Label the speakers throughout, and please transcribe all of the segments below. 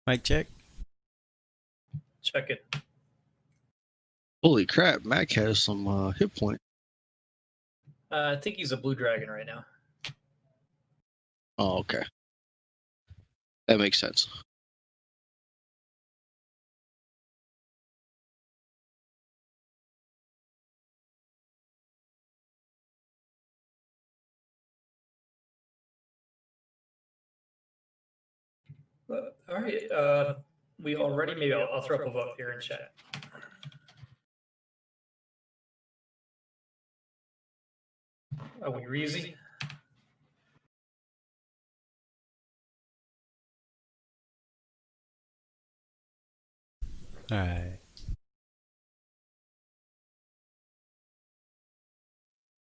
Speaker 1: Mic check.
Speaker 2: Check it.
Speaker 3: Holy crap, Mac has some hit point.
Speaker 2: I think he's a blue dragon right now.
Speaker 3: Oh, okay. That makes sense.
Speaker 2: All right. We already, maybe I'll throw up a vote here in chat. Are we Reezy?
Speaker 1: All right.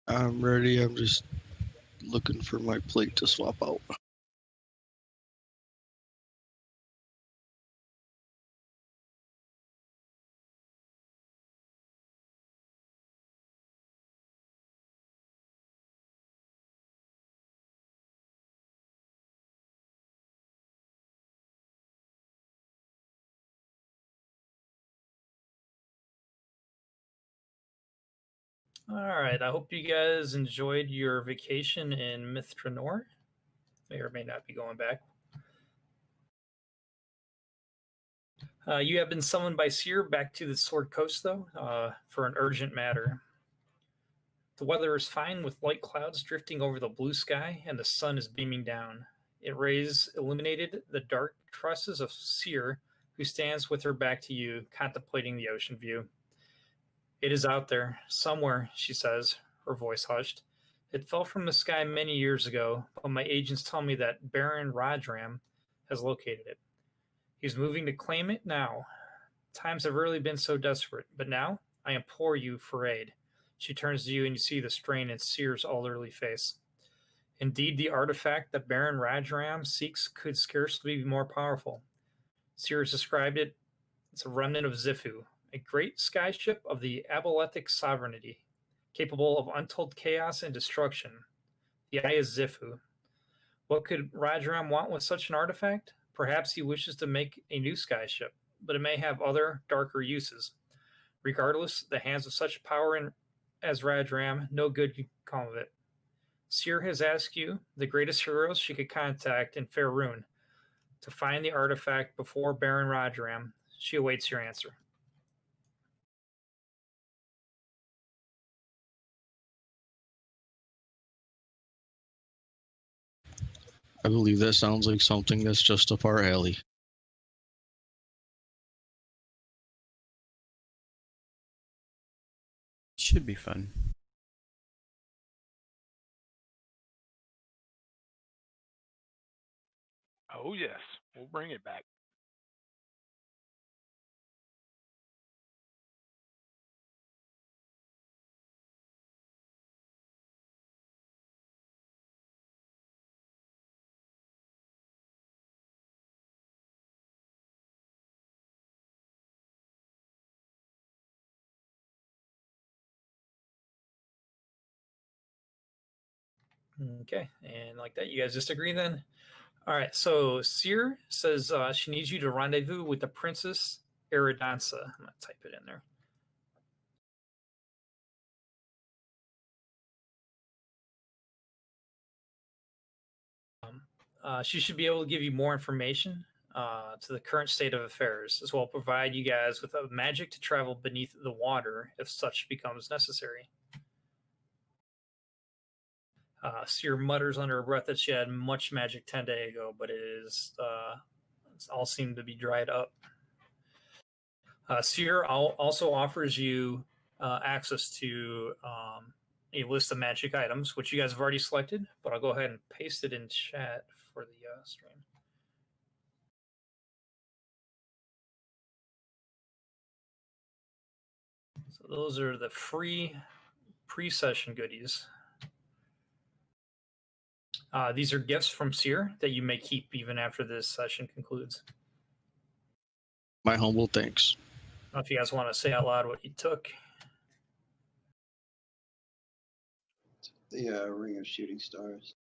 Speaker 3: I'm ready. I'm just looking for my plate to swap out.
Speaker 2: All right. I hope you guys enjoyed your vacation in Mithranor. May or may not be going back. You have been summoned by SEER back to the Sword Coast, though, for an urgent matter. The weather is fine with light clouds drifting over the blue sky, and the sun is beaming down. Its rays illuminated the dark tresses of SEER, who stands with her back to you, contemplating the ocean view. It is out there, somewhere, she says, her voice hushed. It fell from the sky many years ago, but my agents tell me that Baron Rajiram has located it. He's moving to claim it now. Times have rarely been so desperate, but now I implore you for aid. She turns to you and you see the strain in Seer's elderly face. Indeed, the artifact that Baron Rajiram seeks could scarcely be more powerful. Seer has described it as a remnant of Xxiphu, a great skyship of the aboleths sovereignty, capable of untold chaos and destruction. The Eye of Xxiphu. What could Rajiram want with such an artifact? Perhaps he wishes to make a new skyship, but it may have other, darker uses. Regardless, the hands of such power as Rajiram, no good could come of it. Seer has asked you, the greatest heroes she could contact in Faerun, to find the artifact before Baron Rajiram. She awaits your answer.
Speaker 3: I believe that sounds like something that's just up our alley.
Speaker 1: Should be fun.
Speaker 4: Oh, yes. We'll bring it back.
Speaker 2: Okay, and like that, you guys just agree then? All right, so Seer says she needs you to rendezvous with the Princess Iridansa. I'm going to type it in there. She should be able to give you more information to the current state of affairs, as well as provide you guys with a magic to travel beneath the water if such becomes necessary. Seer mutters under her breath that she had much magic 10 days ago, but it's all seemed to be dried up. Seer also offers you access to a list of magic items, which you guys have already selected, but I'll go ahead and paste it in chat for the stream. So those are the free pre-session goodies. These are gifts from Seer that you may keep even after this session concludes.
Speaker 3: My humble thanks.
Speaker 2: I don't know if you guys want to say out loud what you took.
Speaker 5: The ring of shooting stars.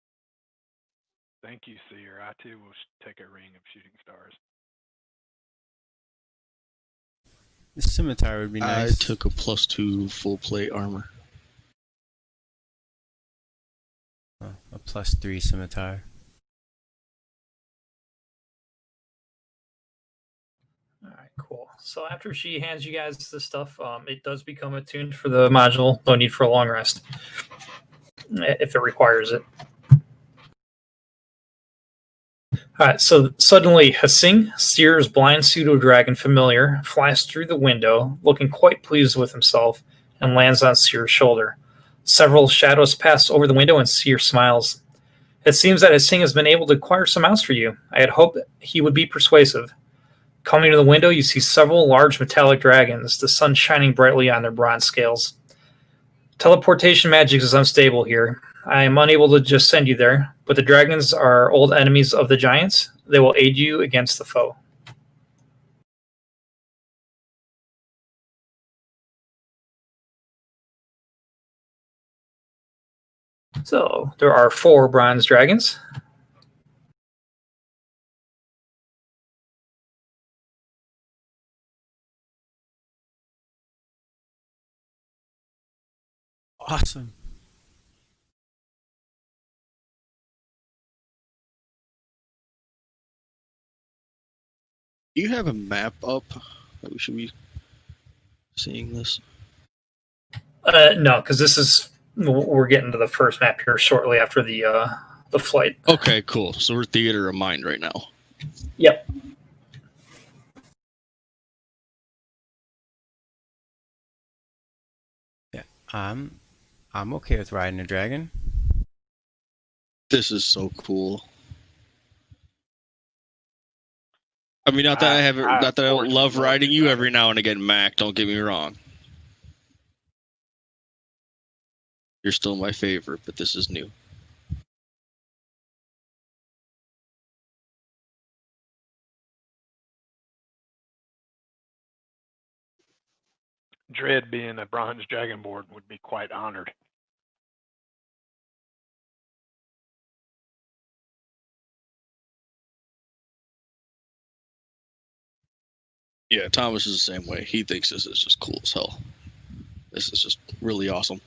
Speaker 4: Thank you, Seer. I too will take a ring of shooting stars.
Speaker 1: The scimitar would be nice.
Speaker 3: I took a +2 full plate armor.
Speaker 1: Oh, a +3 scimitar.
Speaker 2: All right, cool. So after she hands you guys the stuff, it does become attuned for the module. No need for a long rest if it requires it. All right, so suddenly Hasing, Seer's blind pseudo-dragon familiar, flies through the window, looking quite pleased with himself, and lands on Seer's shoulder. Several shadows pass over the window, and Seer smiles. It seems that Hasing has been able to acquire some mounts for you. I had hoped he would be persuasive. Coming to the window, you see several large metallic dragons, the sun shining brightly on their bronze scales. Teleportation magic is unstable here. I am unable to just send you there, but the dragons are old enemies of the giants. They will aid you against the foe. So, there are 4 bronze dragons.
Speaker 1: Awesome.
Speaker 3: Do you have a map up that we should be seeing this?
Speaker 2: No, because this is we're getting to the first map here shortly after the flight.
Speaker 3: Okay, cool. So we're theater of mind right now.
Speaker 2: Yep.
Speaker 1: Yeah, I'm okay with riding a dragon.
Speaker 3: This is so cool. I mean, not that I haven't, not that I don't love riding you every now and again, Mac. Don't get me wrong. You're still my favorite, but this is new.
Speaker 4: Dread being a bronze dragonborn would be quite honored.
Speaker 3: Yeah, Thomas is the same way. He thinks this is just cool as hell. This is just really awesome.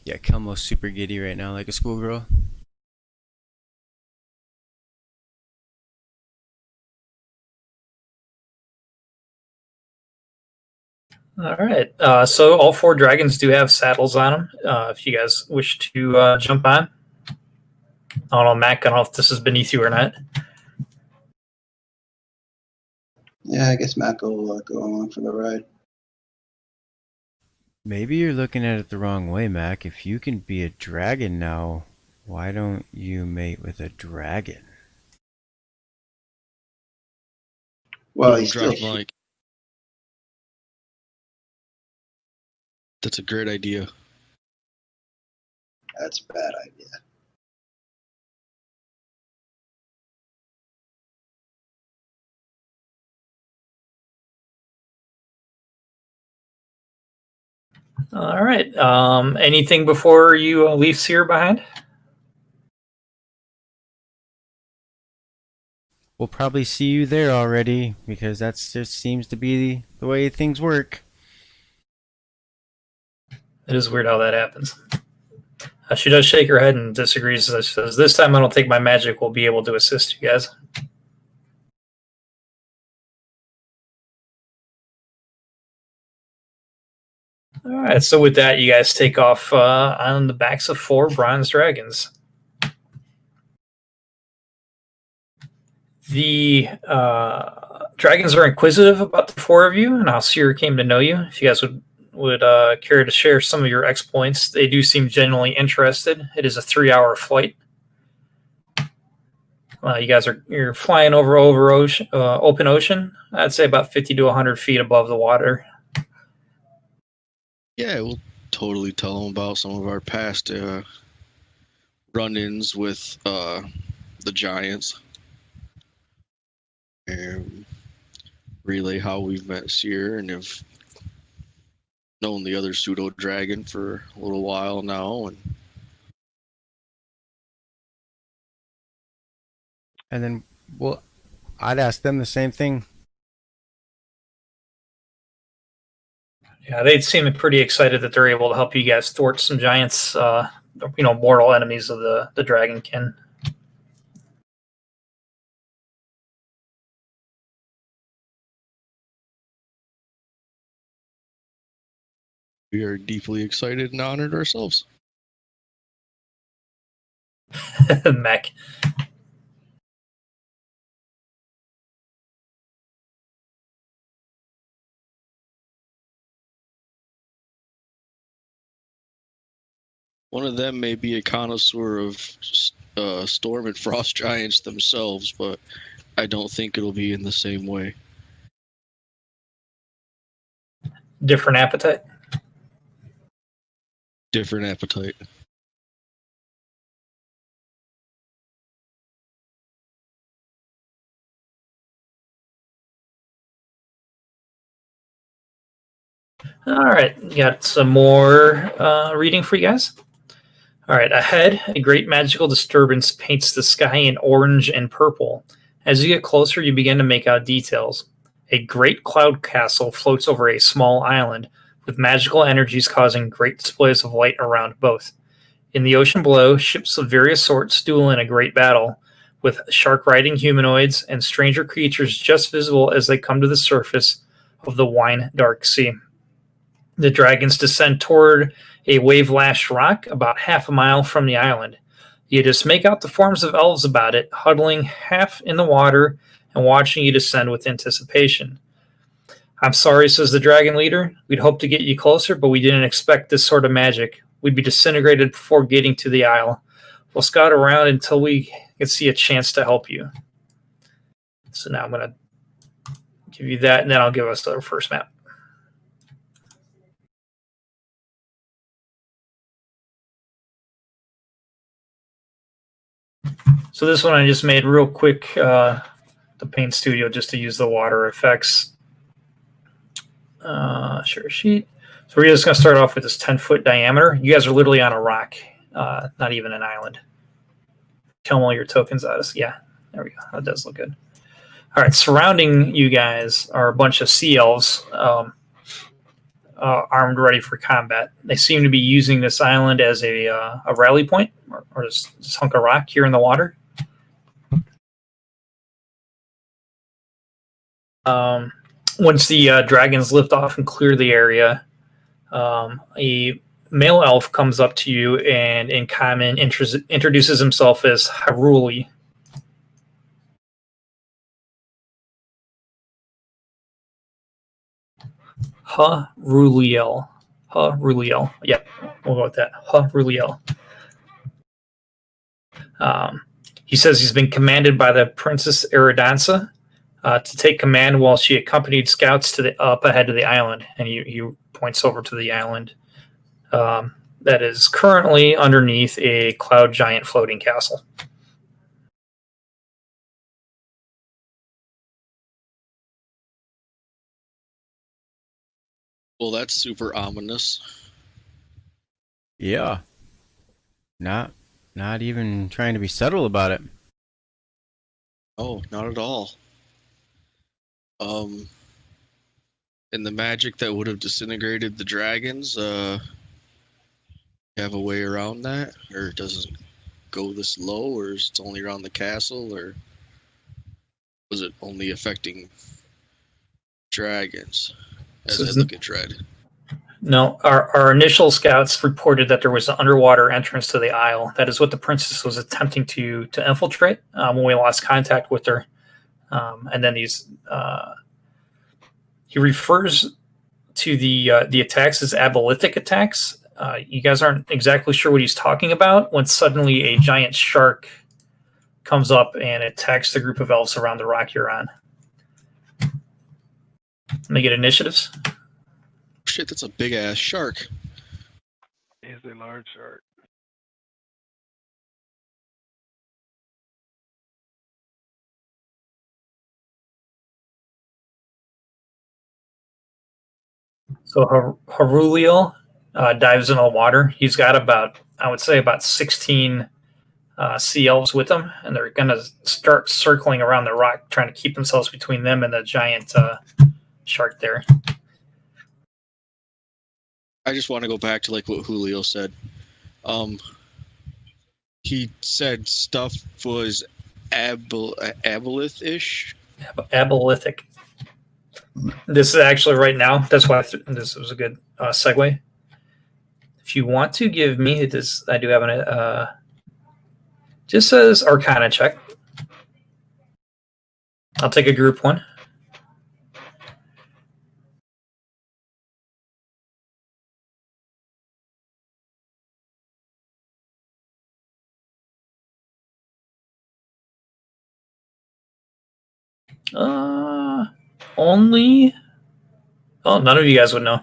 Speaker 1: Yeah, Kelmo's super giddy right now, like a schoolgirl.
Speaker 2: All right. So all 4 dragons do have saddles on them. If you guys wish to jump on, I don't know, Mac. I don't know if this is beneath you or not.
Speaker 5: Yeah, I guess Mac will go along for the ride.
Speaker 1: Maybe you're looking at it the wrong way, Mac. If you can be a dragon now, why don't you mate with a dragon?
Speaker 5: Well,
Speaker 3: Boom,
Speaker 5: he's
Speaker 3: drop
Speaker 5: still.
Speaker 3: mic. That's a great idea.
Speaker 5: That's a bad idea.
Speaker 2: All right. Anything before you leave Seer behind?
Speaker 1: We'll probably see you there already, because that's just seems to be the way things work.
Speaker 2: It is weird how that happens. She does shake her head and disagrees. She says, "This time I don't think my magic will be able to assist you guys." All right. So with that, you guys take off on the backs of 4 bronze dragons. The dragons are inquisitive about the 4 of you, and how Seer came to know you. If you guys would care to share some of your exploits, they do seem genuinely interested. It is a 3-hour flight. You're flying over ocean, open ocean. I'd say about 50 to 100 feet above the water.
Speaker 3: Yeah, we'll totally tell them about some of our past run-ins with the Giants. And relay how we've met Seer and have known the other pseudo dragon for a little while now,
Speaker 1: And then, well, I'd ask them the same thing.
Speaker 2: Yeah, they seem pretty excited that they're able to help you guys thwart some giants, mortal enemies of the dragonkin.
Speaker 3: We are deeply excited and honored ourselves.
Speaker 2: Mech.
Speaker 3: One of them may be a connoisseur of storm and frost giants themselves, but I don't think it'll be in the same way.
Speaker 2: Different appetite.
Speaker 3: Different appetite.
Speaker 2: All right, got some more reading for you guys. All right, ahead, a great magical disturbance paints the sky in orange and purple. As you get closer, you begin to make out details. A great cloud castle floats over a small island, with magical energies causing great displays of light around both. In the ocean below, ships of various sorts duel in a great battle, with shark-riding humanoids and stranger creatures just visible as they come to the surface of the wine-dark sea. The dragons descend toward a wave-lashed rock about half a mile from the island. You just make out the forms of elves about it, huddling half in the water and watching you descend with anticipation. I'm sorry, says the dragon leader. We'd hoped to get you closer, but we didn't expect this sort of magic. We'd be disintegrated before getting to the isle. We'll scout around until we can see a chance to help you. So now I'm going to give you that, and then I'll give us our first map. So this one I just made real quick, the Paint Studio, just to use the water effects. Share sheet. So we're just going to start off with this 10-foot diameter. You guys are literally on a rock, not even an island. Kill all your tokens out of. Yeah, there we go. That does look good. All right, surrounding you guys are a bunch of sea elves, armed, ready for combat. They seem to be using this island as a rally point, or just hunk of rock here in the water. Once the dragons lift off and clear the area, a male elf comes up to you and in common introduces himself as Haruli. Haruliel. Haruliel. Yeah, we'll go with that. Haruliel. He says he's been commanded by the Princess Eridanza to take command while she accompanied scouts to the up ahead of the island, and he points over to the island that is currently underneath a cloud giant floating castle.
Speaker 3: Well, that's super ominous.
Speaker 1: Yeah. Not even trying to be subtle about it.
Speaker 3: Oh, not at all. And the magic that would have disintegrated the dragons, have a way around that? Or does it go this low, or is it only around the castle, or was it only affecting dragons as they look at dread?
Speaker 2: No, our initial scouts reported that there was an underwater entrance to the isle. That is what the princess was attempting to infiltrate when we lost contact with her. And then he refers to the attacks as aboleths attacks. You guys aren't exactly sure what he's talking about when suddenly a giant shark comes up and attacks the group of elves around the rock you're on. Let me get initiatives.
Speaker 3: Shit, that's a big ass shark.
Speaker 4: Is a large shark.
Speaker 2: So Haruliel dives in the water. He's got about 16 sea elves with him, and they're going to start circling around the rock, trying to keep themselves between them and the giant shark there.
Speaker 3: I just want to go back to like what Julio said. He said stuff was aboleth-ish.
Speaker 2: Abolithic. This is actually right now. That's why this was a good segue. If you want to give me this, I do have an just says Arcana check. I'll take a group one. Only. Oh, none of you guys would know.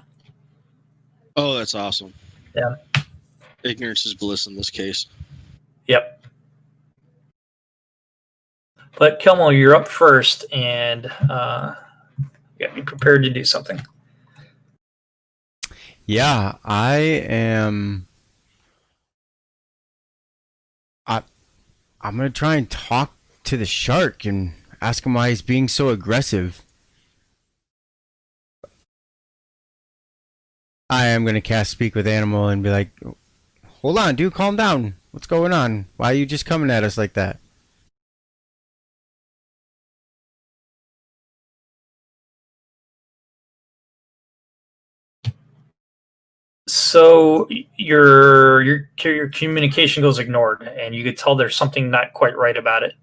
Speaker 3: Oh, that's awesome.
Speaker 2: Yeah.
Speaker 3: Ignorance is bliss in this case.
Speaker 2: Yep. But Kelmo, you're up first, and you got to be prepared to do something.
Speaker 1: Yeah, I am. I'm gonna try and talk to the shark and ask him why he's being so aggressive. I am gonna cast Speak with Animal and be like, "Hold on, dude, calm down. What's going on? Why are you just coming at us like that?"
Speaker 2: So your communication goes ignored, and you could tell there's something not quite right about it.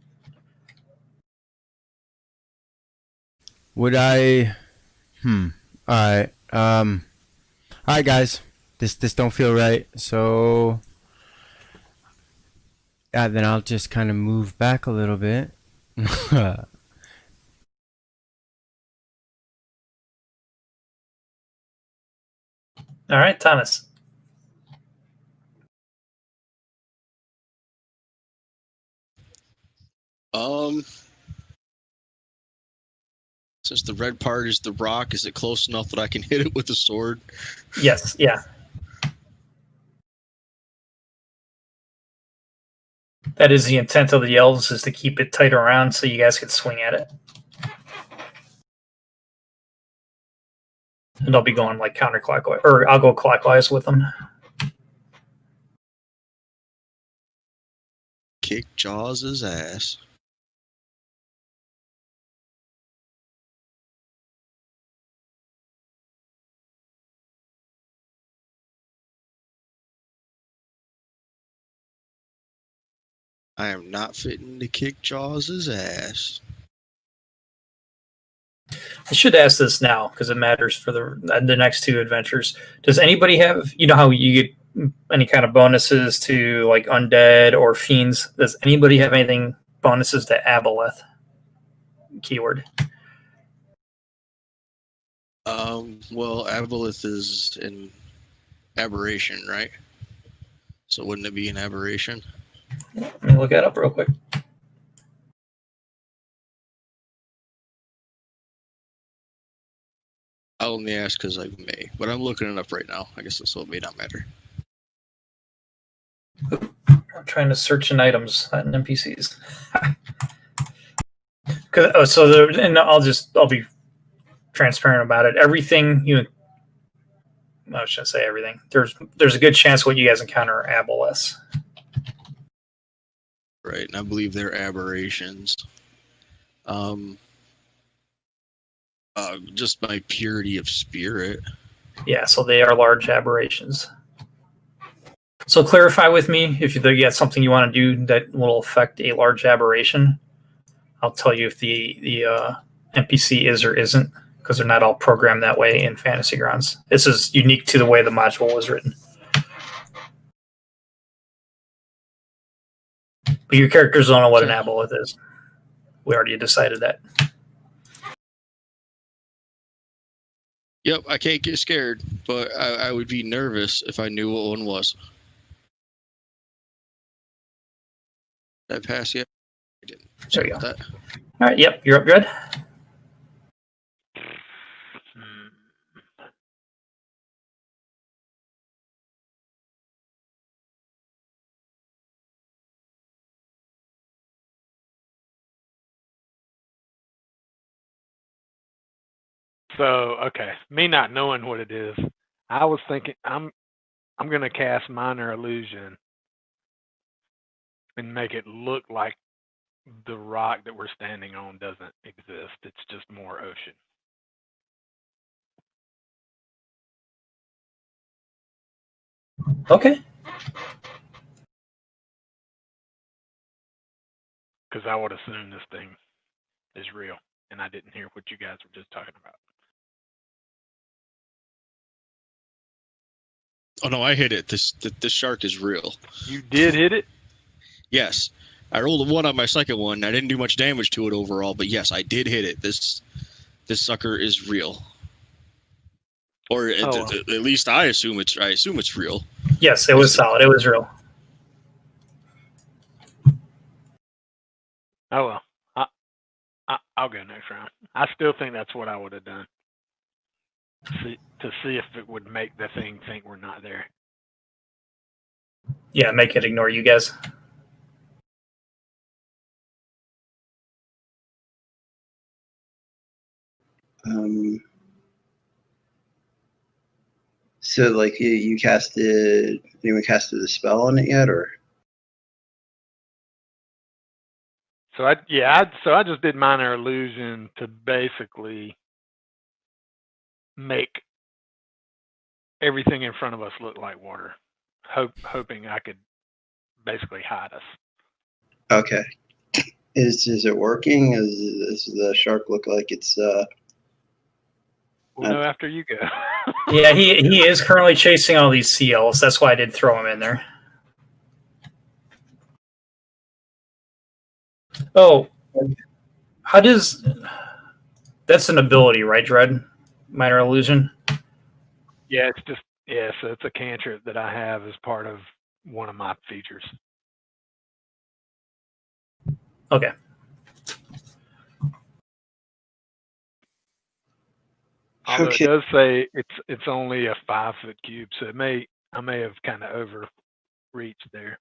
Speaker 1: Would I? All right. All right, guys. This don't feel right. So, yeah, then I'll just kind of move back a little bit.
Speaker 2: All right, Thomas.
Speaker 3: Since the red part is the rock, is it close enough that I can hit it with a sword?
Speaker 2: Yes. Yeah. That is the intent of the elves, is to keep it tight around so you guys can swing at it. And I'll be going like counterclockwise, or I'll go clockwise with them.
Speaker 3: Kick Jaws' ass. I am not fitting to kick Jaws' ass.
Speaker 2: I should ask this now because it matters for the next two adventures. Does anybody have, you know how you get any kind of bonuses to like undead or fiends? Does anybody have anything bonuses to aboleth keyword?
Speaker 3: Well, aboleth is an aberration, right? So wouldn't it be an aberration?
Speaker 2: Let me look that up real quick.
Speaker 3: I only ask because I may, but I'm looking it up right now. I guess this will may not matter.
Speaker 2: I'm trying to search in items, not in NPCs. I'll be transparent about it. Everything I shouldn't say everything. There's a good chance what you guys encounter are aboleths.
Speaker 3: Right, and I believe they're aberrations. Just my purity of spirit.
Speaker 2: Yeah, so they are large aberrations. So clarify with me if you got something you want to do that will affect a large aberration. I'll tell you if the NPC is or isn't, because they're not all programmed that way in Fantasy Grounds. This is unique to the way the module was written. But your characters don't know what an aboleth is. We already decided that.
Speaker 3: Yep, I can't get scared, but I would be nervous if I knew what one was. Did I pass yet? I didn't.
Speaker 2: There you go.
Speaker 3: That.
Speaker 2: All right, yep, you're up good.
Speaker 4: So, okay, me not knowing what it is, I was thinking I'm gonna cast minor illusion and make it look like the rock that we're standing on doesn't exist. It's just more ocean.
Speaker 2: Okay.
Speaker 4: Because I would assume this thing is real, and I didn't hear what you guys were just talking about.
Speaker 3: Oh no, I hit it. This shark is real.
Speaker 4: You did hit it?
Speaker 3: Yes. I rolled a 1 on my second one. I didn't do much damage to it overall, but yes, I did hit it. This sucker is real. Or at least I assume it's real.
Speaker 2: Yes, it was solid. It was real.
Speaker 4: Oh well. I'll go next round. I still think that's what I would have done. To see if it would make the thing think we're not there.
Speaker 2: Yeah, make it ignore you guys.
Speaker 5: So like you casted, anyone casted a spell on it yet, or?
Speaker 4: So I just did minor illusion to basically make everything in front of us look like water, hoping I could basically hide us.
Speaker 5: Okay. Is it working? Does the shark look like it's
Speaker 4: We'll know after you go.
Speaker 2: Yeah, he is currently chasing all these seals. That's why I did throw him in there. Oh, how does... That's an ability, right, Dread? Minor illusion?
Speaker 4: Yeah, so it's a cantrip that I have as part of one of my features.
Speaker 2: Okay.
Speaker 4: Although it does say it's only a 5-foot cube, so I may have kind of overreached there.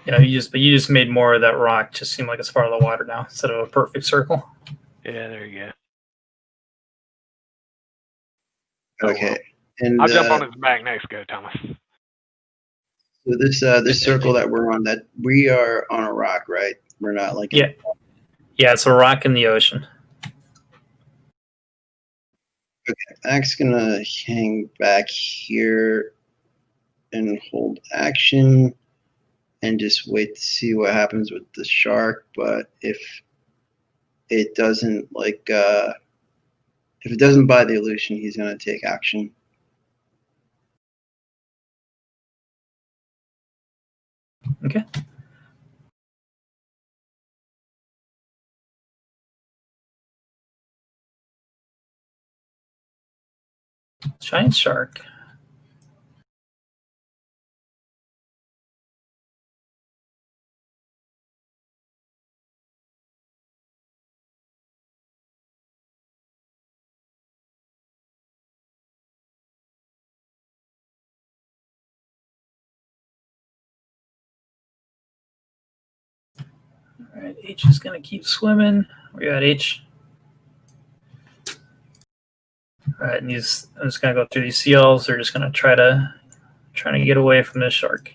Speaker 2: Yeah, you just made more of that rock just seem like it's part of the water now instead of a perfect circle.
Speaker 4: Yeah, there you
Speaker 5: go? Okay.
Speaker 4: Well.
Speaker 5: And
Speaker 4: I'll jump on his back next. Go, Thomas.
Speaker 5: So this circle that we're on, that we are on a rock, right? We're not like
Speaker 2: yeah, it's a rock in the ocean.
Speaker 5: Okay, Mac's gonna hang back here and hold action and just wait to see what happens with the shark. But if it doesn't if it doesn't buy the illusion, he's gonna take action.
Speaker 2: Okay. Giant shark. All right, H is going to keep swimming. We got H. All right, and I'm just going to go through these seals. They're just going to try to get away from this shark.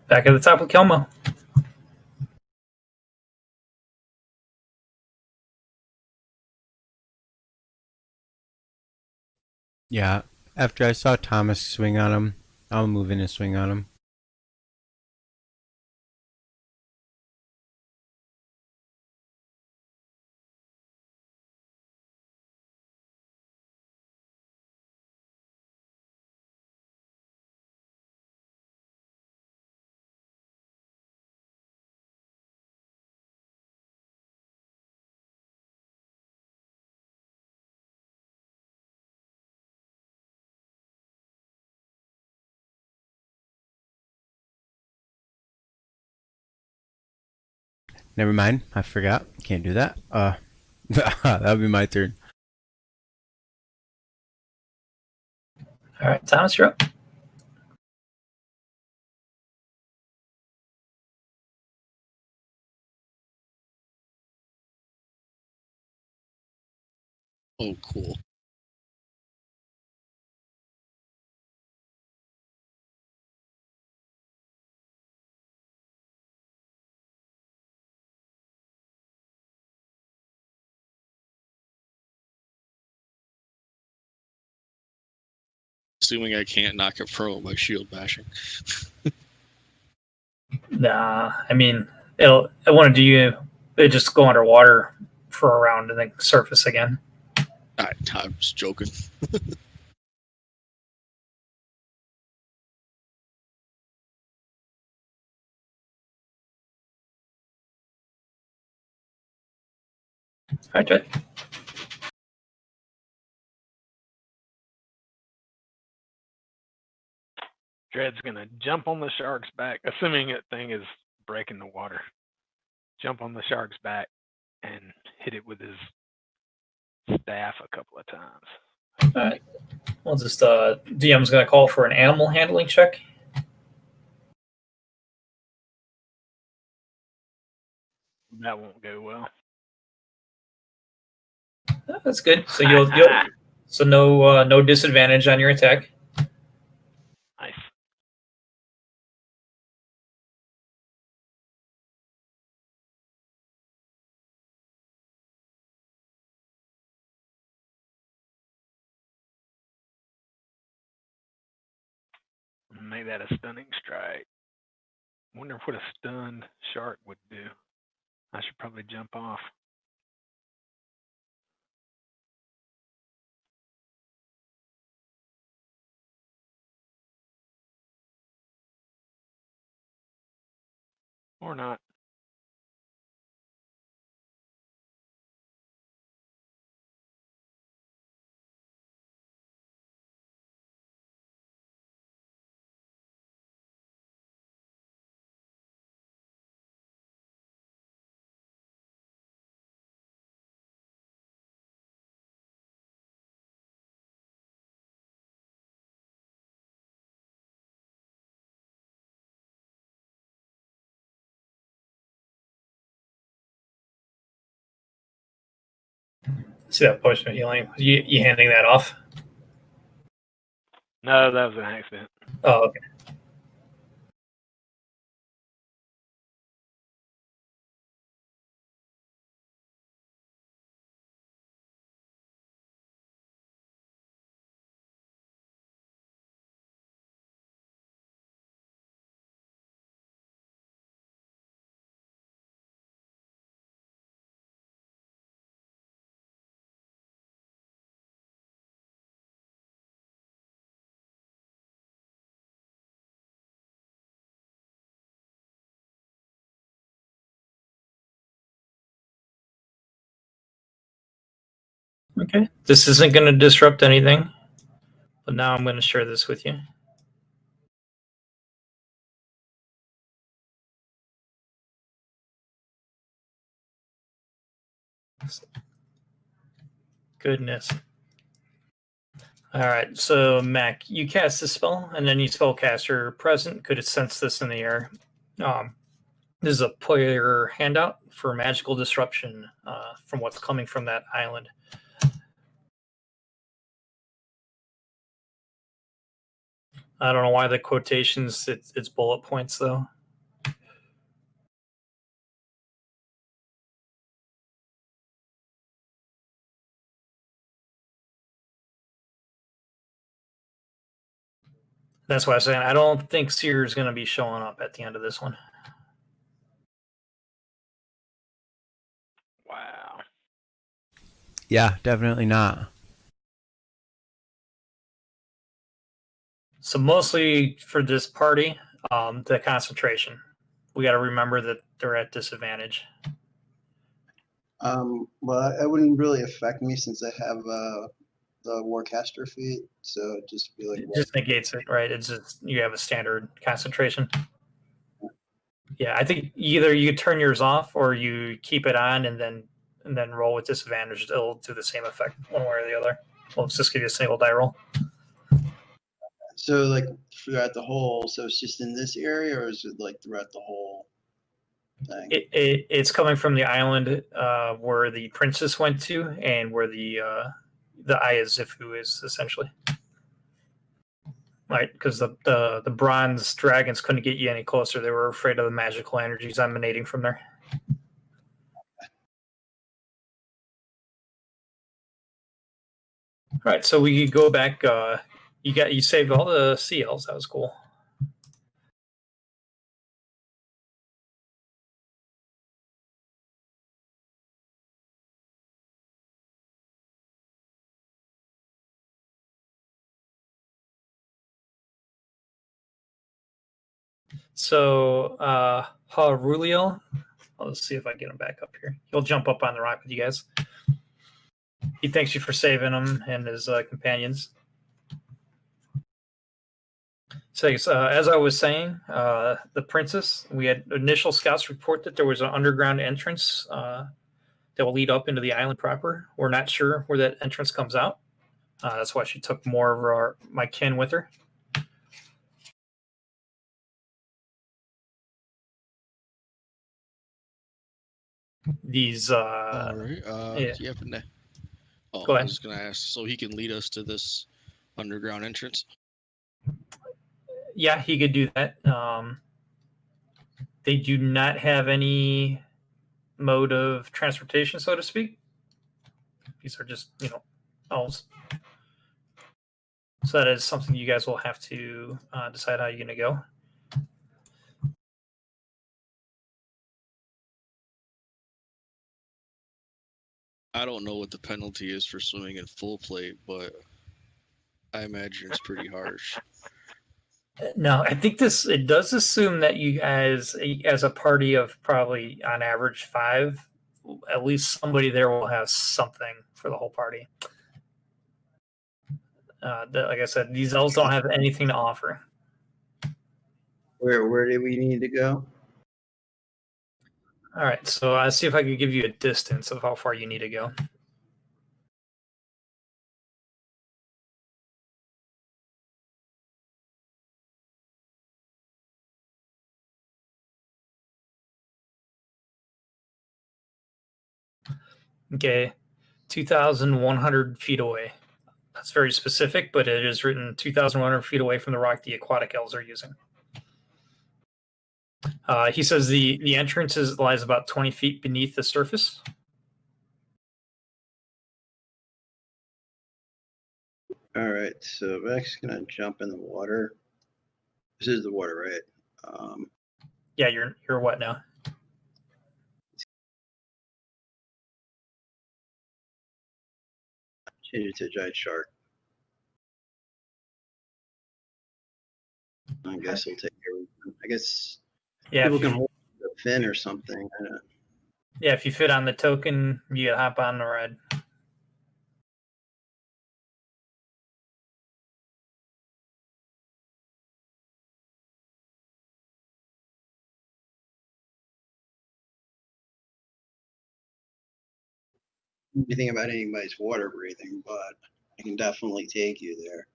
Speaker 2: Back at the top with Kelmo.
Speaker 1: Yeah, after I saw Thomas swing on him, I'll move in and swing on him. Never mind, I forgot. Can't do that. That'll be my turn.
Speaker 2: All right, Thomas, you're up.
Speaker 3: Oh, cool. Assuming I can't knock it prone by shield bashing.
Speaker 2: Nah, I mean, I want to do you. They just go underwater for a round and then surface again.
Speaker 3: I'm just joking.
Speaker 2: All right,
Speaker 4: Dread's gonna jump on the shark's back, assuming that thing is breaking the water. Jump on the shark's back and hit it with his staff a couple of times.
Speaker 2: all right. We'll just DM's going to call for an animal handling check.
Speaker 4: That won't go well.
Speaker 2: Oh, that's good. So you'll so no disadvantage on your attack.
Speaker 4: Nice. Make that a stunning strike. Wonder what a stunned shark would do. I should probably jump off. Or not.
Speaker 2: See that potion of healing? You handing that off?
Speaker 4: No, that was an accident.
Speaker 2: Oh, okay. Okay. This isn't going to disrupt anything, but now I'm going to share this with you. Goodness. All right. So, Mac, you cast the spell, and then you spellcaster present could sense this in the air. This is a player handout for magical disruption from what's coming from that island. I don't know why the quotations, it's bullet points, though. That's why I'm saying I don't think SEER is going to be showing up at the end of this one.
Speaker 4: Wow.
Speaker 1: Yeah, definitely not.
Speaker 2: So mostly for this party, the concentration. We got to remember that they're at disadvantage.
Speaker 5: Well, it wouldn't really affect me since I have the Warcaster feat, so it'd just be like
Speaker 2: It just negates it, right? It's just you have a standard concentration. Yeah, I think either you turn yours off or you keep it on and then roll with disadvantage. It'll do the same effect one way or the other. Well, let's just give you a single die roll.
Speaker 5: So like throughout the whole, so it's just in this area, or is it like throughout the whole thing?
Speaker 2: It's coming from the island where the princess went to, and where the the Eye of Xxiphu is, essentially. Right, because the bronze dragons couldn't get you any closer. They were afraid of the magical energies emanating from there. All right, so we go back. You saved all the CLs. That was cool. So Haruliel, let's see if I get him back up here. He'll jump up on the rock with you guys. He thanks you for saving him and his companions. So as I was saying, the princess, we had initial scouts report that there was an underground entrance that will lead up into the island proper. We're not sure where that entrance comes out. That's why she took more of my kin with her. These
Speaker 3: All right.
Speaker 2: yeah.
Speaker 3: Do you happen to? Oh,
Speaker 2: Go ahead.
Speaker 3: I was going to ask, so he can lead us to this underground entrance?
Speaker 2: Yeah, he could do that. They do not have any mode of transportation, so to speak. These are just, elves. So that is something you guys will have to decide how you're going to go.
Speaker 3: I don't know what the penalty is for swimming in full plate, but I imagine it's pretty harsh.
Speaker 2: No, I think it does assume that you guys, as a party of probably on average 5, at least somebody there will have something for the whole party. Like I said, these elves don't have anything to offer.
Speaker 5: Where do we need to go?
Speaker 2: All right, so I'll see if I can give you a distance of how far you need to go. Okay, 2,100 feet away. That's very specific, but it is written 2,100 feet away from the rock the aquatic elves are using. He says the entrance lies about 20 feet beneath the surface.
Speaker 5: All right, so Vec's gonna jump in the water. This is the water, right?
Speaker 2: Yeah, you're what now?
Speaker 5: Change it to a giant shark. I guess he'll take everything. I guess people can hold the fin or something.
Speaker 2: Yeah, if you fit on the token, you get hop on the ride.
Speaker 5: Anything about anybody's water breathing, but I can definitely take you there.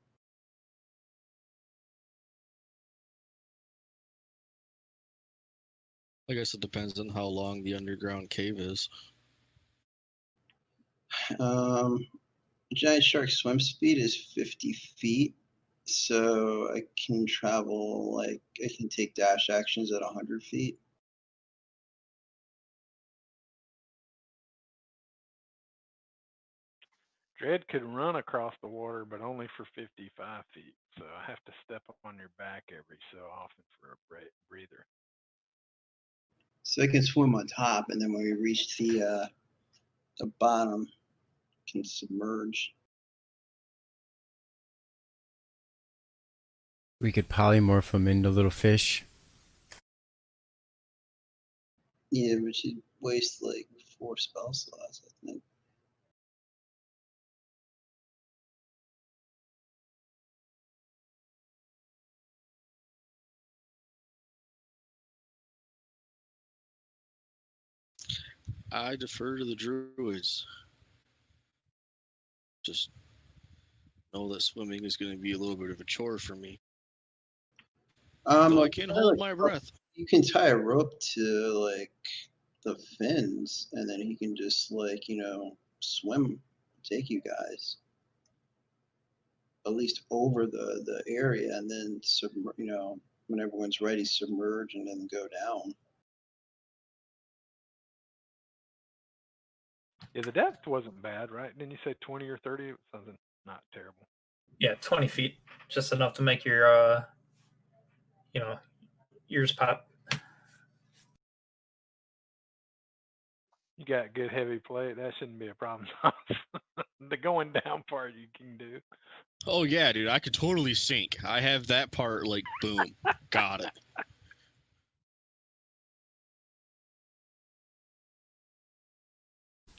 Speaker 3: I guess it depends on how long the underground cave is.
Speaker 5: Giant shark swim speed is 50 feet, so I can travel, I can take dash actions at 100 feet.
Speaker 4: Dread could run across the water, but only for 55 feet. So I have to step up on your back every so often for a breather.
Speaker 5: So I can swim on top, and then when we reach the bottom, I can submerge.
Speaker 1: We could polymorph them into little fish.
Speaker 5: Yeah, but she'd waste like 4 spell slots, I think.
Speaker 3: I defer to the druids. Just know that swimming is going to be a little bit of a chore for me. Though I can't hold my breath.
Speaker 5: You can tie a rope to the fins, and then he can just swim, take you guys. at least over the area, and then when everyone's ready, submerge and then go down.
Speaker 4: Yeah, the depth wasn't bad, right? Didn't you say 20 or 30? It was something not terrible.
Speaker 2: Yeah, 20 feet, just enough to make your ears pop.
Speaker 4: You got good heavy plate. That shouldn't be a problem. The going down part you can do.
Speaker 3: Oh yeah, dude, I could totally sink. I have that part like boom, got it.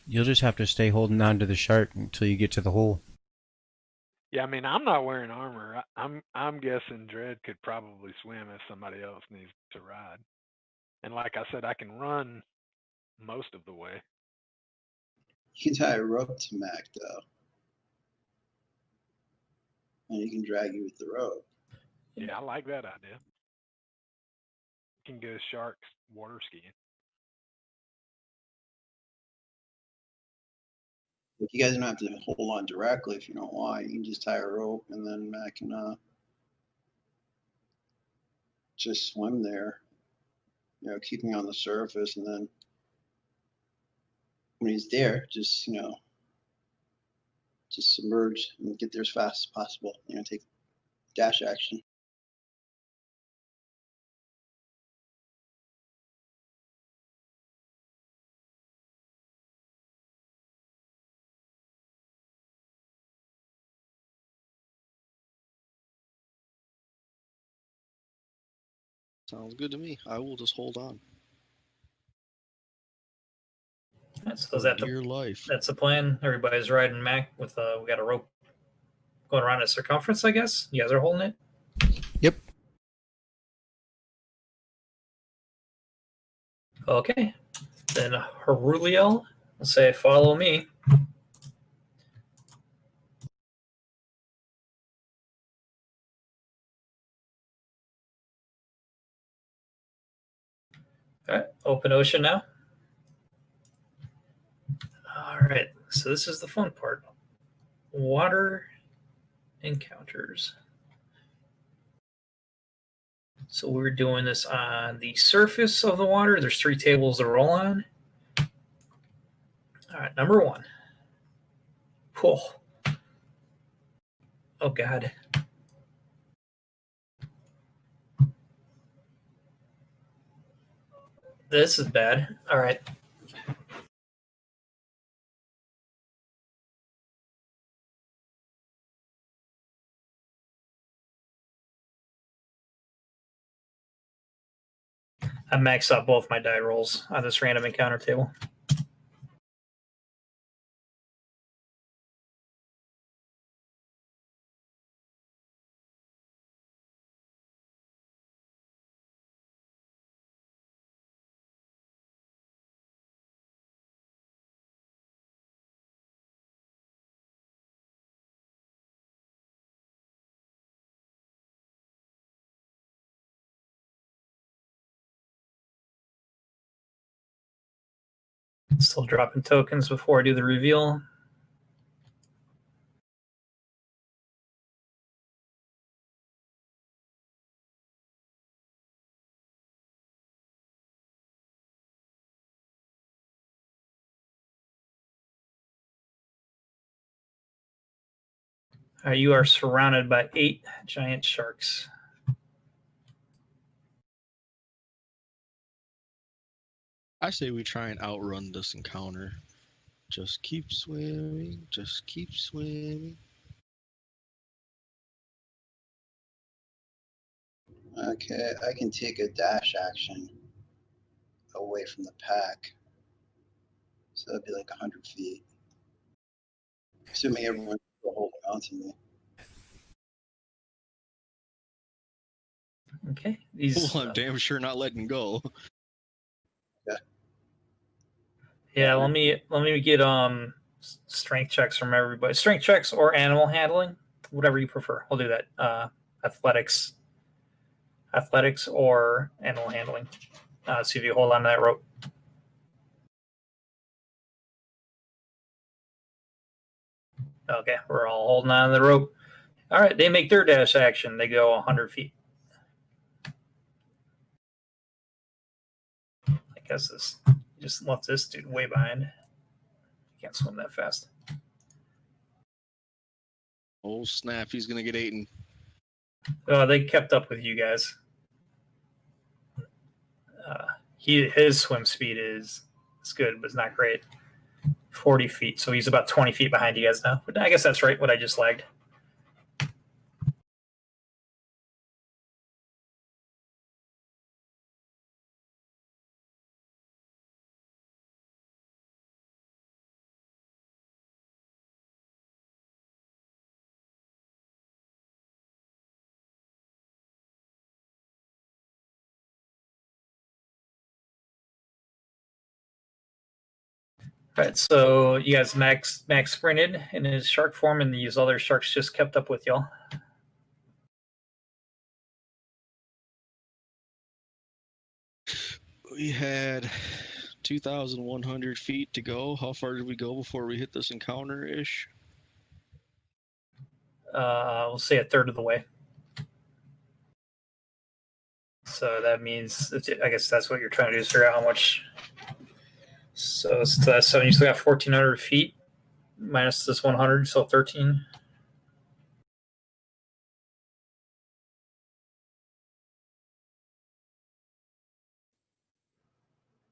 Speaker 1: You'll just have to stay holding on to the shark until you get to the hole.
Speaker 4: Yeah, I mean, I'm not wearing armor. I'm guessing Dredd could probably swim if somebody else needs to ride. And like I said, I can run most of the way.
Speaker 5: You can tie a rope to Mac though, and he can drag you with the rope.
Speaker 4: Yeah, I like that idea. You can go sharks water skiing.
Speaker 5: But you guys don't have to hold on directly if you don't want. You can just tie a rope, and then Mac can just swim there, keeping on the surface, and then when he's there, just submerge and get there as fast as possible. Take dash action.
Speaker 3: Sounds good to me. I will just hold on.
Speaker 2: So is that
Speaker 3: Dear life.
Speaker 2: that's the plan? Everybody's riding Mac with we got a rope going around a circumference, I guess. You guys are holding it?
Speaker 1: Yep.
Speaker 2: Okay. Then Heruliel will say, follow me. All right, open ocean now. All right, so this is the fun part. Water encounters. So we're doing this on the surface of the water. There's 3 tables to roll on. All right, number 1. Pull. Oh, God. This is bad. All right. I maxed out both my die rolls on this random encounter table. Still dropping tokens before I do the reveal. You are surrounded by 8 giant sharks.
Speaker 3: I say we try and outrun this encounter. Just keep swimming. Just keep swimming.
Speaker 5: Okay, I can take a dash action away from the pack. So that'd be like 100 feet. Assuming everyone's still holding on to me.
Speaker 2: Okay. These.
Speaker 3: Well, I'm damn sure not letting go.
Speaker 2: Yeah, let me get strength checks from everybody. Strength checks or animal handling, whatever you prefer. I'll do that. Athletics or animal handling. See if you hold on to that rope. Okay, we're all holding on to the rope. All right, they make their dash action. They go 100 feet. I guess this just left this dude way behind. He can't swim that fast.
Speaker 3: Oh snap! He's gonna get eaten.
Speaker 2: They kept up with you guys. His swim speed is good, but it's not great. 40 feet, so he's about 20 feet behind you guys now. But I guess that's right. What I just lagged. All right, so you guys max sprinted in his shark form, and these other sharks just kept up with y'all.
Speaker 3: We had 2,100 feet to go. How far did we go before we hit this encounter-ish?
Speaker 2: We'll say a third of the way. So that means, I guess that's what you're trying to do, is figure out how much. So you still got 1,400 feet minus this 100, so 13.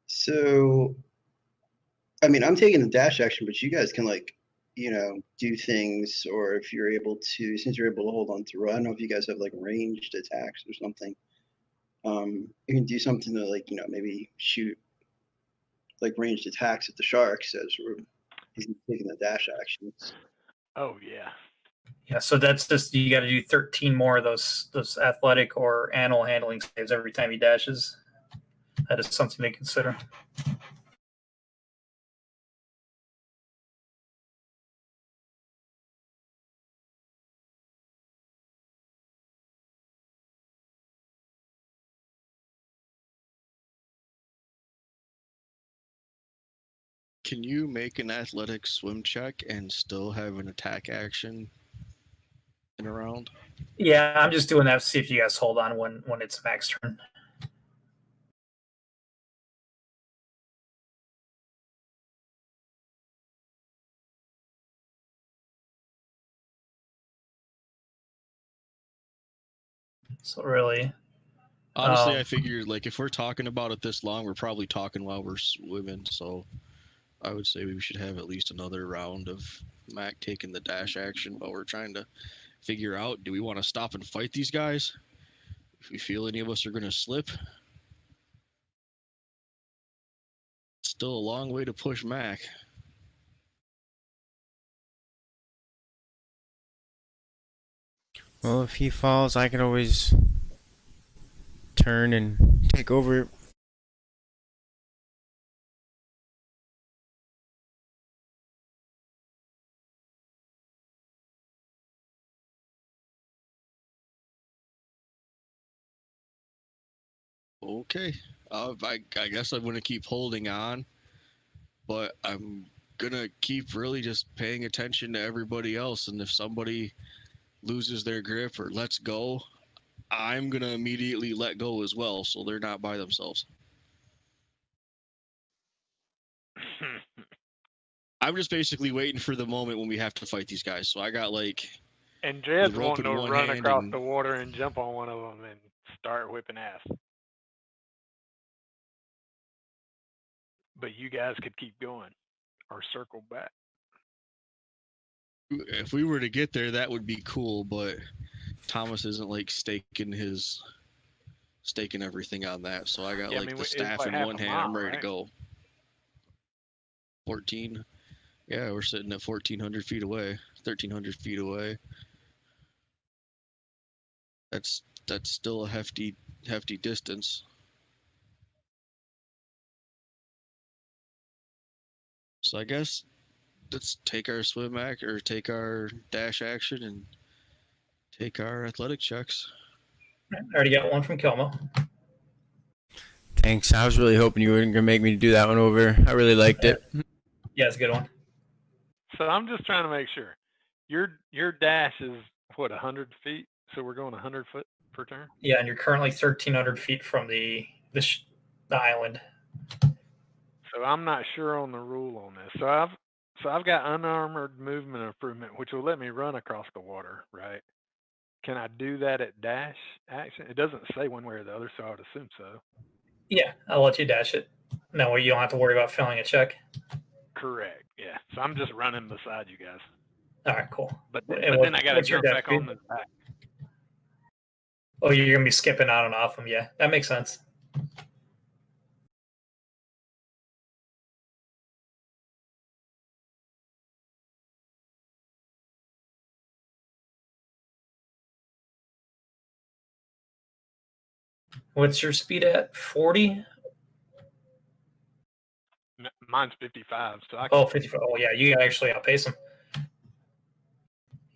Speaker 5: So, I mean, I'm taking the dash action, but you guys can, like, do things, or if you're able to, since you're able to hold on to row, I don't know if you guys have, like, ranged attacks or something. You can do something to, like, maybe shoot, like, ranged attacks at the sharks as he's taking the dash actions.
Speaker 4: Oh, yeah.
Speaker 2: Yeah, so that's just, you got to do 13 more of those athletic or animal handling saves every time he dashes. That is something to consider.
Speaker 3: Can you make an athletic swim check and still have an attack action in a round?
Speaker 2: Yeah, I'm just doing that to see if you guys hold on when it's Mac's turn. So really,
Speaker 3: honestly, I figured, like, if we're talking about it this long, we're probably talking while we're swimming. So I would say we should have at least another round of Mac taking the dash action while we're trying to figure out, do we want to stop and fight these guys? If we feel any of us are going to slip. Still a long way to push Mac.
Speaker 1: Well, if he falls, I can always turn and take over.
Speaker 3: Okay. I guess I'm going to keep holding on, but I'm going to keep really just paying attention to everybody else. And if somebody loses their grip or lets go, I'm going to immediately let go as well, so they're not by themselves. I'm just basically waiting for the moment when we have to fight these guys. So I got, like,
Speaker 4: and Jed's
Speaker 3: the rope
Speaker 4: wanting
Speaker 3: in
Speaker 4: to
Speaker 3: one
Speaker 4: run
Speaker 3: hand
Speaker 4: across
Speaker 3: and
Speaker 4: the water and jump on one of them and start whipping ass. But you guys could keep going or circle back.
Speaker 3: if we were to get there, that would be cool, but Thomas isn't, like, staking everything on that. So I got,
Speaker 4: Yeah,
Speaker 3: like, the staff in one hand. I'm ready to go. 14. Yeah, we're sitting at 1,400 feet away, 1,300 feet away. That's still a hefty distance. So I guess let's take our swim act or take our dash action and take our athletic checks.
Speaker 2: I already got one from Kelmo.
Speaker 1: Thanks. I was really hoping you weren't going to make me do that one over. I really liked it.
Speaker 2: Yeah, it's a good one.
Speaker 4: So I'm just trying to make sure your dash is what, 100 feet? So we're going 100 foot per turn?
Speaker 2: Yeah, and you're currently 1,300 feet from the island.
Speaker 4: So I'm not sure on the rule on this. So I've got unarmored movement improvement, which will let me run across the water, right? Can I do that at dash action? It doesn't say one way or the other, so I would assume so.
Speaker 2: Yeah, I'll let you dash it. No, you don't have to worry about failing a check.
Speaker 4: Correct. Yeah. So I'm just running beside you guys.
Speaker 2: All right, cool.
Speaker 4: But then I got to jump back on the back.
Speaker 2: Oh, you're going to be skipping on and off them. Yeah, that makes sense. What's your speed at? 40?
Speaker 4: Mine's 55. So I can...
Speaker 2: Oh, 55. Oh, yeah, you can actually outpace them.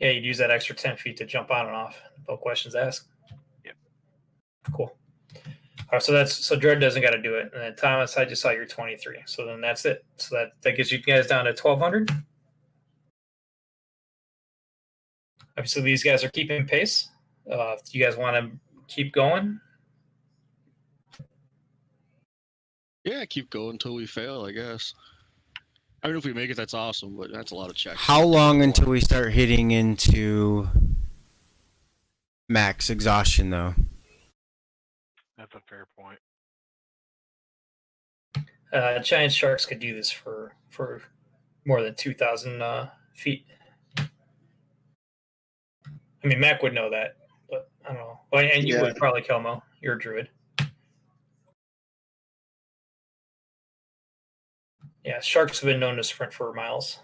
Speaker 2: Yeah, you'd use that extra 10 feet to jump on and off. No questions asked.
Speaker 4: Yep.
Speaker 2: Cool. All right, so Dread doesn't got to do it. And then Thomas, I just saw you're 23. So then that's it. So that gets you guys down to 1,200. Obviously, these guys are keeping pace. If you guys want to keep going.
Speaker 3: Yeah, keep going until we fail, I guess. I mean, if we make it, that's awesome, but that's a lot of checks.
Speaker 1: How long until we start hitting into max exhaustion, though?
Speaker 4: That's a fair point.
Speaker 2: Giant sharks could do this for more than 2,000 feet. I mean, Mac would know that, but I don't know. Well, and you would probably, Kelmo. You're a druid. Yeah, sharks have been known to sprint for miles.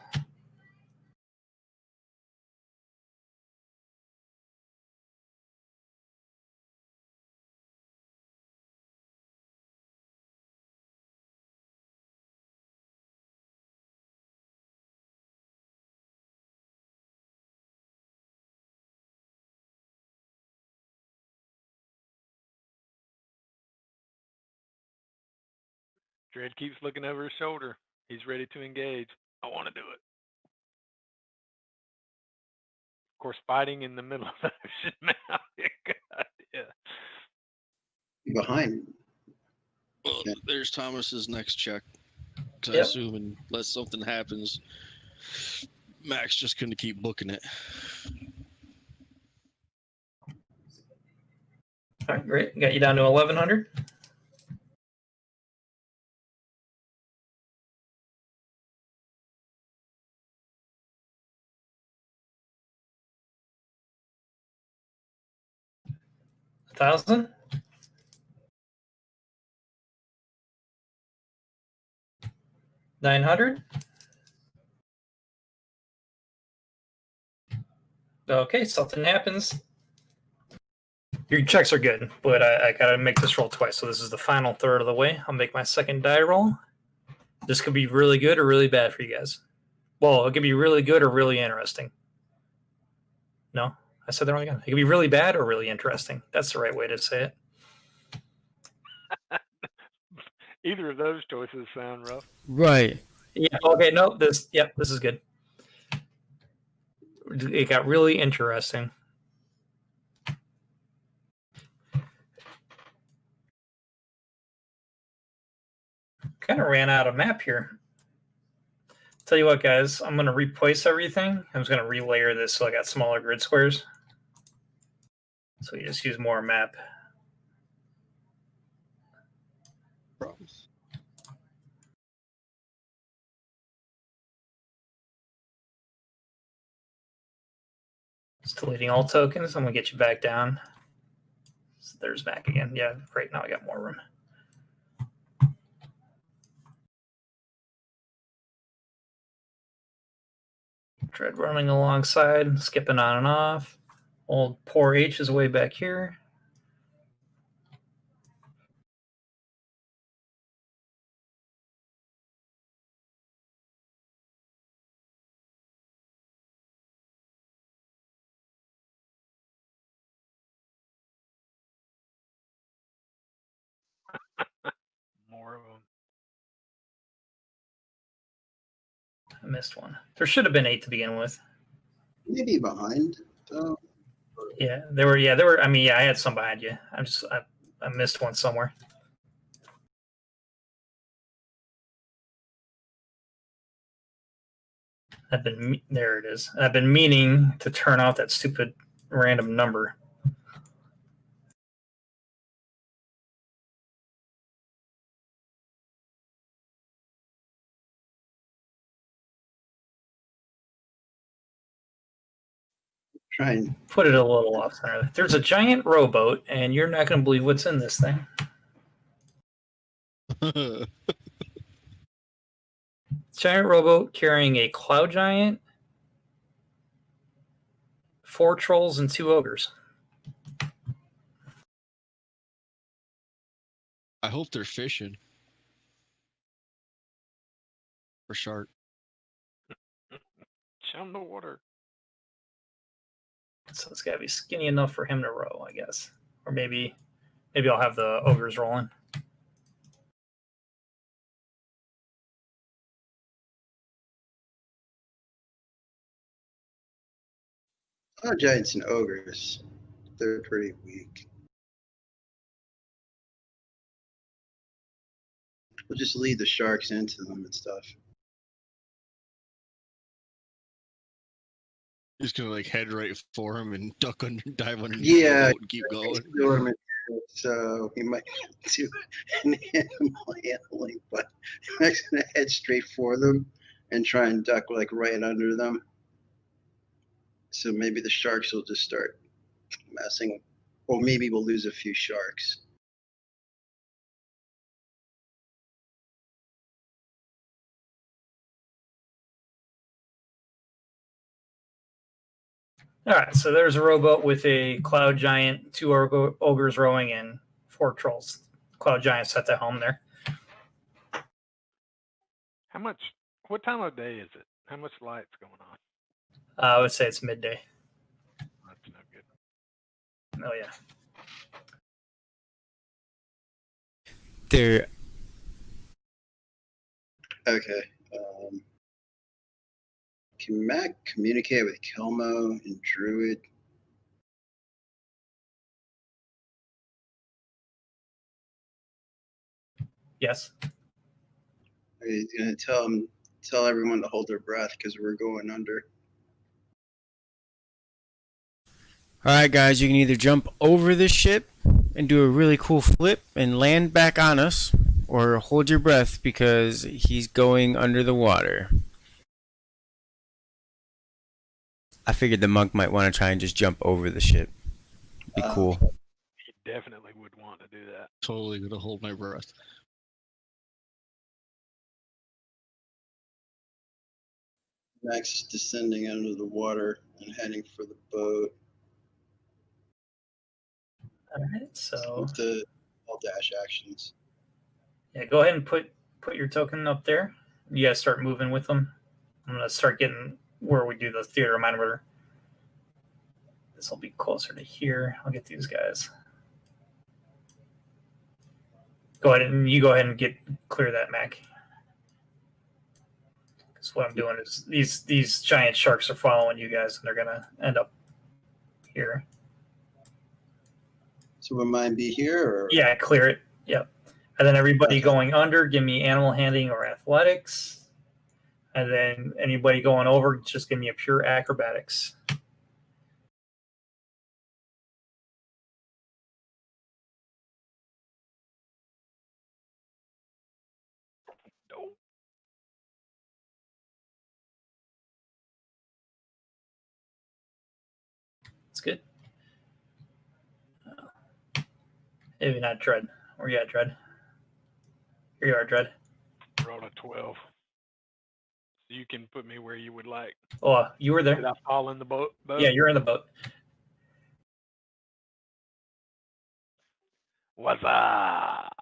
Speaker 4: Dread keeps looking over his shoulder. He's ready to engage. I want to do it. Of course, fighting in the middle of the ocean now. Good idea.
Speaker 5: Behind.
Speaker 3: Well, there's Thomas's next check. Because I assume unless something happens, Mac's just going to keep booking it.
Speaker 2: All right, great. Got you down to 1,100. $1,000. 900. Okay, something happens. Your checks are good, but I got to make this roll twice. So this is the final third of the way. I'll make my second die roll. This could be really good or really bad for you guys. Well, it could be really good or really interesting. No, I said that wrong again. It could be really bad or really interesting. That's the right way to say it.
Speaker 4: Either of those choices sound rough.
Speaker 1: Right.
Speaker 2: Yeah. Okay. No. This is good. It got really interesting. Kind of ran out of map here. Tell you what, guys, I'm going to replace everything. I'm just going to relayer this so I got smaller grid squares. So you just use more map.
Speaker 3: Problems.
Speaker 2: Just deleting all tokens. I'm going to get you back down. So there's back again. Yeah, great. Now I got more room. Dread running alongside, skipping on and off. Old poor H is way back here.
Speaker 4: More of them.
Speaker 2: I missed one. There should have been 8 to begin with.
Speaker 5: Maybe behind, though.
Speaker 2: Yeah, there were. Yeah, there were. I mean, yeah, I had some behind you. I missed one somewhere. There it is. I've been meaning to turn off that stupid random number.
Speaker 5: Try and
Speaker 2: Put it a little off center. There's a giant rowboat, and you're not going to believe what's in this thing. Giant rowboat carrying a cloud giant, 4 trolls, and 2 ogres.
Speaker 3: I hope they're fishing for shark.
Speaker 4: Show 'em the water.
Speaker 2: So it's got to be skinny enough for him to row, I guess. Or maybe I'll have the ogres rolling.
Speaker 5: oh, giants and ogres. They're pretty weak. We'll just lead the sharks into them and stuff.
Speaker 3: Just gonna like head right for him and duck under, dive underneath
Speaker 5: Yeah,
Speaker 3: the boat and keep going.
Speaker 5: So he might do an animal handling, but I'm just gonna head straight for them and try and duck like right under them. So maybe the sharks will just start messing, or maybe we'll lose a few sharks.
Speaker 2: All right, so there's a rowboat with a cloud giant, 2 ogres rowing, and 4 trolls. Cloud giant set the helm there.
Speaker 4: How much? What time of day is it? How much light's going on?
Speaker 2: I would say it's midday.
Speaker 4: That's no good.
Speaker 2: Oh, yeah.
Speaker 1: There.
Speaker 5: Okay. Can Mac communicate with Kelmo and Druid?
Speaker 2: Yes.
Speaker 5: He's gonna tell everyone to hold their breath because we're going under.
Speaker 1: Alright, guys, you can either jump over this ship and do a really cool flip and land back on us, or hold your breath because he's going under the water. I figured the monk might want to try and just jump over the ship. Be cool.
Speaker 4: He definitely would want to do that.
Speaker 3: Totally gonna hold my breath.
Speaker 5: Mac's descending under the water and heading for the boat.
Speaker 2: All right, so
Speaker 5: With the all dash actions.
Speaker 2: yeah, go ahead and put your token up there. You guys start moving with them. I'm gonna start getting where we do the theater of mind order. This will be closer to here. I'll get these guys. Go ahead and clear that, Mac. Because what I'm doing is these giant sharks are following you guys, and they're gonna end up here.
Speaker 5: So will mine be here? Or?
Speaker 2: Yeah, clear it. Yep. And then everybody going under, give me animal handling or athletics. And then anybody going over, just give me a pure acrobatics.
Speaker 4: Nope.
Speaker 2: It's good. Maybe not Dread. Where you at, Dread? Here you are, Dread.
Speaker 4: Roll a 12. So you can put me where you would like.
Speaker 2: Oh, you were
Speaker 4: Did
Speaker 2: there.
Speaker 4: I fall in the boat?
Speaker 2: Yeah, you're in the boat.
Speaker 4: What's up?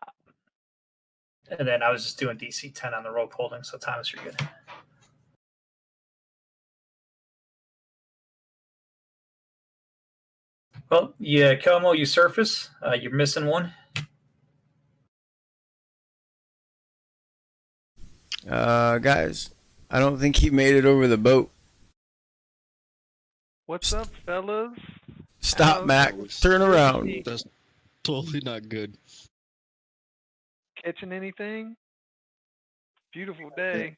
Speaker 2: And then I was just doing DC 10 on the rope holding, so Thomas, you're good. Well, yeah, Kelmo, you surface. You're missing one.
Speaker 1: Guys, I don't think he made it over the boat.
Speaker 4: What's up, fellas?
Speaker 1: Stop,
Speaker 4: Oh,
Speaker 1: Mac.
Speaker 3: was-
Speaker 1: Turn around.
Speaker 3: That's totally not good.
Speaker 4: catching anything? Beautiful day.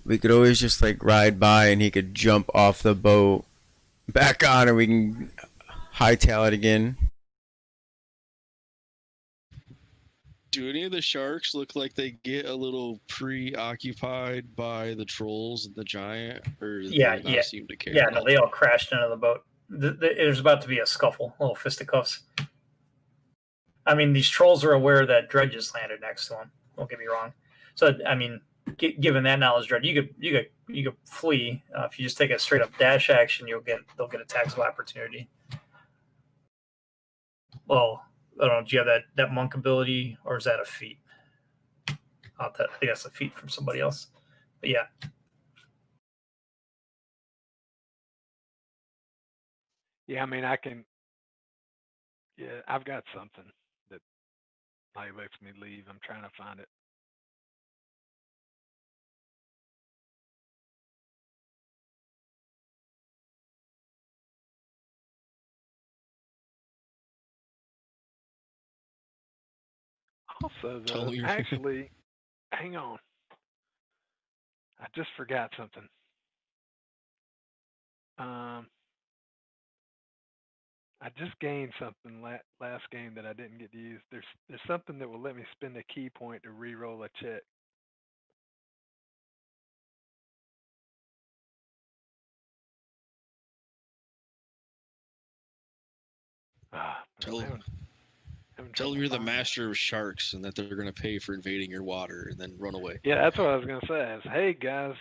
Speaker 1: We could always just like ride by and he could jump off the boat back on and we can hightail it again.
Speaker 3: Do any of the sharks look like they get a little preoccupied by the trolls and the giant, or do
Speaker 2: Yeah,
Speaker 3: they not
Speaker 2: yeah.
Speaker 3: seem to care?
Speaker 2: Yeah,
Speaker 3: at
Speaker 2: no,
Speaker 3: all?
Speaker 2: they all crashed into the boat. There's about to be a scuffle, a little fisticuffs. I mean, these trolls are aware that Dred just landed next to them. Don't get me wrong. So, I mean, given that knowledge, Dred, you could flee. If you just take a straight up dash action, they'll get attacks of opportunity. Well, I don't know. Do you have that monk ability, or is that a feat? I think that's a feat from somebody else. But yeah,
Speaker 4: Yeah, I mean, I can. Yeah, I've got something that lets me leave. I'm trying to find it. Also,
Speaker 3: Tell
Speaker 4: though,
Speaker 3: me-
Speaker 4: actually, hang on. I just forgot something. I just gained something last game that I didn't get to use. There's something that will let me spend a key point to re-roll a check. But I'm
Speaker 3: Tell
Speaker 4: having
Speaker 3: Tell
Speaker 4: trouble
Speaker 3: them you're the
Speaker 4: finding it.
Speaker 3: master of sharks and that they're going to pay for invading your water and then run away.
Speaker 4: Yeah, that's what I was gonna say. Is, hey guys,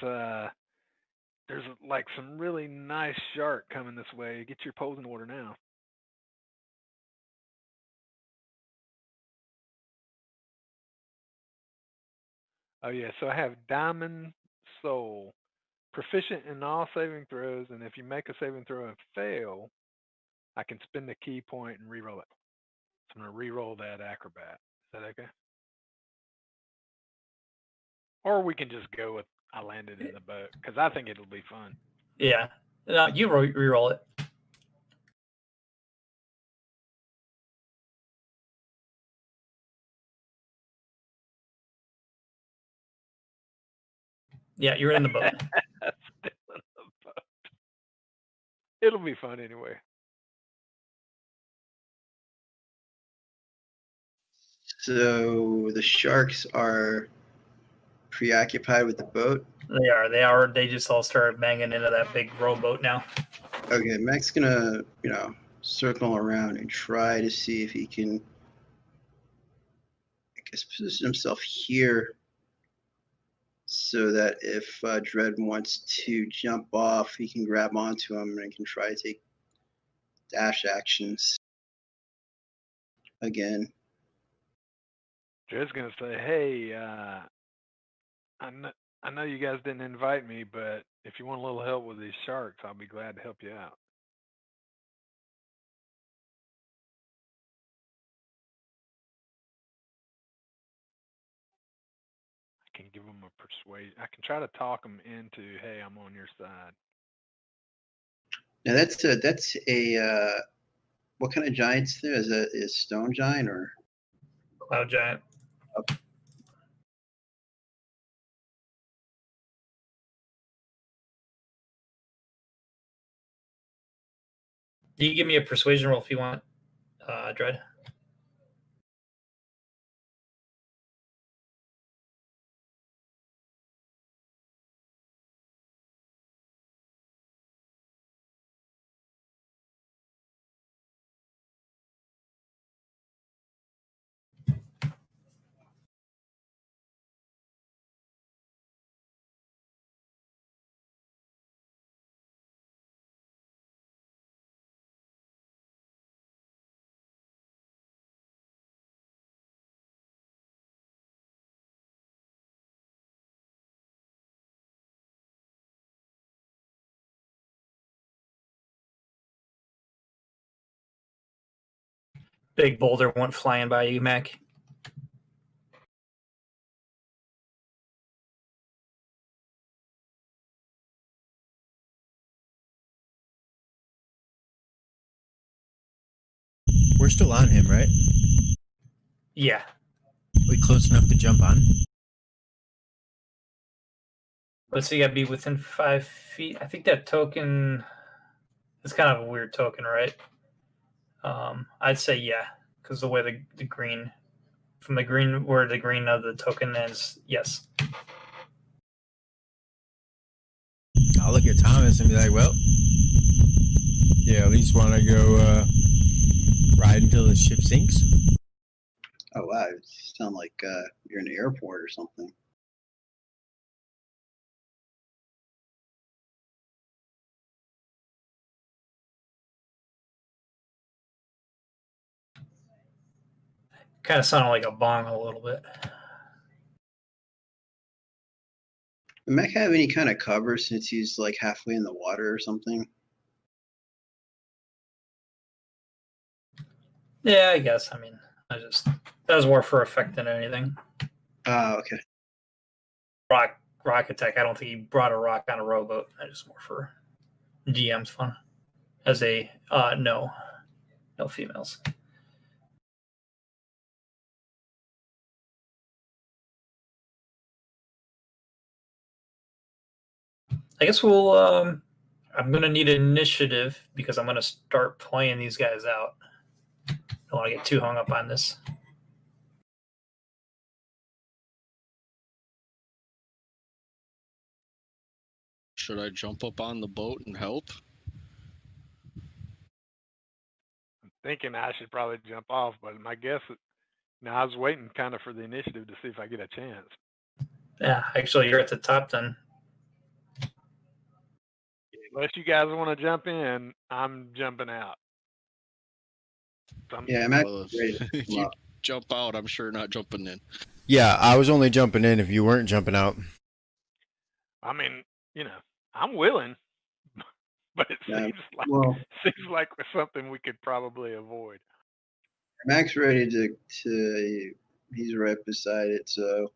Speaker 4: there's like some really nice shark coming this way. Get your poles in order now. Oh yeah, so I have Diamond Soul, proficient in all saving throws, and if you make a saving throw and fail, I can spend the key point and re-roll it. So I'm gonna re-roll that acrobat. Is that okay? Or we can just go with I landed in the boat because I think it'll be fun.
Speaker 2: yeah. No, you re-roll it. Yeah, you're in the boat.
Speaker 4: Still in the boat. It'll be fun anyway.
Speaker 5: So the sharks are preoccupied with the boat.
Speaker 2: They are. They are. They just all started banging into that big rowboat now.
Speaker 5: Okay, Mac's gonna, circle around and try to see if he can, I guess, position himself here so that if Dred wants to jump off, he can grab onto him and can try to take dash actions again.
Speaker 4: Dred's gonna say, "Hey, I know you guys didn't invite me, but if you want a little help with these sharks, I'll be glad to help you out." I can give them a persuasion. I can try to talk them into, "Hey, I'm on your side."
Speaker 5: Now that's a what kind of giant's there? Is that is stone giant or?
Speaker 2: Cloud giant. Do you give me a persuasion roll if you want, Dred? Big boulder went flying by you, Mac.
Speaker 1: We're still on him, right?
Speaker 2: Yeah.
Speaker 1: We close enough to jump on?
Speaker 2: But so you gotta be within 5 feet. I think that token is kind of a weird token, right? I'd say yeah, because the way the green, from the green where the green of the token is, yes.
Speaker 1: I'll look at Thomas and be like, well, yeah, at least want to go ride until the ship sinks.
Speaker 5: Oh wow, you sound like you're in an airport or something.
Speaker 2: Kind of sounded like a bong a little bit.
Speaker 5: Does Mech have any kind of cover since he's like halfway in the water or something?
Speaker 2: Yeah, I guess. I mean, that was more for effect than anything.
Speaker 5: Oh, okay.
Speaker 2: Rock attack. I don't think he brought a rock on a rowboat. That is more for GM's fun. As a no females. I guess we'll. I'm gonna need initiative because I'm gonna start playing these guys out. Don't want to get too hung up on this.
Speaker 3: Should I jump up on the boat and help?
Speaker 4: I'm thinking I should probably jump off, but my guess is, now I was waiting kind of for the initiative to see if I get a chance.
Speaker 2: Yeah, actually, you're at the top then.
Speaker 4: Unless you guys want to jump in, I'm jumping out.
Speaker 5: Yeah, I'm
Speaker 3: Well,
Speaker 5: actually ready to
Speaker 3: if
Speaker 5: come
Speaker 3: you
Speaker 5: up.
Speaker 3: jump out, I'm sure not jumping in.
Speaker 1: Yeah, I was only jumping in if you weren't jumping out.
Speaker 4: I mean, you know, I'm willing, but it
Speaker 5: Yeah,
Speaker 4: seems like something we could probably avoid.
Speaker 5: Mac's ready to he's right beside it, so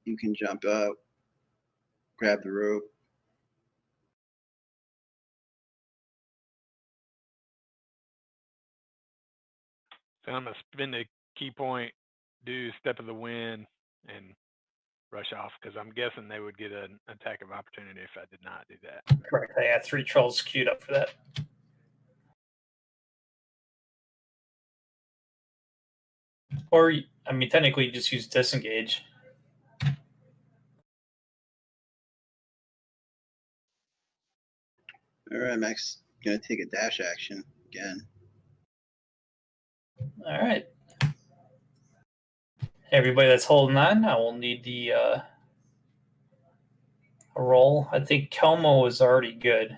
Speaker 5: you can jump up, grab the rope.
Speaker 4: So I'm gonna spend a key point, do step of the wind, and rush off because I'm guessing they would get an attack of opportunity if I did not do that.
Speaker 2: Correct. I got 3 trolls queued up for that. Or, I mean, technically, you just use disengage.
Speaker 5: All right, Mac's gonna take a dash action again.
Speaker 2: All right. Everybody that's holding on, I will need the roll. I think Kelmo was already good.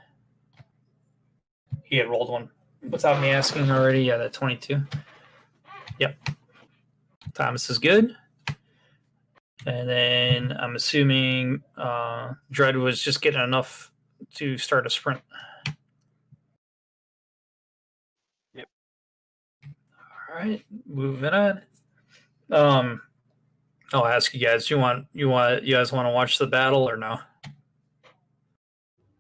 Speaker 2: He had rolled one without me asking already. Yeah, that 22. Yep. Thomas is good. And then I'm assuming Dread was just getting enough to start a sprint.
Speaker 4: Yep.
Speaker 2: All right, moving on. I'll ask you guys. You guys want to watch the battle or no?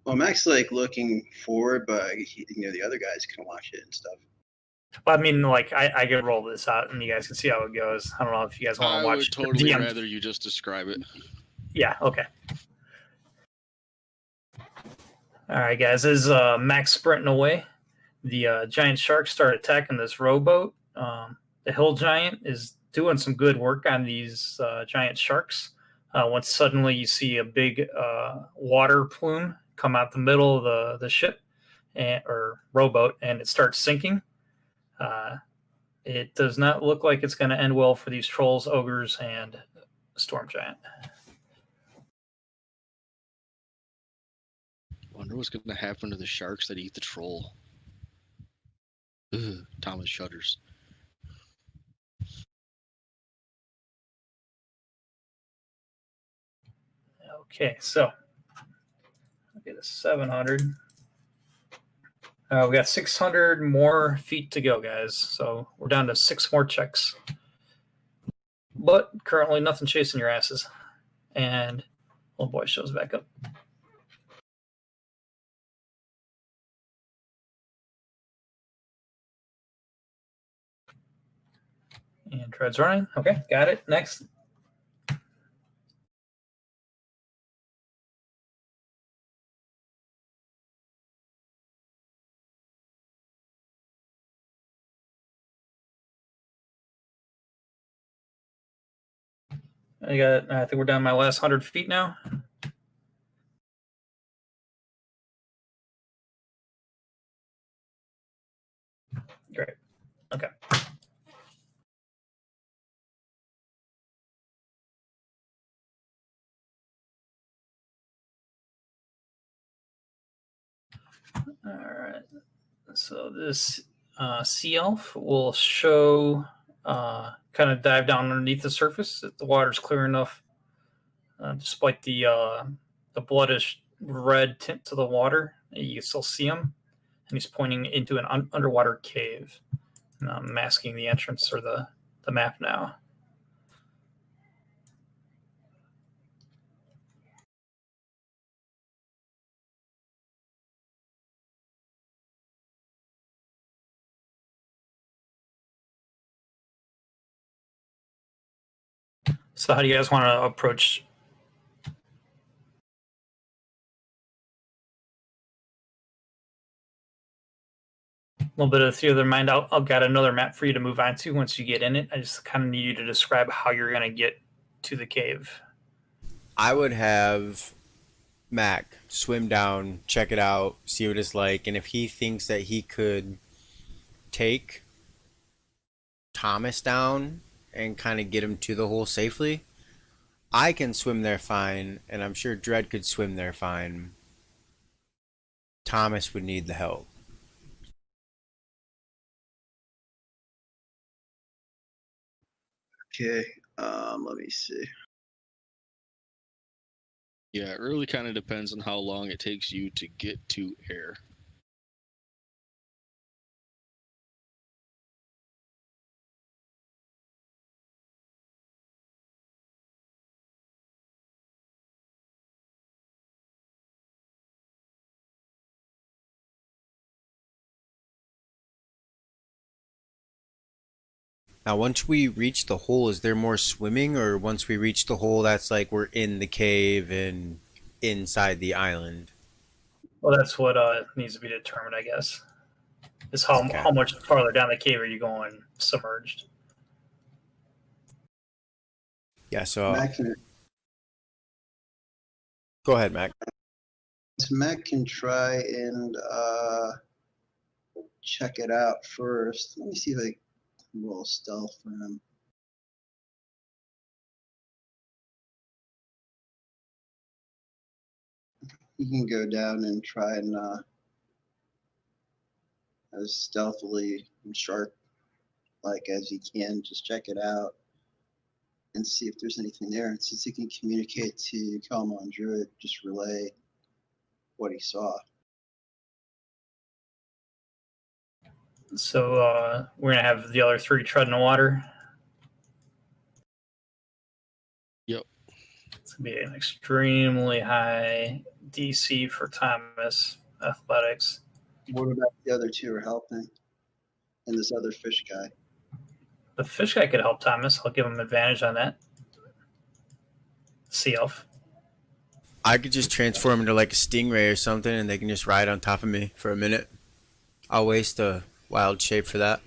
Speaker 5: Well, Mac's like looking forward, but the other guys can watch it and stuff.
Speaker 2: Well, I mean, like I could roll this out and you guys can see how it goes. I don't know if you guys want to watch.
Speaker 3: I would totally rather you just describe it.
Speaker 2: Yeah. Okay. All right, guys. As Mac's sprinting away, the giant sharks start attacking this rowboat. The hill giant is doing some good work on these giant sharks. Once suddenly you see a big water plume come out the middle of the ship or rowboat, and it starts sinking. It does not look like it's going to end well for these trolls, ogres, and storm giant.
Speaker 3: Wonder what's going to happen to the sharks that eat the troll. Ugh, Thomas shudders.
Speaker 2: Okay, so okay, the 700. We got 600 more feet to go, guys. So we're down to 6 more checks. But currently nothing chasing your asses. And little boy shows back up. And Dread's running. Okay, got it. Next. I think we're down my last 100 feet now. Great. Okay. All right. So this sea elf will show, kind of dive down underneath the surface. The water's clear enough, despite the bloodish red tint to the water. You can still see him, and he's pointing into an underwater cave. And I'm masking the entrance or the map now. So how do you guys want to approach? A little bit of the other mind. I've got another map for you to move on to once you get in it. I just kind of need you to describe how you're going to get to the cave.
Speaker 1: I would have Mac swim down, check it out, see what it's like, and if he thinks that he could take Thomas down and kind of get him to the hole safely, I can swim there fine, and I'm sure Dread could swim there fine. Thomas would need the help.
Speaker 5: Okay, let me see.
Speaker 3: Yeah, it really kind of depends on how long it takes you to get to air.
Speaker 1: Now, once we reach the hole, is there more swimming, or once we reach the hole, that's like we're in the cave and inside the island?
Speaker 2: Well, that's what needs to be determined, I guess. Is how
Speaker 1: Okay.
Speaker 2: how much farther down the cave are you going submerged?
Speaker 1: Yeah, so
Speaker 5: Mac can,
Speaker 1: go ahead, Mac.
Speaker 5: Mac can try and check it out first. Let me see if I can roll stealth for him. You can go down and try and as stealthily and shark-like as you can. Just check it out and see if there's anything there. And since he can communicate to Kalman Druid, just relay what he saw.
Speaker 2: So we're gonna have the other three tread in the water.
Speaker 3: Yep.
Speaker 2: It's gonna be an extremely high DC for Thomas athletics.
Speaker 5: What about the other two are helping? And this other fish guy.
Speaker 2: The fish guy could help Thomas. I'll give him advantage on that. Sea elf.
Speaker 1: I could just transform into like a stingray or something, and they can just ride on top of me for a minute. I'll waste a wild shape for that.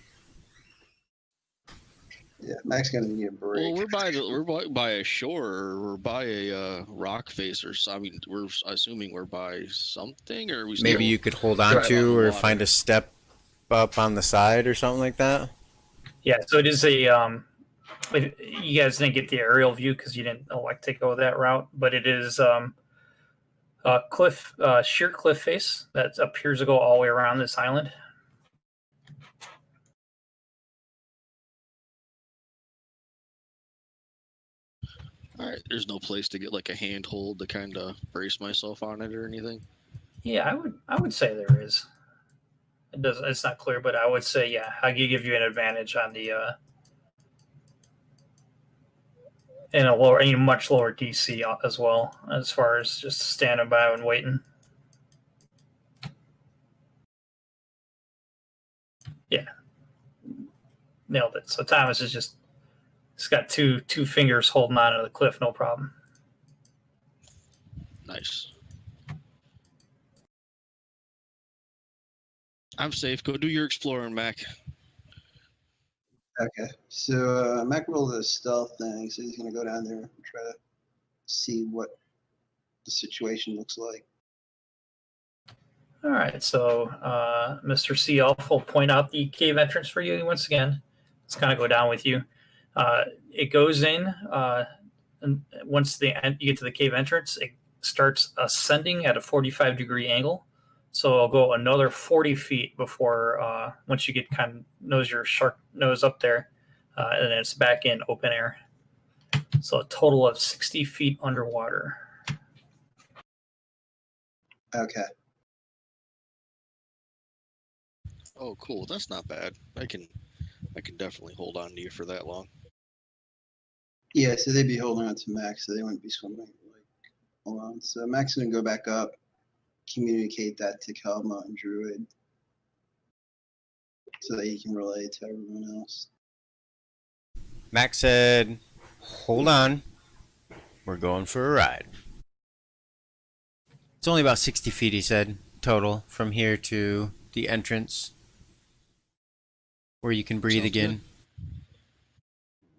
Speaker 5: Yeah, Mac's gonna need a break.
Speaker 3: Well, we're by a shore, or we're by a rock face, or so. I mean, we're assuming we're by something, or we still
Speaker 1: Maybe you could hold on
Speaker 3: drive
Speaker 1: to
Speaker 3: on
Speaker 1: or
Speaker 3: water?
Speaker 1: find a step up on the side or something like that.
Speaker 2: Yeah, so it is a you guys didn't get the aerial view because you didn't elect to go that route, but it is a cliff, sheer cliff face that appears to go all the way around this island.
Speaker 3: All right, there's no place to get like a handhold to kind of brace myself on it or anything.
Speaker 2: Yeah, I would say there is. It does. It's not clear, but I would say yeah. I could give you an advantage on the and a much lower DC as well, as far as just standing by and waiting. Yeah, nailed it. So Thomas is just He's got two fingers holding on to the cliff, no problem.
Speaker 3: Nice. I'm safe. Go do your exploring, Mac.
Speaker 5: Okay, so Mac rolled a stealth thing, so he's gonna go down there and try to see what the situation looks like.
Speaker 2: All right, so Mr. Sea Elf will point out the cave entrance for you once again. Let's kind of go down with you. It goes in, and once you get to the cave entrance, it starts ascending at a 45-degree angle. So it'll go another 40 feet before, once you get your shark nose up there, and then it's back in open air. So a total of 60 feet underwater.
Speaker 5: Okay.
Speaker 3: Oh, cool. That's not bad. I can definitely hold on to you for that long.
Speaker 5: Yeah, so they'd be holding on to Max, so they wouldn't be swimming like alone. So Max is gonna go back up, communicate that to Kalma and Druid, so that he can relay to everyone else.
Speaker 1: Max said, hold on. We're going for a ride. It's only about 60 feet, he said, total, from here to the entrance where you can breathe
Speaker 3: Sounds
Speaker 1: again.
Speaker 3: good.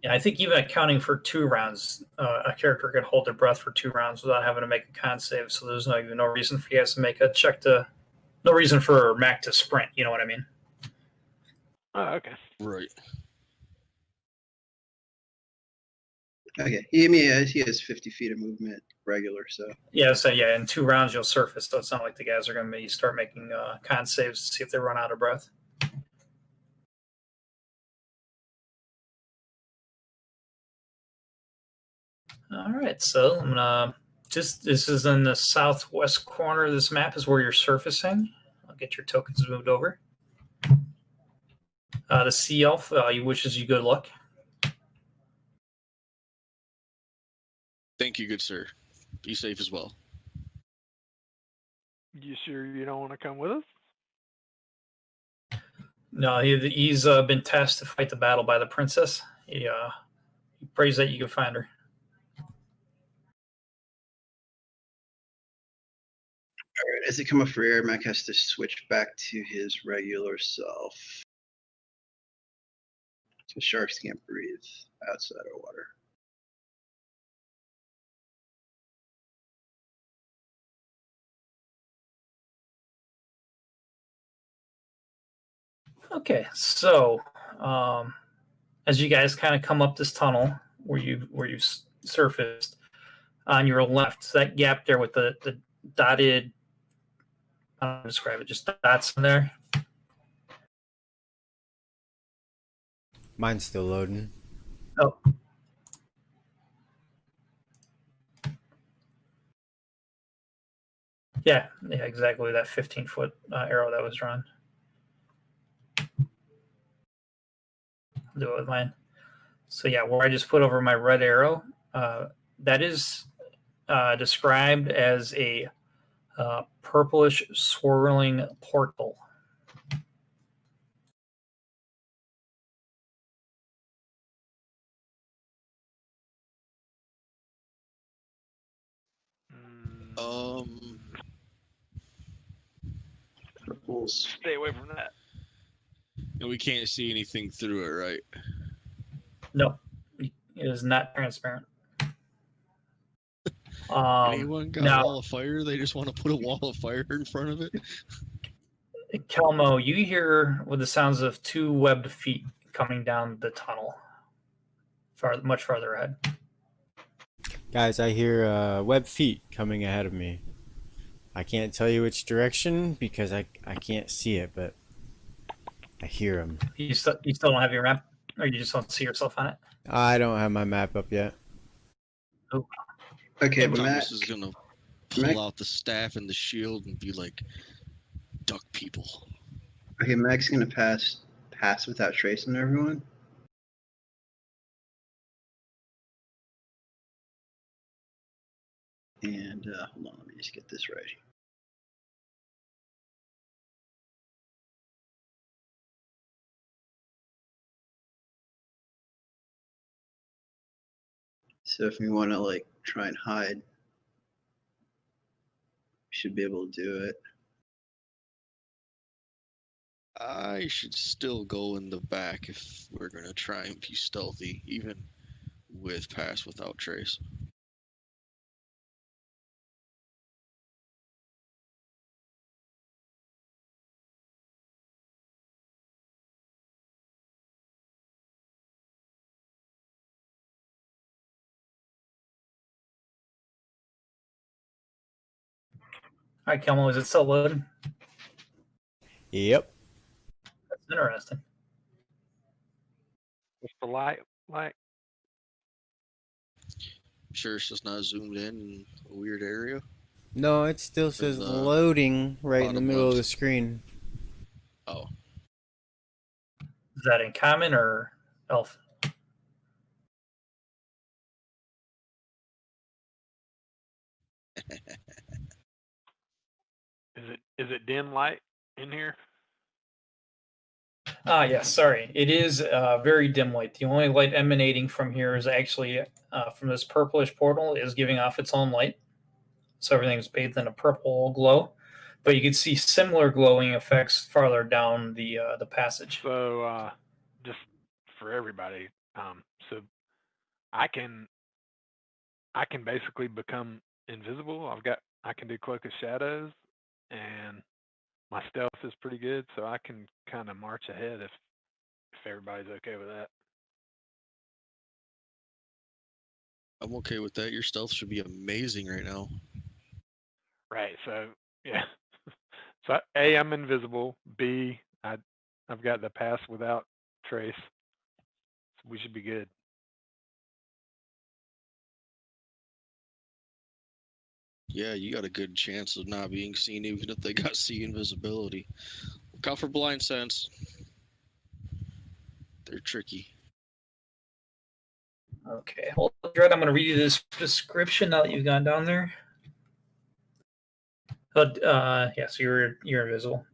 Speaker 2: Yeah, I think even accounting for 2 rounds, a character could hold their breath for 2 rounds without having to make a con save. So there's no reason for you guys to make a check no reason for Mac to sprint. You know what I mean?
Speaker 4: Oh, okay.
Speaker 3: Right.
Speaker 5: Okay, he has 50 feet of movement regular, so.
Speaker 2: Yeah, so yeah, in 2 rounds you'll surface. So it's not like the guys are going to start making con saves to see if they run out of breath. All right, so I'm gonna this is in the southwest corner of this map is where you're surfacing. I'll get your tokens moved over. The Sea Elf he wishes you good luck.
Speaker 3: Thank you, good sir. Be safe as well.
Speaker 4: You sure you don't want to come with us?
Speaker 2: No, he's been tasked to fight the battle by the princess. He prays that you can find her.
Speaker 5: All right, as they come up for air, Mac has to switch back to his regular self. So sharks can't breathe outside of water.
Speaker 2: Okay, so as you guys kind of come up this tunnel where you've surfaced, on your left, that gap there with the dotted, I don't know how to describe it, just dots in there.
Speaker 1: Mine's still loading.
Speaker 2: Oh. Yeah, exactly. That 15-foot arrow that was drawn. I'll do it with mine. So yeah, where I just put over my red arrow, that is described as a purplish swirling portal.
Speaker 5: Purples.
Speaker 4: Stay away from that.
Speaker 3: And we can't see anything through it, right?
Speaker 2: No, it is not transparent.
Speaker 3: Anyone got a
Speaker 2: now,
Speaker 3: wall of fire? They just want to put a wall of fire in front of it?
Speaker 2: Kelmo, you hear with the sounds of 2 webbed feet coming down the tunnel, much farther ahead.
Speaker 1: Guys, I hear web feet coming ahead of me. I can't tell you which direction because I can't see it, but I hear them.
Speaker 2: You still don't have your map, or you just don't see yourself on it?
Speaker 1: I don't have my map up yet.
Speaker 2: Oh.
Speaker 5: Okay, Mac.
Speaker 3: Thomas is gonna pull out the staff and the shield and be like, duck people.
Speaker 5: Okay, Mac's gonna pass without tracing everyone. And hold on, let me just get this right. So if we want to like try and hide, we should be able to do it.
Speaker 3: I should still go in the back if we're going to try and be stealthy, even with pass without trace.
Speaker 2: All right, Kelmo, is it still loading?
Speaker 1: Yep.
Speaker 2: That's interesting.
Speaker 4: What's the light like?
Speaker 3: Sure, it's just not zoomed in a weird area.
Speaker 1: No, it still says
Speaker 3: the
Speaker 1: loading right in the
Speaker 3: bottom
Speaker 1: middle of the
Speaker 3: left.
Speaker 1: screen.
Speaker 3: Oh,
Speaker 2: Is that in common or elf?
Speaker 4: Is it dim light in here?
Speaker 2: Yes, sorry. It is very dim light. The only light emanating from here is actually from this purplish portal is giving off its own light. So everything's bathed in a purple glow. But you can see similar glowing effects farther down the passage.
Speaker 4: So just for everybody, so I can basically become invisible. I can do cloak of shadows, and my stealth is pretty good, so I can kind of march ahead if everybody's okay with that.
Speaker 3: I'm okay with that. Your stealth should be amazing right now.
Speaker 4: Right. So yeah. So A, I'm invisible. B, I've got the pass without trace. So we should be good.
Speaker 3: Yeah, you got a good chance of not being seen, even if they got C invisibility. Look out for blind sense. They're tricky.
Speaker 2: Okay, hold on, Dread. I'm going to read you this description now that you've gone down there. Yeah, so you're invisible.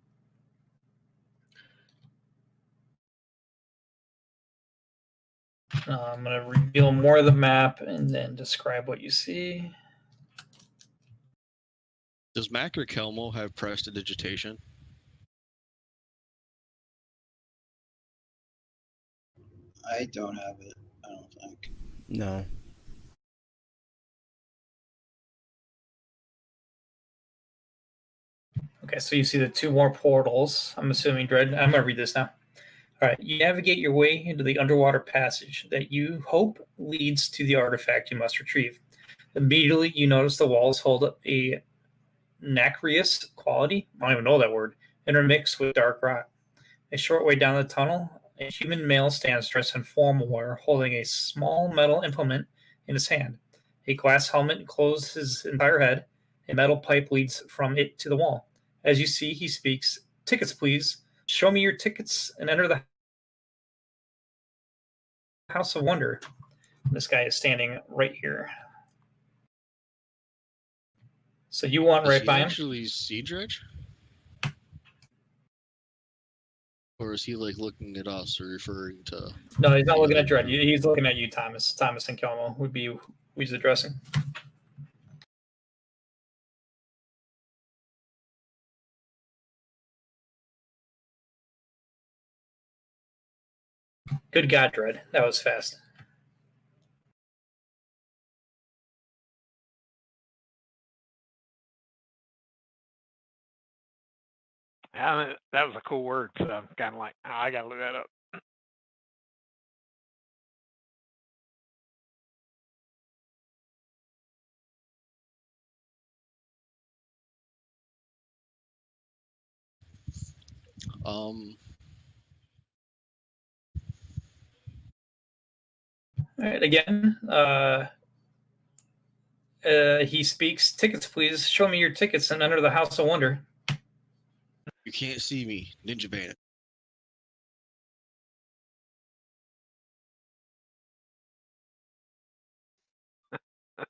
Speaker 2: I'm going to reveal more of the map and then describe what you see.
Speaker 3: Does Mac or Kelmo have prestidigitation?
Speaker 5: I don't have it, I don't think.
Speaker 1: No.
Speaker 2: Okay, so you see the two more portals. I'm assuming, Dread. I'm going to read this now. All right, you navigate your way into the underwater passage that you hope leads to the artifact you must retrieve. Immediately, you notice the walls hold up a nacreous quality. I don't even know that word. Intermixed with dark rock. A short way down the tunnel, a human male stands dressed in formal wear, holding a small metal implement in his hand. A glass helmet encloses his entire head. A metal pipe leads from it to the wall. As you see, he speaks, "Tickets, please. Show me your tickets and enter the House of Wonder." This guy is standing right here. So you want right by him?
Speaker 3: Actually sea dredge? Or is he like looking at us or referring to?
Speaker 2: No, he's not looking at Dread. He's looking at you, Thomas. Thomas and Kelmo would be who he's addressing. Good God, Dread. That was fast.
Speaker 4: Yeah, that was a cool word. So I'm kind of like, I got to look that up.
Speaker 2: All right, again, he speaks, "Tickets, please. Show me your tickets and enter the House of Wonder."
Speaker 3: You can't see me, Ninja Bandit.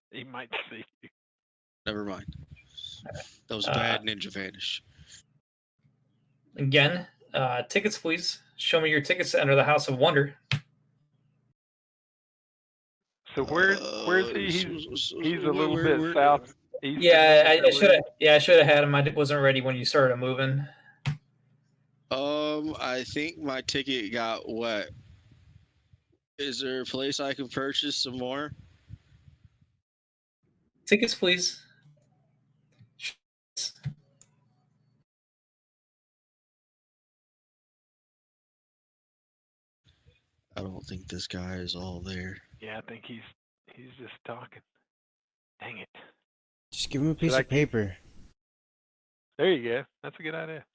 Speaker 4: He might see you.
Speaker 3: Never mind. That was bad ninja vanish.
Speaker 2: Again, "Tickets, please. Show me your tickets to enter the House of Wonder."
Speaker 4: So where's he? He's a little bit southeast.
Speaker 2: Yeah, I should have. Yeah, I should have had him. I wasn't ready when you started moving.
Speaker 3: I think my ticket got wet. Is there a place I can purchase some more?
Speaker 2: Tickets, please.
Speaker 3: I don't think this guy is all there.
Speaker 4: Yeah, I think he's just talking. Dang it.
Speaker 1: Just give him a piece of paper.
Speaker 4: There you go. That's a good idea.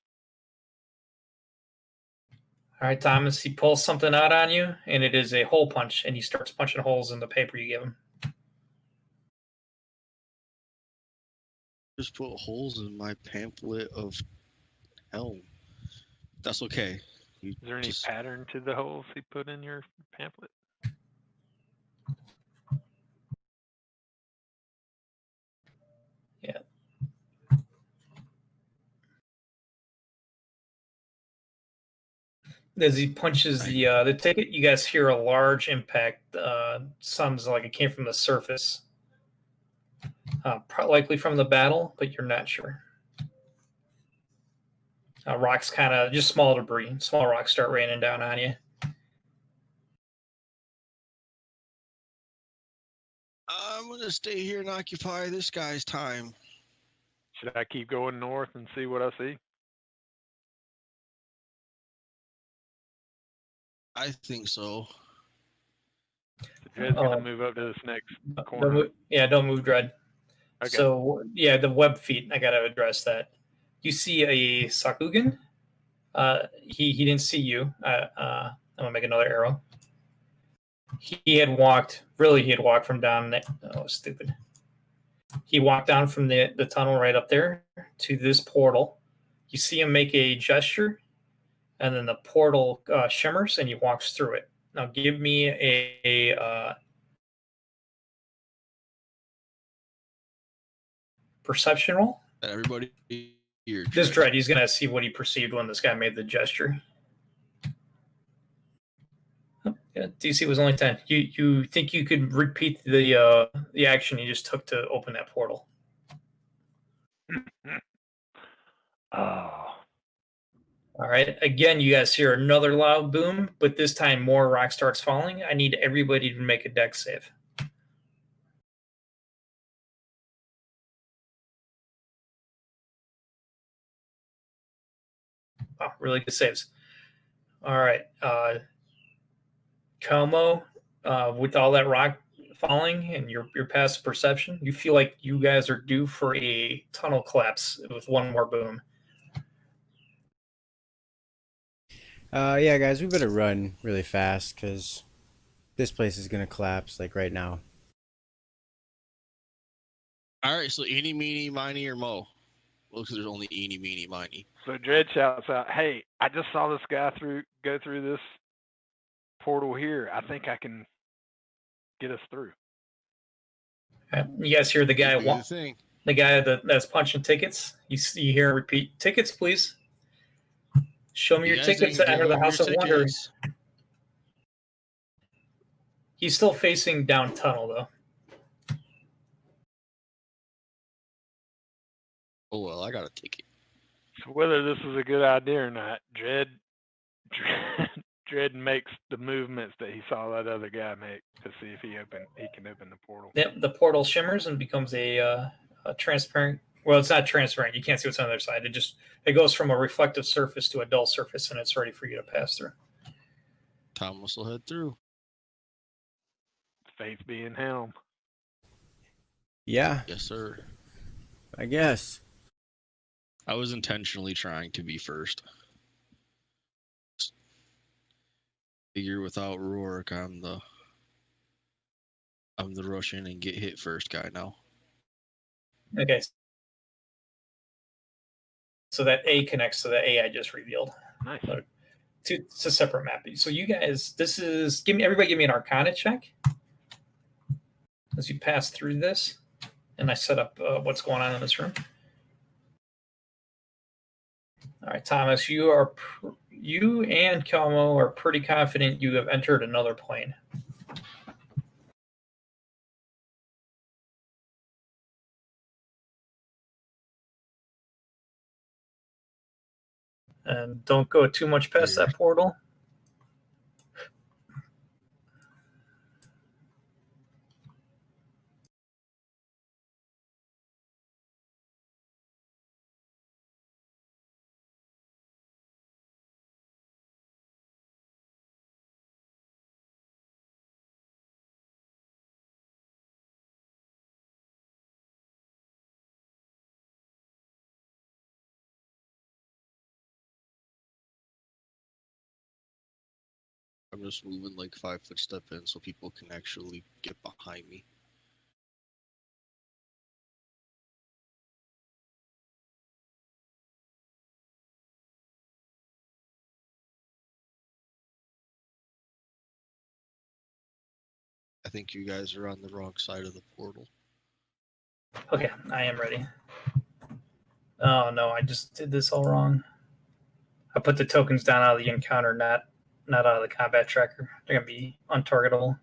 Speaker 2: All right, Thomas, he pulls something out on you, and it is a hole punch, and he starts punching holes in the paper you give him.
Speaker 3: Just put holes in my pamphlet of helm. That's okay.
Speaker 4: Is there any pattern to the holes he put in your pamphlet?
Speaker 2: Yeah. As he punches the ticket, you guys hear a large impact. Sounds like it came from the surface. Likely from the battle, but you're not sure. Rocks kind of, just small debris. Small rocks start raining down on you.
Speaker 3: I'm going to stay here and occupy this guy's time.
Speaker 4: Should I keep going north and see what I see?
Speaker 3: I think so.
Speaker 4: Dread's going to move up to this next corner.
Speaker 2: Don't move, Dread.
Speaker 4: Okay.
Speaker 2: So, yeah, the web feet, I got to address that. You see a Sakugan. He didn't see you. I'm going to make another arrow. He had walked from down there. Oh, stupid. He walked down from the tunnel right up there to this portal. You see him make a gesture, and then the portal shimmers, and he walks through it. Now give me a perception roll.
Speaker 3: Everybody here.
Speaker 2: This Dread, he's going to see what he perceived when this guy made the gesture. Yeah, DC was only 10. You think you could repeat the action you just took to open that portal?
Speaker 4: Oh.
Speaker 2: All right. Again, you guys hear another loud boom, but this time more rock starts falling. I need everybody to make a dex save. Wow, really good saves. All right. Como, with all that rock falling and your past perception, you feel like you guys are due for a tunnel collapse with one more boom.
Speaker 1: Yeah, guys, we better run really fast because this place is going to collapse like right now.
Speaker 3: All right, so eeny, meeny, miny, or mo. Well, because there's only eeny, meeny, miny.
Speaker 4: So Dread shouts out, "Hey, I just saw this guy go through this portal here. I think I can get us through."
Speaker 2: You guys hear the guy
Speaker 3: the
Speaker 2: guy that's punching tickets. You hear him repeat, "Tickets, please. Show me your tickets to enter the House of Wonder." He's still facing down tunnel, though.
Speaker 3: Oh, well, I got a ticket.
Speaker 4: So whether this is a good idea or not, Dread makes the movements that he saw that other guy make to see if he can open the portal.
Speaker 2: Yep, the portal shimmers and becomes a transparent. Well, it's not transparent. You can't see what's on the other side. It goes from a reflective surface to a dull surface, and it's ready for you to pass through.
Speaker 3: Thomas will head through.
Speaker 4: Faith be in helm.
Speaker 1: Yeah.
Speaker 3: Yes, sir.
Speaker 1: I guess.
Speaker 3: I was intentionally trying to be first. Figure without Rourke, I'm the rush in and get hit first guy now.
Speaker 2: Okay. So that A connects to the A I just revealed.
Speaker 4: Nice.
Speaker 2: So it's a separate map. So you guys, everybody give me an Arcana check as you pass through this, and I set up what's going on in this room. All right, Thomas, you and Kelmo are pretty confident you have entered another plane. And don't go too much past that portal.
Speaker 3: I'm just moving like 5 footstep in so people can actually get behind me. I think you guys are on the wrong side of the portal.
Speaker 2: Okay, I am ready. Oh no, I just did this all wrong. I put the tokens down out of the encounter, not out of the combat tracker. They're gonna be untargetable.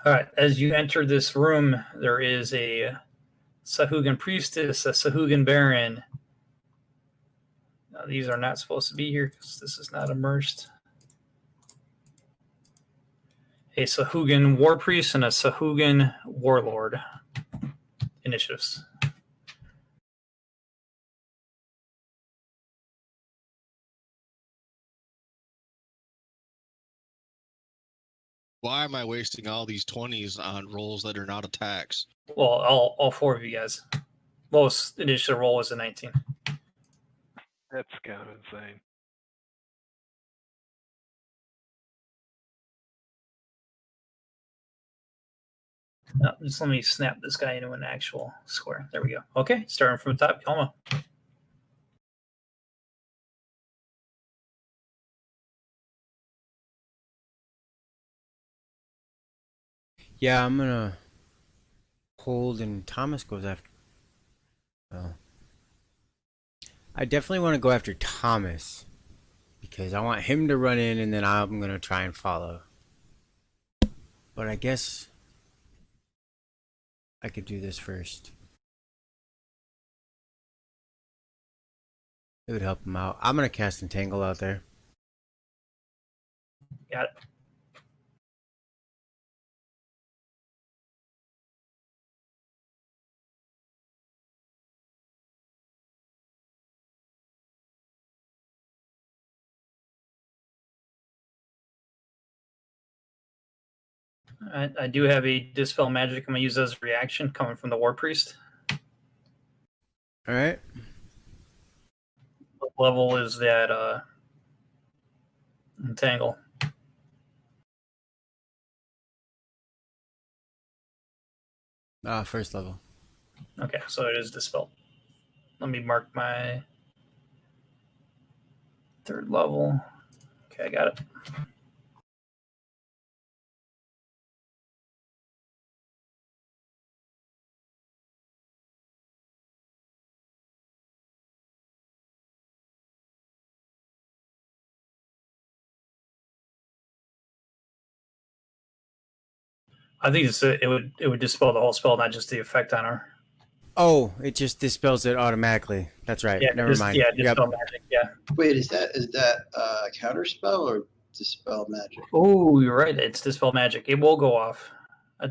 Speaker 2: All right, as you enter this room, there is a Sahugan priestess, a Sahugan baron. Now, these are not supposed to be here because this is not immersed. A Sahugan war priest and a Sahugan warlord. Initiatives.
Speaker 3: Why am I wasting all these 20s on rolls that are not attacks?
Speaker 2: Well, all 4 of you guys. Lowest initiative roll was a 19.
Speaker 4: That's kind of insane.
Speaker 2: No, just let me snap this guy into an actual square. There we go. Okay, starting from the top, Kalma.
Speaker 1: Yeah, I'm gonna hold and Thomas goes after. Oh. I definitely want to go after Thomas because I want him to run in and then I'm gonna try and follow. But I guess I could do this first. It would help him out. I'm gonna cast Entangle out there.
Speaker 2: Got it. I do have a Dispel Magic. I'm going to use as a reaction coming from the War Priest.
Speaker 1: Alright.
Speaker 2: What level is that Entangle?
Speaker 1: First level.
Speaker 2: Okay, so it is Dispelled. Let me mark my 3rd level. Okay, I got it. I think it would dispel the whole spell, not just the effect on her.
Speaker 1: Oh, it just dispels it automatically. That's right.
Speaker 2: Yeah,
Speaker 1: Never mind.
Speaker 2: Yeah, Dispel Magic, yeah.
Speaker 5: Wait, is that counter spell or dispel magic?
Speaker 2: Oh, you're right. It's Dispel Magic. It will go off.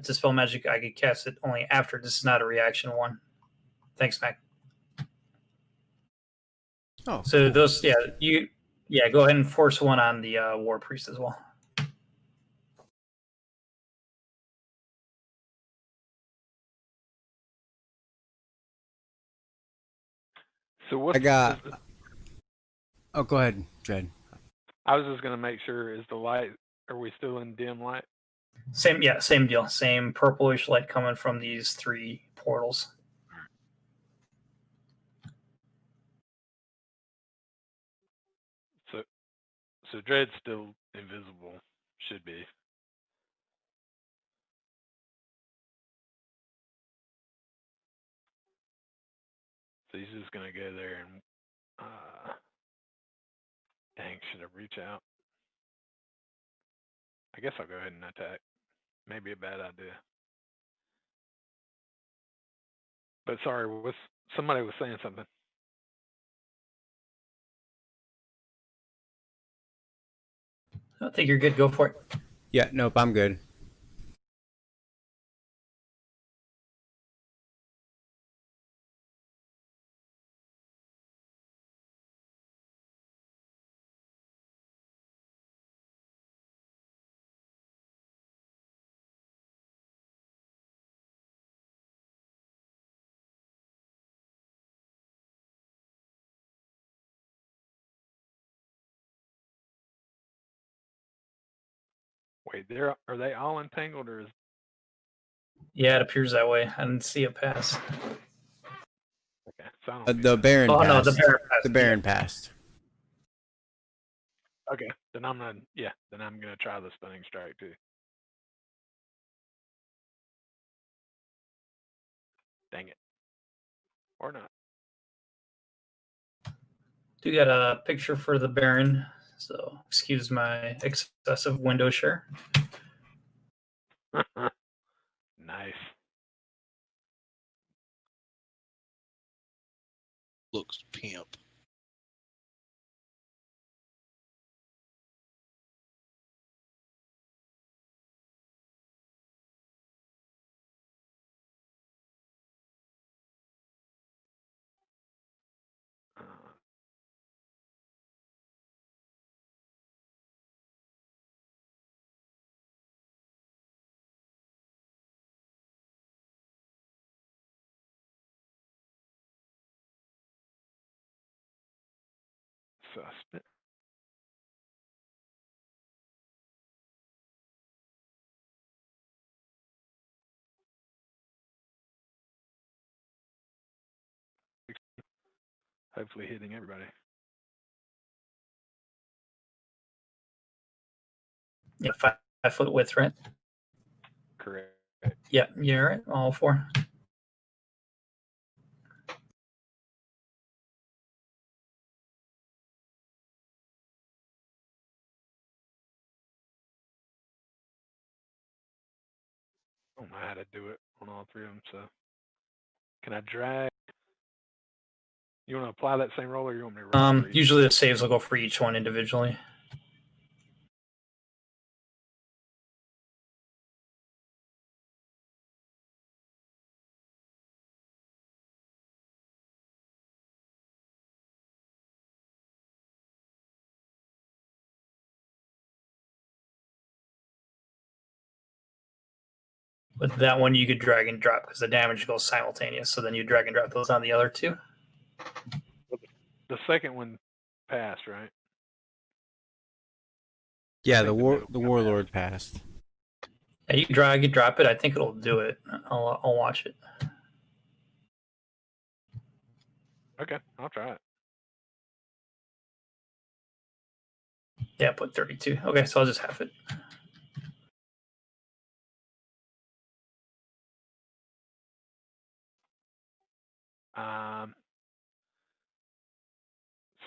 Speaker 2: Dispel Magic, I could cast it only after. This is not a reaction one. Thanks, Mac.
Speaker 1: Oh,
Speaker 2: so
Speaker 1: cool.
Speaker 2: those, go ahead and force one on the War Priest as well.
Speaker 4: So what?
Speaker 1: I got. Oh, go ahead, Dred.
Speaker 4: I was just gonna make sure. Is the light? Are we still in dim light?
Speaker 2: Same deal. Same purplish light coming from these 3 portals.
Speaker 4: So Dread's still invisible. Should be. So he's just gonna go there and Dang, should I reach out? I guess I'll go ahead and attack. Maybe a bad idea. But sorry, somebody was saying something.
Speaker 2: I think you're good. Go for it.
Speaker 1: Yeah, nope, I'm good.
Speaker 4: Wait, are they all entangled, or is?
Speaker 2: Yeah, it appears that way. I didn't see it pass.
Speaker 4: Okay, so I don't see
Speaker 1: The
Speaker 4: that.
Speaker 1: Baron
Speaker 2: Oh
Speaker 1: passed.
Speaker 2: no, the Baron passed.
Speaker 1: The Baron passed.
Speaker 4: Okay, then I'm not. Yeah, then I'm gonna try the stunning strike too. Dang it, or not.
Speaker 2: Do got a picture for the Baron, so excuse my excessive window share.
Speaker 4: Nice.
Speaker 3: Looks pimp.
Speaker 4: Suspect. Hopefully hitting everybody.
Speaker 2: Yeah, 5 foot width, right?
Speaker 4: Correct.
Speaker 2: Yeah, you're right. All 4.
Speaker 4: I don't know how to do it on all 3 of them. So, can I drag? You want to apply that same roll, or you want me to roll?
Speaker 2: Usually the saves will go for each one individually. With that one, you could drag and drop because the damage goes simultaneous. So then you drag and drop those on the other 2.
Speaker 4: The second one passed, right?
Speaker 1: Yeah, the Warlord passed.
Speaker 2: Yeah, you drag and drop it. I think it'll do it. I'll watch it.
Speaker 4: Okay, I'll try it.
Speaker 2: Yeah, put 32. Okay, so I'll just half it.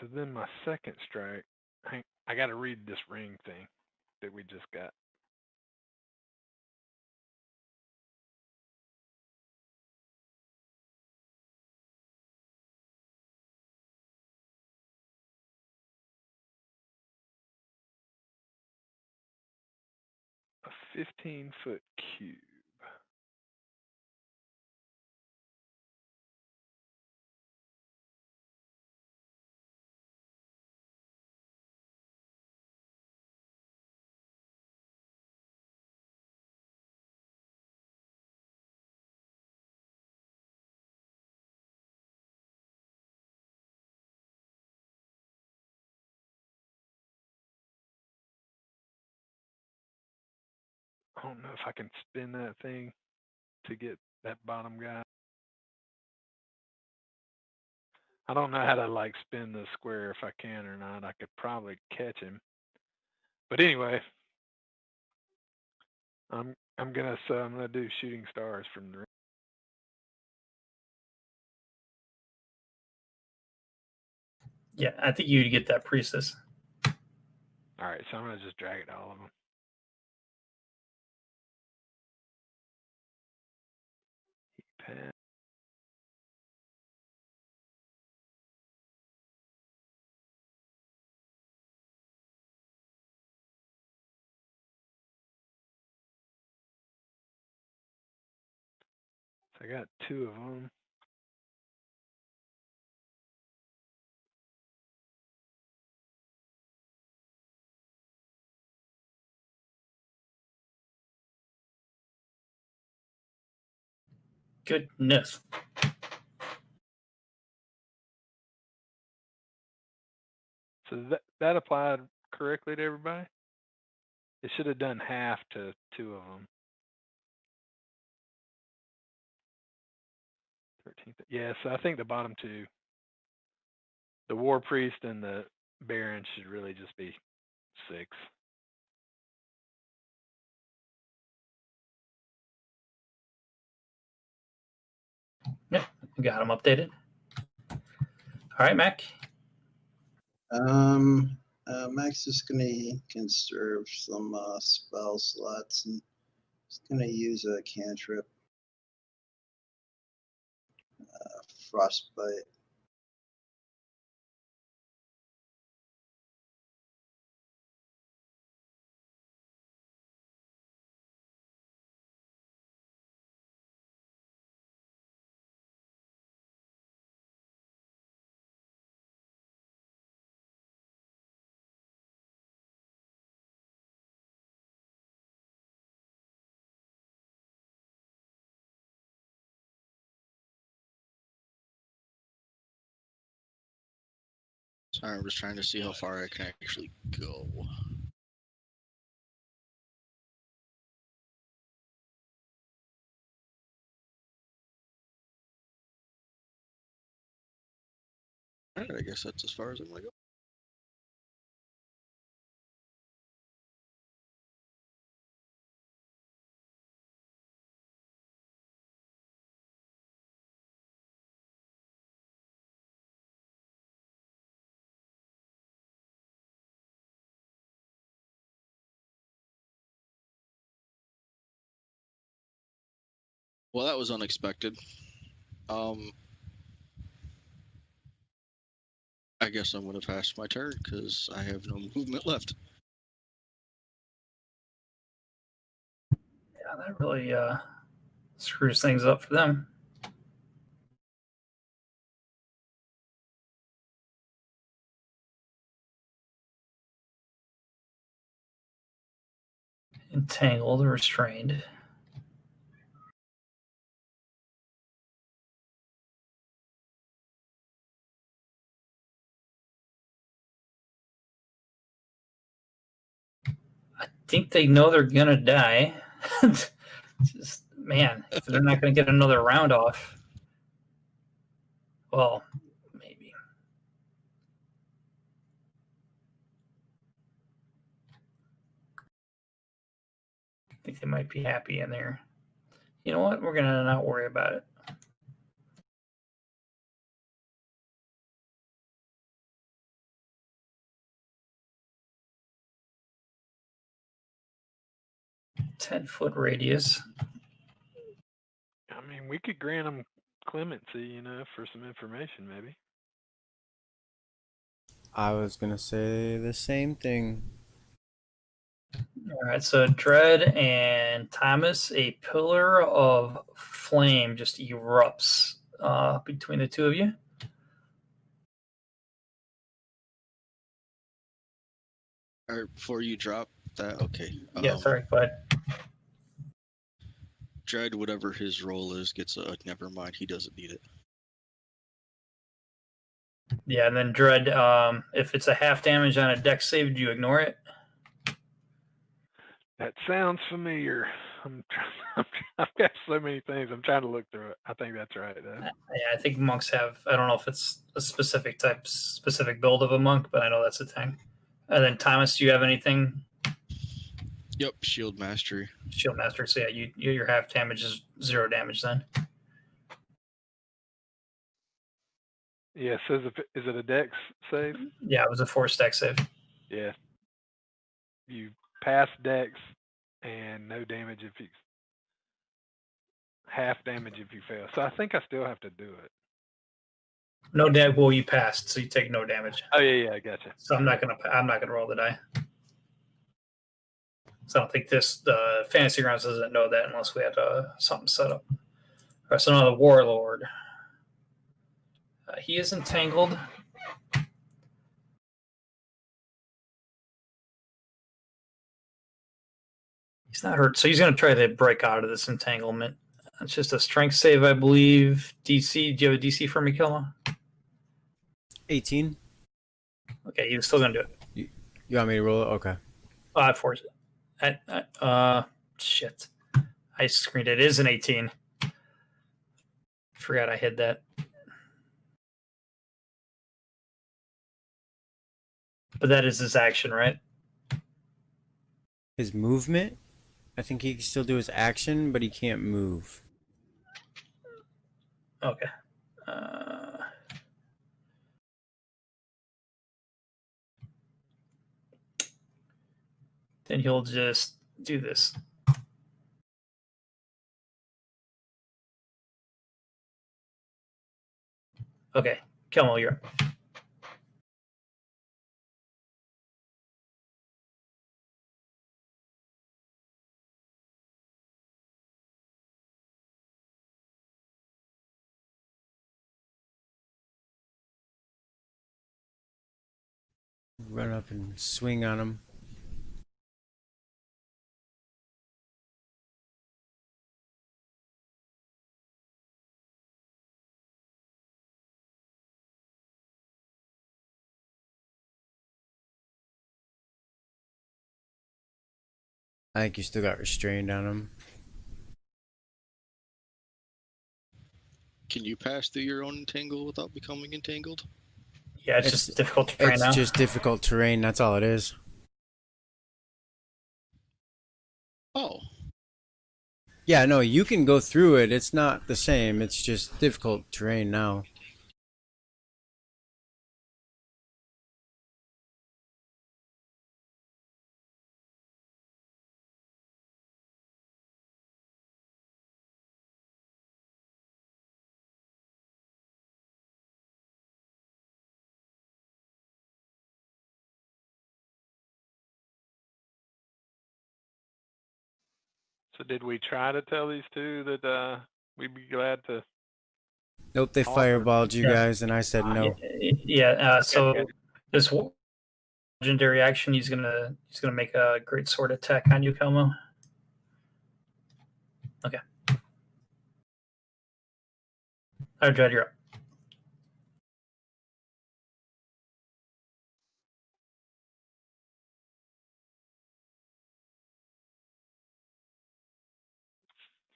Speaker 4: So then my second strike, I got to read this ring thing that we just got. A 15-foot cube. I don't know if I can spin that thing to get that bottom guy. I don't know how to like spin the square if I can or not. I could probably catch him. But anyway, I'm gonna do shooting stars from the ring.
Speaker 2: Yeah, I think you'd get that priestess.
Speaker 4: All right, so I'm gonna just drag it to all of them. Pass. So I got 2 of them.
Speaker 2: Goodness.
Speaker 4: So that applied correctly to everybody? It should have done half to 2 of them. 13th. Yeah, so I think the bottom 2, the War Priest and the Baron, should really just be 6.
Speaker 2: Yep, we got them updated. All right, Mac.
Speaker 5: Max is gonna conserve some spell slots and he's gonna use a cantrip. Frostbite.
Speaker 3: Sorry, I'm just trying to see how far I can actually go. All right, I guess that's as far as I'm gonna go. Well, that was unexpected. I guess I'm gonna pass my turn because I have no movement left.
Speaker 2: Yeah, that really screws things up for them. Entangled, restrained. I think they know they're gonna die. Just man, if they're not gonna get another round off. Well, maybe. I think they might be happy in there. You know what? We're gonna not worry about it. $10-foot radius.
Speaker 4: I mean, we could grant them clemency, for some information, maybe.
Speaker 1: I was gonna say the same thing.
Speaker 2: All right, so Dread and Thomas, a pillar of flame just erupts between the two of you.
Speaker 3: All right, before you drop that, okay.
Speaker 2: Yeah, sorry, go ahead.
Speaker 3: Dread, whatever his role is, gets a never mind. He doesn't need it.
Speaker 2: Yeah, and then Dread, if it's a half damage on a dex save, do you ignore it?
Speaker 4: That sounds familiar. I've got so many things. I'm trying to look through it. I think that's right, though.
Speaker 2: Yeah, I think monks have. I don't know if it's a specific build of a monk, but I know that's a thing. And then Thomas, do you have anything?
Speaker 3: Yep, shield mastery.
Speaker 2: Shield master. So yeah, your half damage is 0 damage then.
Speaker 4: Yeah, it says is it a dex save?
Speaker 2: Yeah, it was a 4 dex save.
Speaker 4: Yeah. You pass Dex and no damage if you half damage if you fail. So I think I still have to do it.
Speaker 2: No damage. Well, you passed, so you take no damage.
Speaker 4: Oh yeah, I gotcha.
Speaker 2: So I'm not gonna roll the die. So I don't think the Fantasy Grounds doesn't know that unless we had something set up. All right, so now the Warlord. He is entangled. He's not hurt, so he's going to try to break out of this entanglement. It's just a strength save, I believe. DC, do you have a DC for me, Kilma?
Speaker 1: 18.
Speaker 2: Okay, he's still going to do it.
Speaker 1: You want me to roll it? Okay.
Speaker 2: I force it. Shit. I screened it. It is an 18. Forgot I hid that. But that is his action, right?
Speaker 1: His movement? I think he can still do his action, but he can't move.
Speaker 2: Okay. Then he'll just do this. Okay, Kelmo, you're up.
Speaker 1: Run up and swing on him. I think you still got restrained on him.
Speaker 3: Can you pass through your own entangle without becoming entangled?
Speaker 2: Yeah, it's just difficult terrain now.
Speaker 1: It's just difficult terrain, that's all it is.
Speaker 3: Oh.
Speaker 1: Yeah, no, you can go through it. It's not the same. It's just difficult terrain now.
Speaker 4: So did we try to tell these two that we'd be glad to?
Speaker 1: Nope, they fireballed you guys, and I said no.
Speaker 2: Yeah. So this legendary action, he's gonna make a great sword attack on you, Kelmo. Okay. All right, Dread, you're up.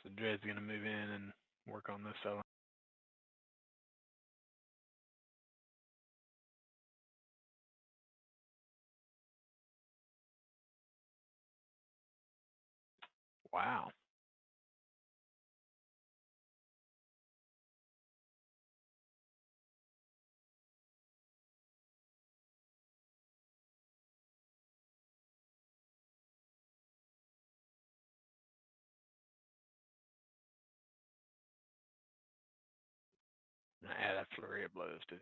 Speaker 4: So Dread's gonna move in and work on this fella. Wow. Add a flurry of blows too.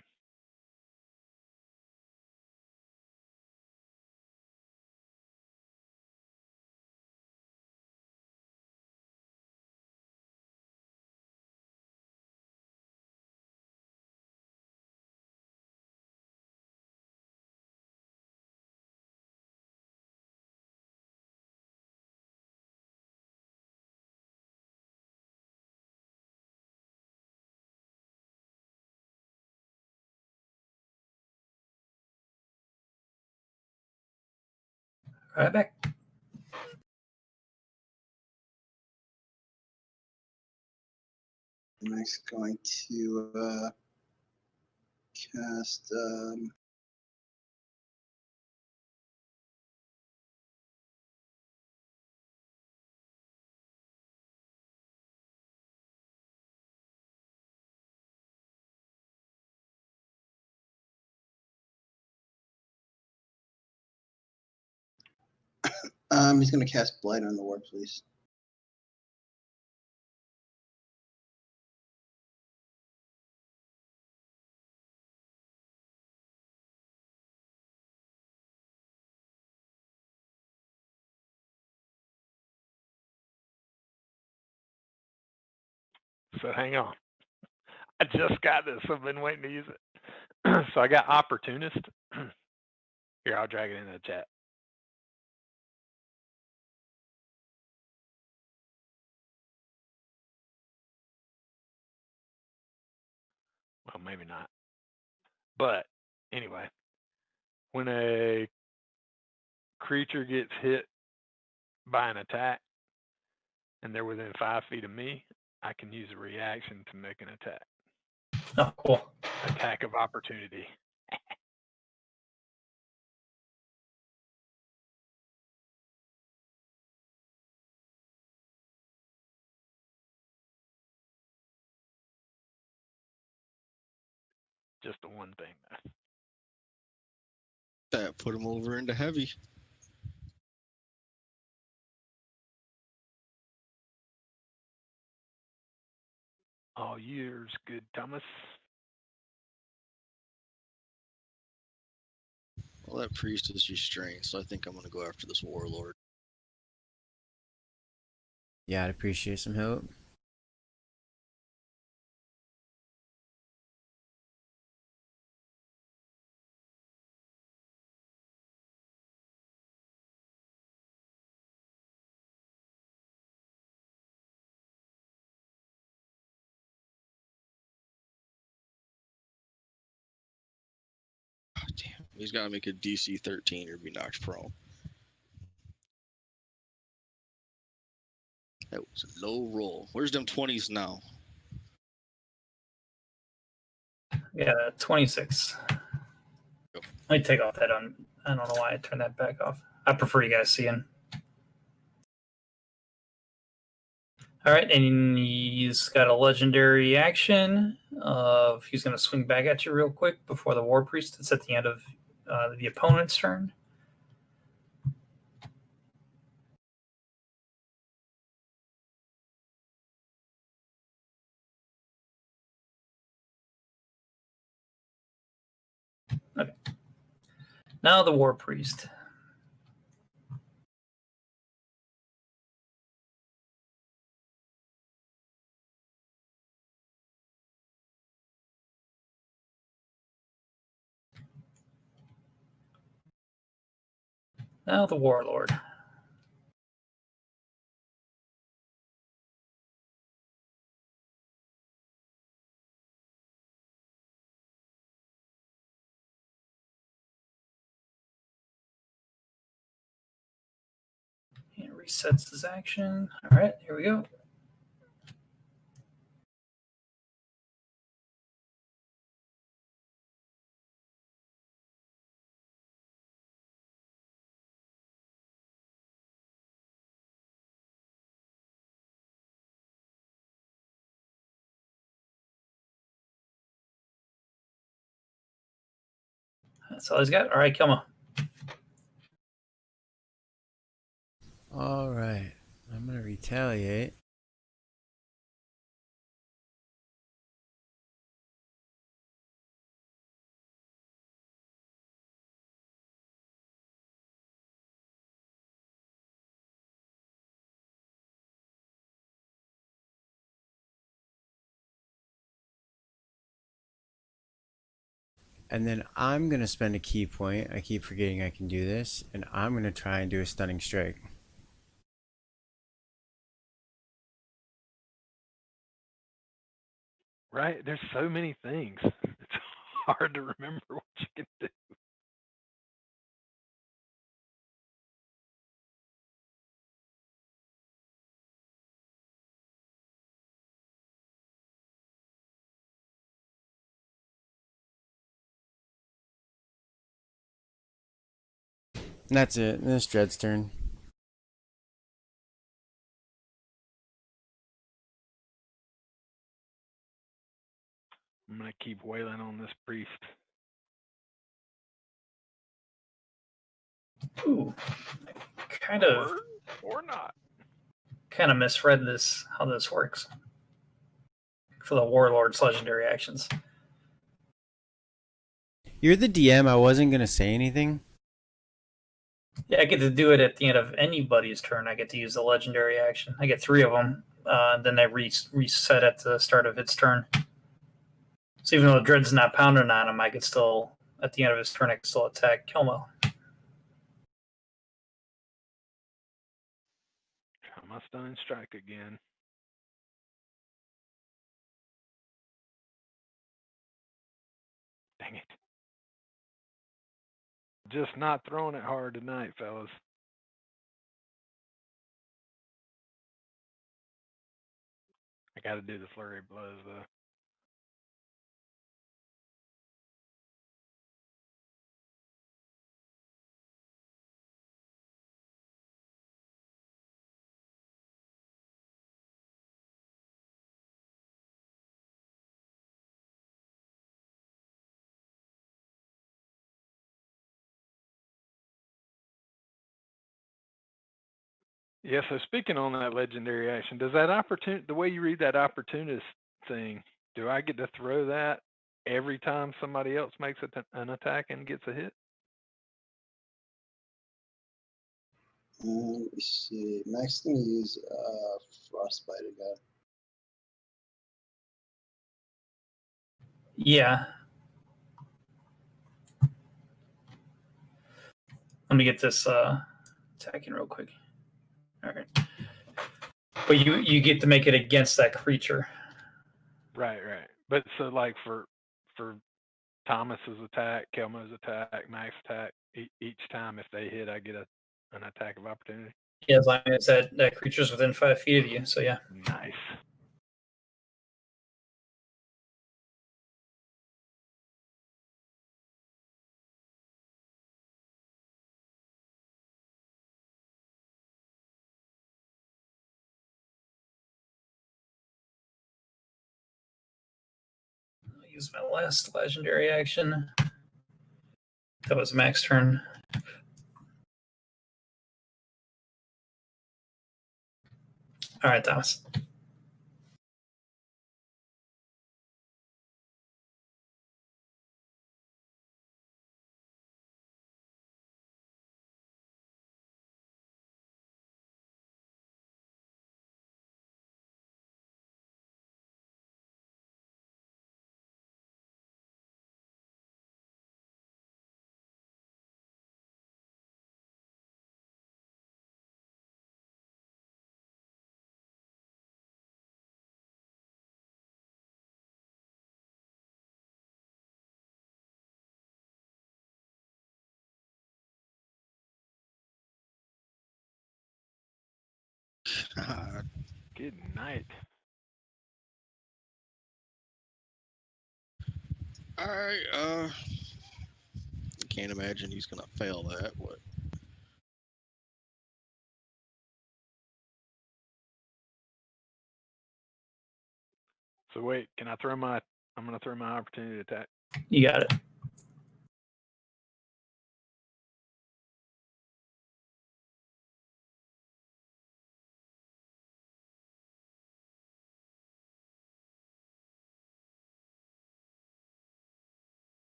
Speaker 2: All right, back.
Speaker 5: Mike's going to cast He's going to cast Blight on the war, please.
Speaker 4: So hang on. I just got this. I've been waiting to use it. So I got Opportunist. Here, I'll drag it into the chat. Well, maybe not. But anyway, when a creature gets hit by an attack and they're within 5 feet of me, I can use a reaction to make an attack.
Speaker 2: Oh, cool.
Speaker 4: Attack of opportunity. Just the one thing, though.
Speaker 3: That put him over into heavy.
Speaker 4: All yours, good Thomas.
Speaker 3: Well, that priest is restrained, so I think I'm going to go after this warlord.
Speaker 1: Yeah, I'd appreciate some help.
Speaker 3: Oh, damn, he's got to make a DC 13 or be knocked prone. That was a low roll. Where's them 20s now?
Speaker 2: Yeah, 26.
Speaker 3: Go.
Speaker 2: Let me take off that on. I don't know why I turned that back off. I prefer you guys seeing. All right, and he's got a legendary action of he's going to swing back at you real quick before the War Priest. It's at the end of the opponent's turn. Okay. Now the War Priest. Now the Warlord. He resets his action. All right, here we go. That's all he's got. All right, kill him.
Speaker 1: All right, I'm gonna retaliate. And then I'm gonna spend a key point. I keep forgetting I can do this, and I'm gonna try and do a stunning strike.
Speaker 4: Right? There's so many things. It's hard to remember what you can do.
Speaker 1: And that's it. And it's Dread's turn.
Speaker 4: I'm going to keep wailing on this priest.
Speaker 2: Ooh, kind
Speaker 4: or not.
Speaker 2: of misread this, how this works for the Warlord's legendary actions.
Speaker 1: You're the DM. I wasn't gonna say anything.
Speaker 2: Yeah, I get to do it at the end of anybody's turn. I get to use the legendary action. I get 3 of them. Then they reset at the start of its turn. So even though Dread's not pounding on him, I could still, at the end of his turn, I can still attack Kilmo.
Speaker 4: Try my stunning strike again. Dang it. Just not throwing it hard tonight, fellas. I got to do the flurry of blows, though. Yeah, so speaking on that legendary action, does that the way you read that opportunist thing, do I get to throw that every time somebody else makes an attack and gets a hit?
Speaker 5: Let me see. Max gonna use frostbite again.
Speaker 2: Yeah. Let me get this attacking real quick. All right. But you get to make it against that creature.
Speaker 4: Right. But so like for Thomas's attack, Kelmo's attack, Max attack, each time if they hit, I get an attack of opportunity.
Speaker 2: Yeah, as long as that creature's within 5 feet of you. So yeah.
Speaker 4: Nice.
Speaker 2: I'll use my last legendary action. That was Max's turn. All right, Thomas.
Speaker 4: Good night.
Speaker 3: All right. I can't imagine he's gonna fail that. What?
Speaker 4: So wait, I'm gonna throw my opportunity attack.
Speaker 2: You got it.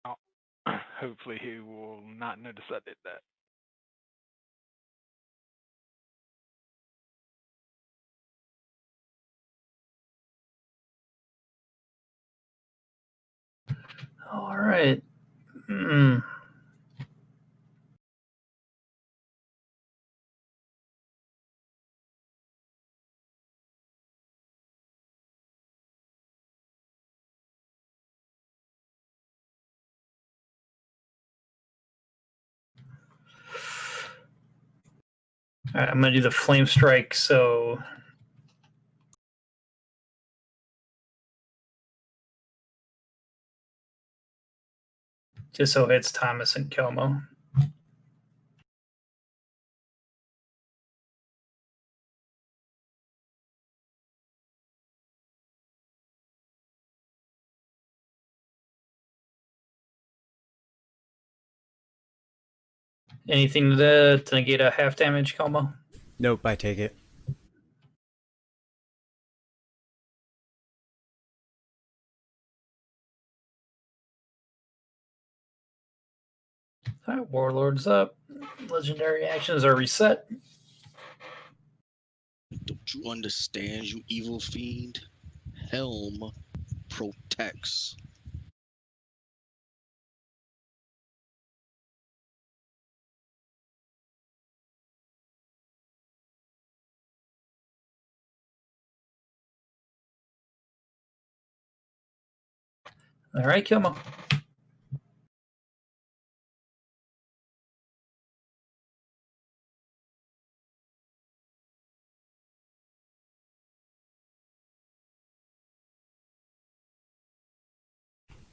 Speaker 4: Oh, hopefully he will not notice I did that.
Speaker 2: All right. All right, I'm going to do the flame strike. So just so it's Thomas and Kelmo. Anything to negate a half damage combo?
Speaker 1: Nope, I take it.
Speaker 2: All right, Warlord's up. Legendary actions are reset.
Speaker 3: Don't you understand, you evil fiend? Helm protects.
Speaker 2: All right, Kilmo.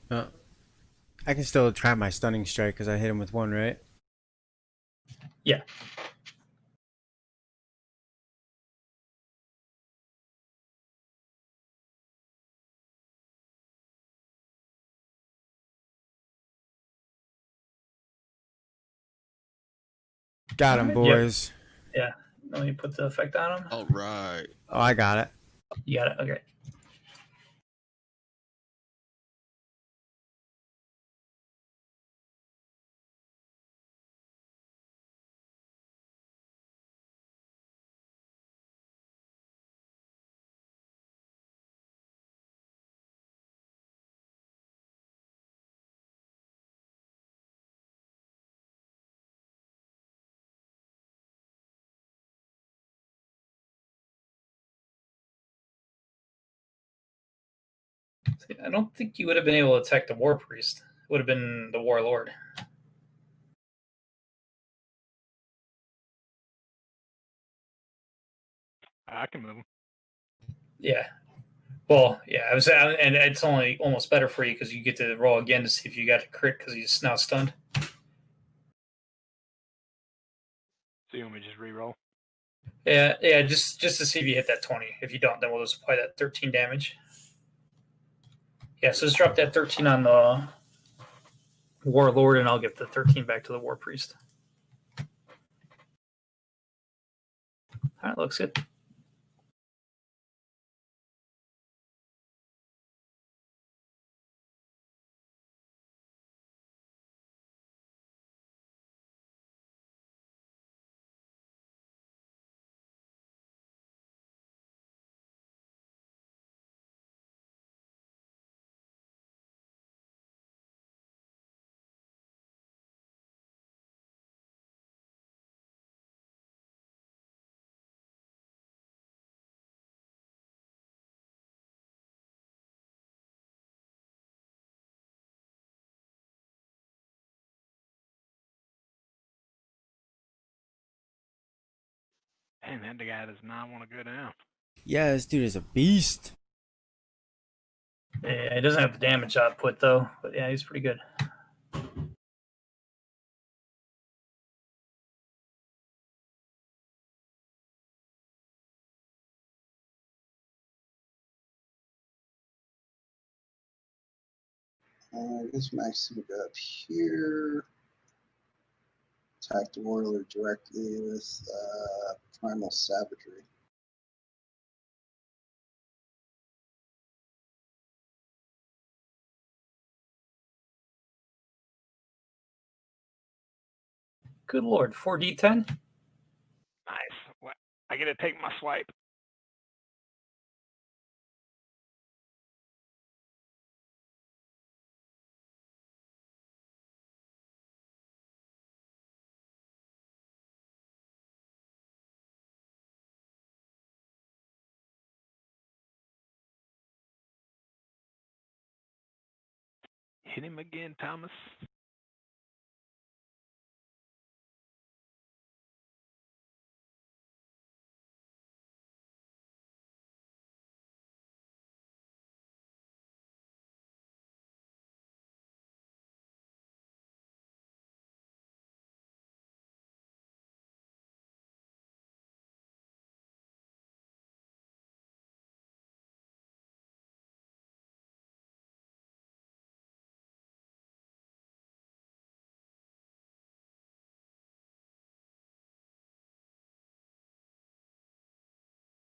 Speaker 1: I can still try my stunning strike because I hit him with one, right?
Speaker 2: Yeah.
Speaker 1: Got him,
Speaker 2: Yep.
Speaker 1: boys.
Speaker 2: Yeah. Let me put the effect on him.
Speaker 3: All right.
Speaker 1: Oh, I got it.
Speaker 2: You got it. Okay. See, I don't think you would have been able to attack the War Priest. It would have been the Warlord.
Speaker 4: I can move him.
Speaker 2: Yeah. Well, yeah, I was, and it's only almost better for you because you get to roll again to see if you got a crit because he's now stunned.
Speaker 4: So you want me to just re-roll?
Speaker 2: Yeah, just to see if you hit that 20. If you don't, then we'll just apply that 13 damage. Yeah, so just drop that 13 on the Warlord, and I'll give the 13 back to the War Priest. All right, looks good.
Speaker 4: Man, that guy does not want to go down.
Speaker 1: Yeah, this dude is a beast.
Speaker 2: Yeah, he doesn't have the damage output, though. But yeah, he's pretty good.
Speaker 5: I guess Max can go up here. Attack the warlord directly with primal savagery.
Speaker 2: Good lord, 4d10?
Speaker 4: Nice. What? I get to take my swipe. Hit him again, Thomas.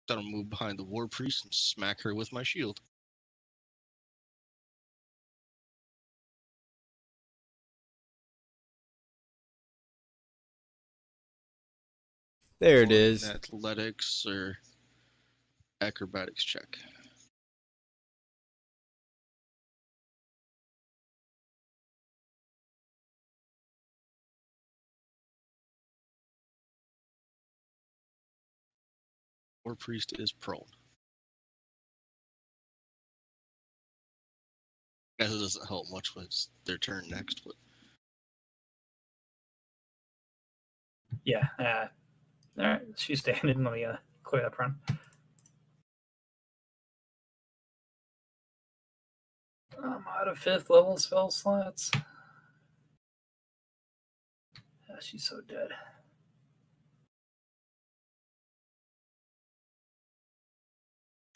Speaker 3: Then I'll move behind the war priest and smack her with my shield.
Speaker 1: There it
Speaker 3: Or an
Speaker 1: is.
Speaker 3: Athletics or acrobatics check. War priest is prone. I guess it doesn't help much when it's their turn next, but
Speaker 2: Yeah. All right. She's standing. Let me clear that run. I'm out of 5th level spell slots. She's so dead.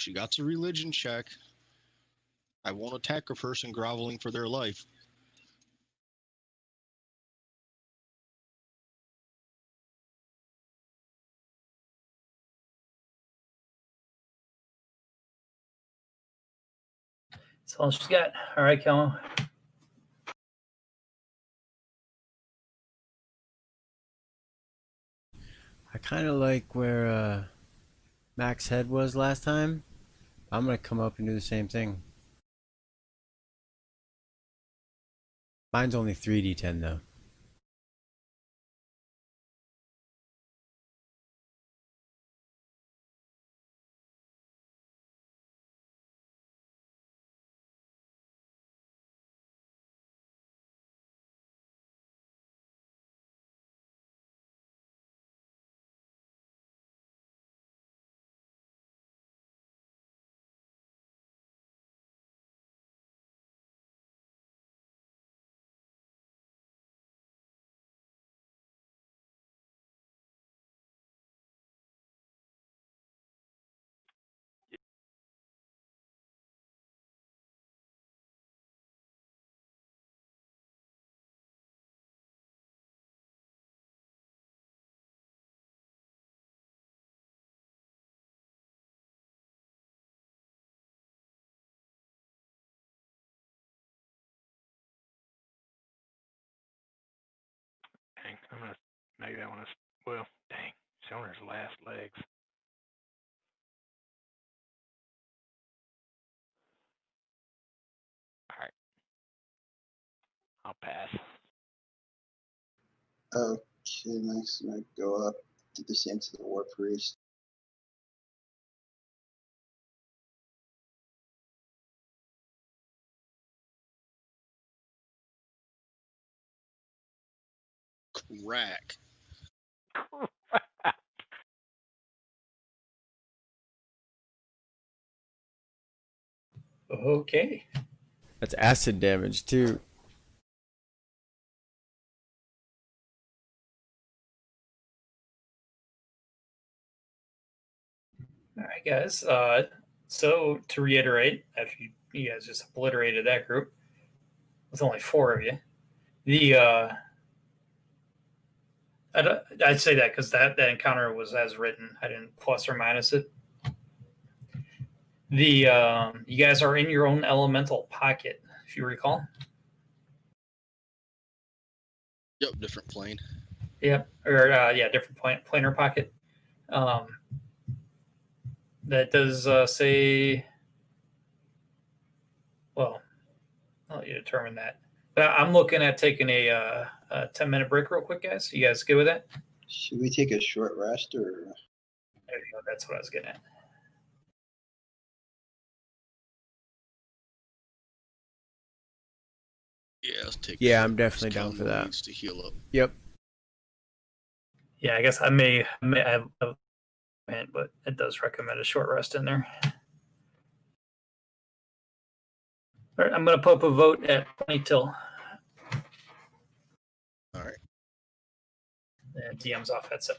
Speaker 3: she got a religion check. I won't attack a person groveling for their life.
Speaker 2: That's all she's got. All right, Kelmo.
Speaker 1: I kind of like where Mac's head was last time. I'm going to come up and do the same thing. Mine's only 3d10 though.
Speaker 4: Dang, I'm gonna maybe I want to. Well, dang, Shoner's last legs. All right, I'll pass.
Speaker 5: Okay, next I'm gonna go up, do the same to the war priest.
Speaker 3: Crack.
Speaker 2: Okay.
Speaker 1: That's acid damage too.
Speaker 2: All right, guys. So to reiterate, after you guys just obliterated that group with only 4 of you, I'd say that because that encounter was as written. I didn't plus or minus it. You guys are in your own elemental pocket, if you recall.
Speaker 3: Yep, different plane.
Speaker 2: Yep. Or different planar pocket. That does say. Well, I'll let you determine that. But I'm looking at taking a 10-minute break real quick, guys. You guys good with that?
Speaker 5: Should we take a short rest or?
Speaker 2: There you go. That's what I was getting at.
Speaker 3: Yeah, let's take.
Speaker 1: Yeah, I'm definitely down for that.
Speaker 3: Needs to heal up.
Speaker 1: Yep.
Speaker 2: Yeah, I guess I may have, but it does recommend a short rest in there. All right, I'm going to put up a vote at 20 till.
Speaker 3: All right.
Speaker 2: And DM's off headset.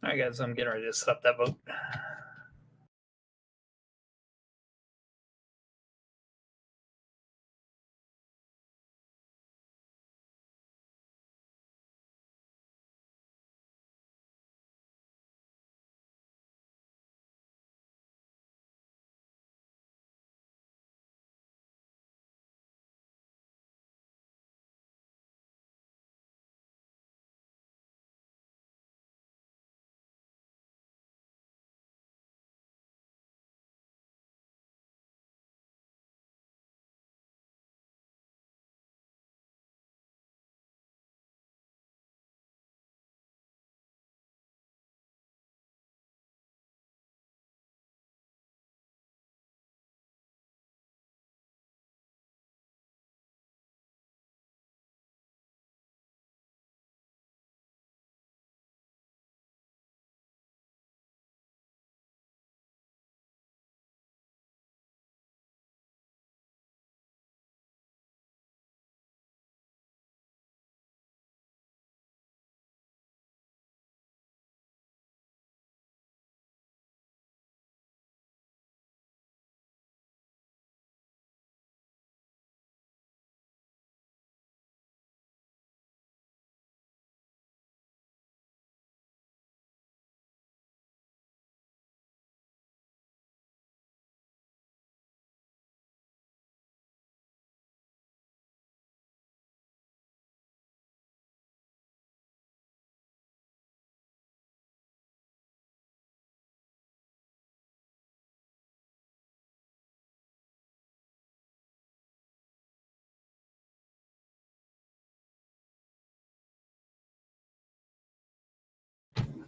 Speaker 2: All right, guys, I'm getting ready to set up that vote.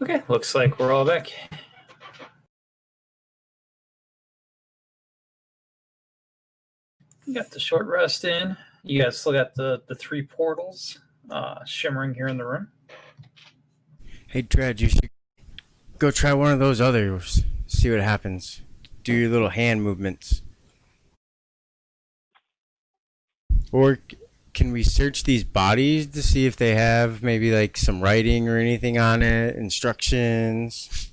Speaker 2: Okay, looks like we're all back. You got the short rest in. You guys still got the 3 portals shimmering here in the room.
Speaker 1: Hey, Dredge, you should go try one of those others. See what happens. Do your little hand movements. Or can we search these bodies to see if they have maybe like some writing or anything on it, instructions?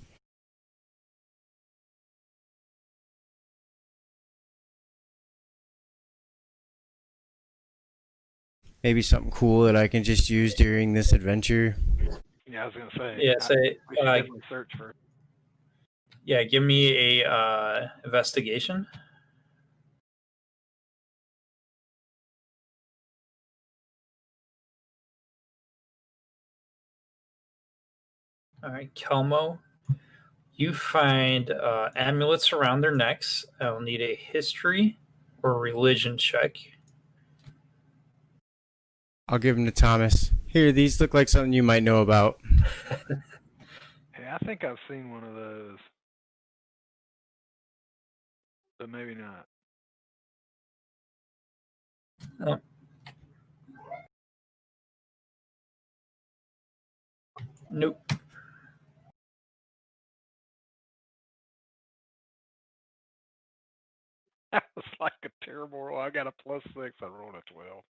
Speaker 1: Maybe something cool that I can just use during this adventure.
Speaker 4: Yeah, I was gonna say.
Speaker 2: Yeah, say,
Speaker 4: we should definitely search for.
Speaker 2: Yeah, give me a investigation. All right, Kelmo, you find amulets around their necks. I'll need a history or religion check.
Speaker 1: I'll give them to Thomas. Here, these look like something you might know about.
Speaker 4: Hey, I think I've seen one of those, but maybe not.
Speaker 2: Oh. Nope.
Speaker 4: That was like a terrible roll. I got a +6. I rolled a 12.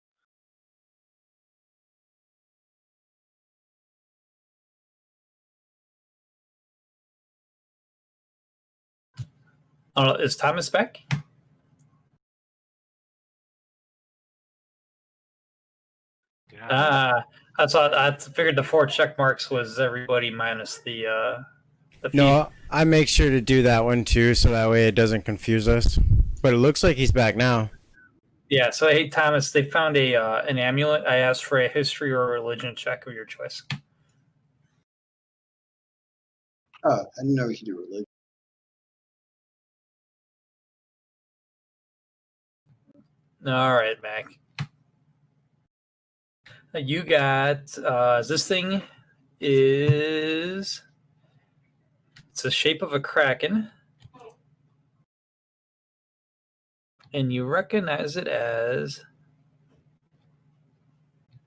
Speaker 2: Is Thomas back?
Speaker 4: Yeah.
Speaker 2: I figured the 4 check marks was everybody minus the feed.
Speaker 1: No, I make sure to do that one too, so that way it doesn't confuse us. But it looks like he's back now.
Speaker 2: Yeah, so hey Thomas, they found an amulet. I asked for a history or a religion check of your choice.
Speaker 5: Oh, I didn't know we could do religion.
Speaker 2: All right, Mac. You got this thing is it's the shape of a kraken, and you recognize it as.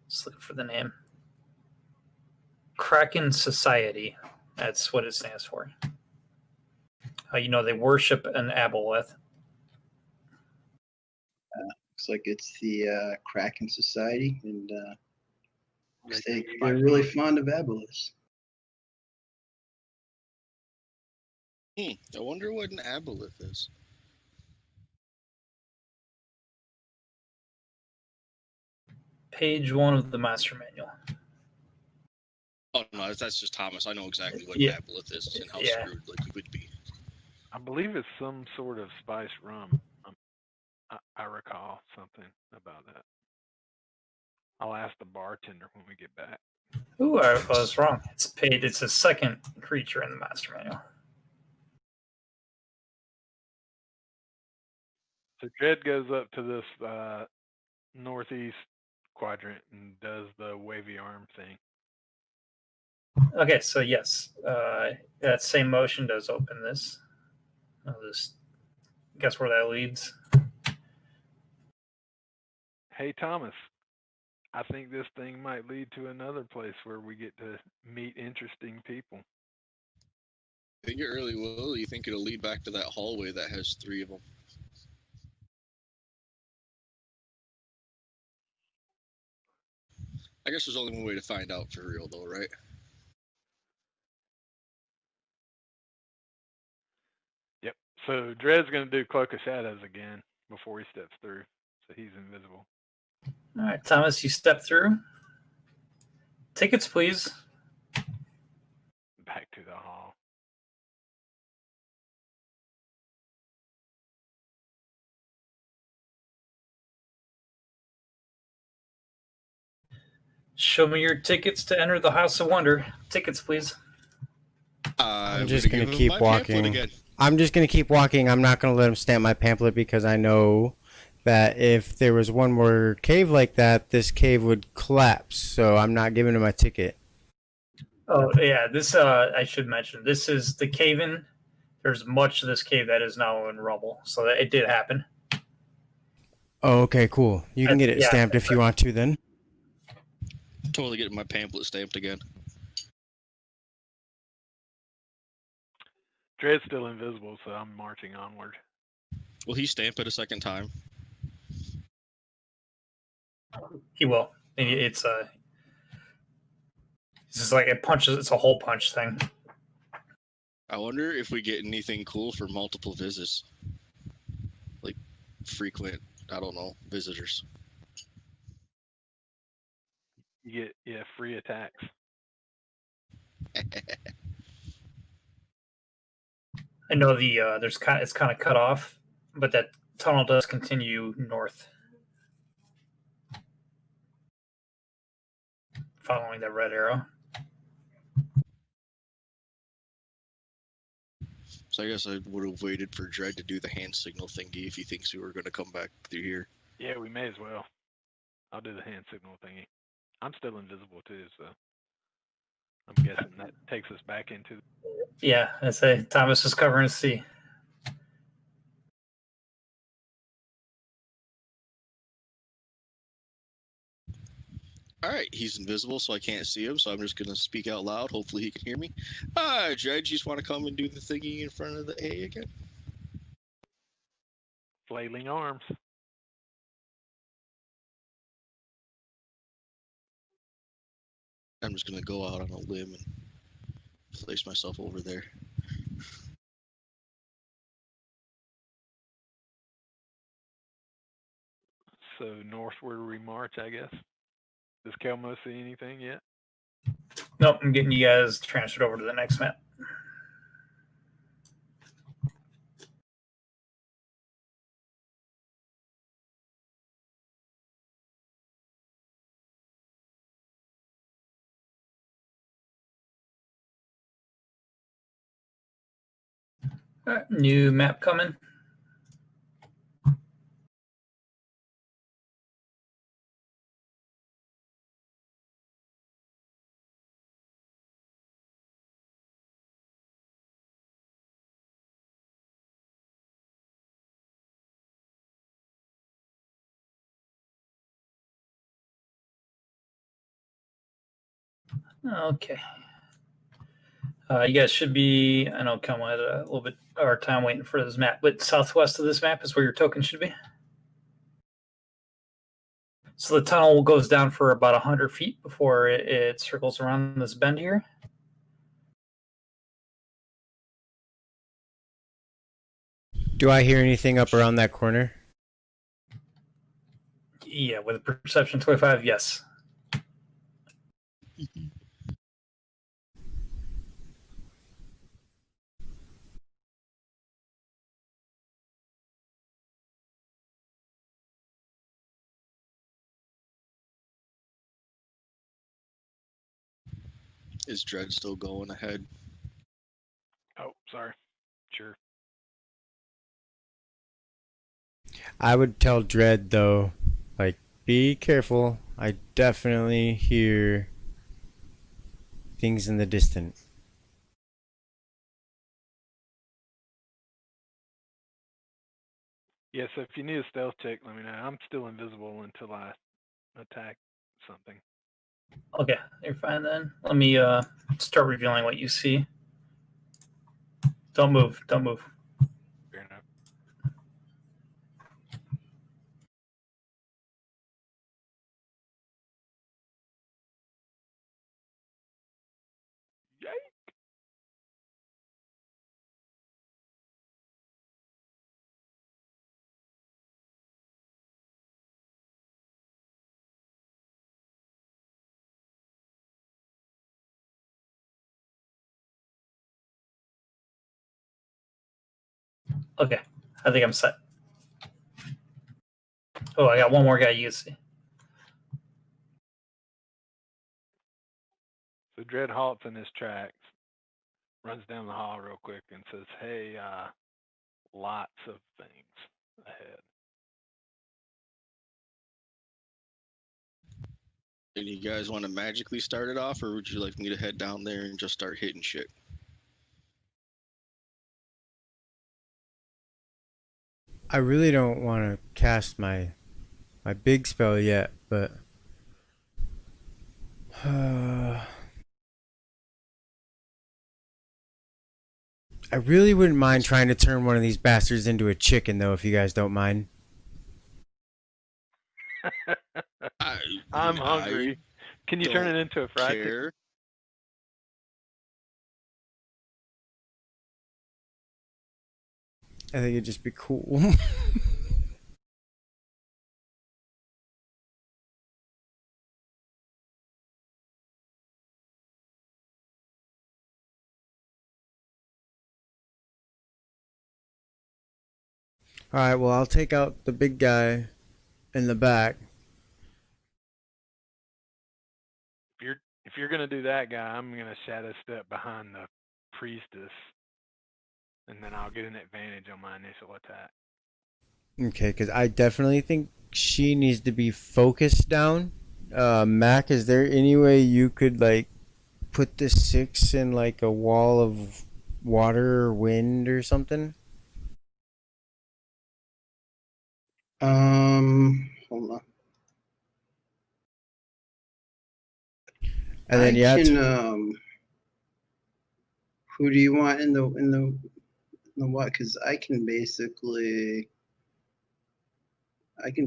Speaker 2: Let's look for the name. Kraken Society. That's what it stands for. You know, they worship an aboleth.
Speaker 5: Looks like it's the Kraken Society, and
Speaker 4: Make
Speaker 5: they're
Speaker 4: it
Speaker 5: really fond of aboleths.
Speaker 3: I wonder what an aboleth is.
Speaker 2: Page 1 of the master manual.
Speaker 3: Oh no, that's just Thomas. I know exactly what
Speaker 2: Yeah.
Speaker 3: an aboleth is and how
Speaker 2: Yeah.
Speaker 3: screwed like you would be.
Speaker 4: I believe it's some sort of spiced rum. I recall something about that. I'll ask the bartender when we get back.
Speaker 2: Ooh, I was wrong. It's a second creature in the master manual.
Speaker 4: So Dred goes up to this northeast quadrant and does the wavy arm thing.
Speaker 2: Okay, so yes, that same motion does open this. I'll just guess where that leads.
Speaker 4: Hey, Thomas, I think this thing might lead to another place where we get to meet interesting people.
Speaker 3: I think it really will. You think it'll lead back to that hallway that has 3 of them? I guess there's only one way to find out for real, though, right?
Speaker 4: Yep. So Dred's going to do Cloak of Shadows again before he steps through, so he's invisible.
Speaker 2: All right, Thomas, you step through. Tickets, please.
Speaker 4: Back to the hall.
Speaker 2: Show me your tickets to enter the House of Wonder. Tickets, please.
Speaker 1: I'm just going to keep walking. I'm just going to keep walking. I'm not going to let him stamp my pamphlet because I know that if there was one more cave like that, this cave would collapse. So I'm not giving him my ticket.
Speaker 2: Oh, yeah. This, I should mention, this is the cave-in. There's much of this cave that is now in rubble. So it did happen.
Speaker 1: Oh, okay, cool. You can get it stamped if you want to then.
Speaker 3: Totally getting my pamphlet stamped again.
Speaker 4: Dred's still invisible, so I'm marching onward.
Speaker 3: Will he stamp it a second time?
Speaker 2: He will. It's just like it punches. It's a hole punch thing.
Speaker 3: I wonder if we get anything cool for multiple visits. Like frequent, I don't know, visitors.
Speaker 4: You get free attacks.
Speaker 2: I know it's kind of cut off, but that tunnel does continue north, following the red arrow.
Speaker 3: So I guess I would have waited for Dred to do the hand signal thingy if he thinks we were going to come back through here.
Speaker 4: Yeah, we may as well. I'll do the hand signal thingy. I'm still invisible too, so I'm guessing that takes us back into.
Speaker 2: Yeah, I say Thomas is covering his sea.
Speaker 3: All right, he's invisible, so I can't see him, so I'm just going to speak out loud. Hopefully he can hear me. Dred, you just want to come and do the thingy in front of the A again?
Speaker 4: Flailing arms.
Speaker 3: I'm just going to go out on a limb and place myself over there.
Speaker 4: So northward we march, I guess. Does Kelmo see anything yet?
Speaker 2: Nope, I'm getting you guys transferred over to the next map. All right, new map coming. Okay. You guys should be, I know Kelmo had a little bit of our time waiting for this map, but southwest of this map is where your token should be. So the tunnel goes down for about 100 feet before it circles around this bend here.
Speaker 1: Do I hear anything up around that corner?
Speaker 2: Yeah, with a perception 25, yes.
Speaker 3: Is Dread still going ahead?
Speaker 4: Oh, sorry. Sure.
Speaker 1: I would tell Dread though, like, be careful. I definitely hear things in the distance.
Speaker 4: Yeah, so if you need a stealth check, let me know. I'm still invisible until I attack something.
Speaker 2: Okay, you're fine then. Let me start revealing what you see. Don't move. Don't move.
Speaker 4: Fair enough. Yay!
Speaker 2: Okay, I think I'm set. Oh, I got one more guy you can see.
Speaker 4: So Dread halts in his tracks, runs down the hall real quick, and says, "Hey, lots of things ahead."
Speaker 3: And you guys want to magically start it off, or would you like me to head down there and just start hitting shit?
Speaker 1: I really don't want to cast my big spell yet, but I really wouldn't mind trying to turn one of these bastards into a chicken, though, if you guys don't mind.
Speaker 4: I'm hungry. Can you turn it into a fried chicken?
Speaker 1: I think it'd just be cool. Alright, well, I'll take out the big guy in the back.
Speaker 4: If you're gonna do that, guy, I'm gonna shadow step behind the priestess, and then I'll get an advantage on my initial attack.
Speaker 1: Okay, because I definitely think she needs to be focused down. Mac, is there any way you could, like, put the 6 in, like, a wall of water or wind or something?
Speaker 5: Hold on.
Speaker 1: And then, yeah,
Speaker 5: who do you want in the what? Because I can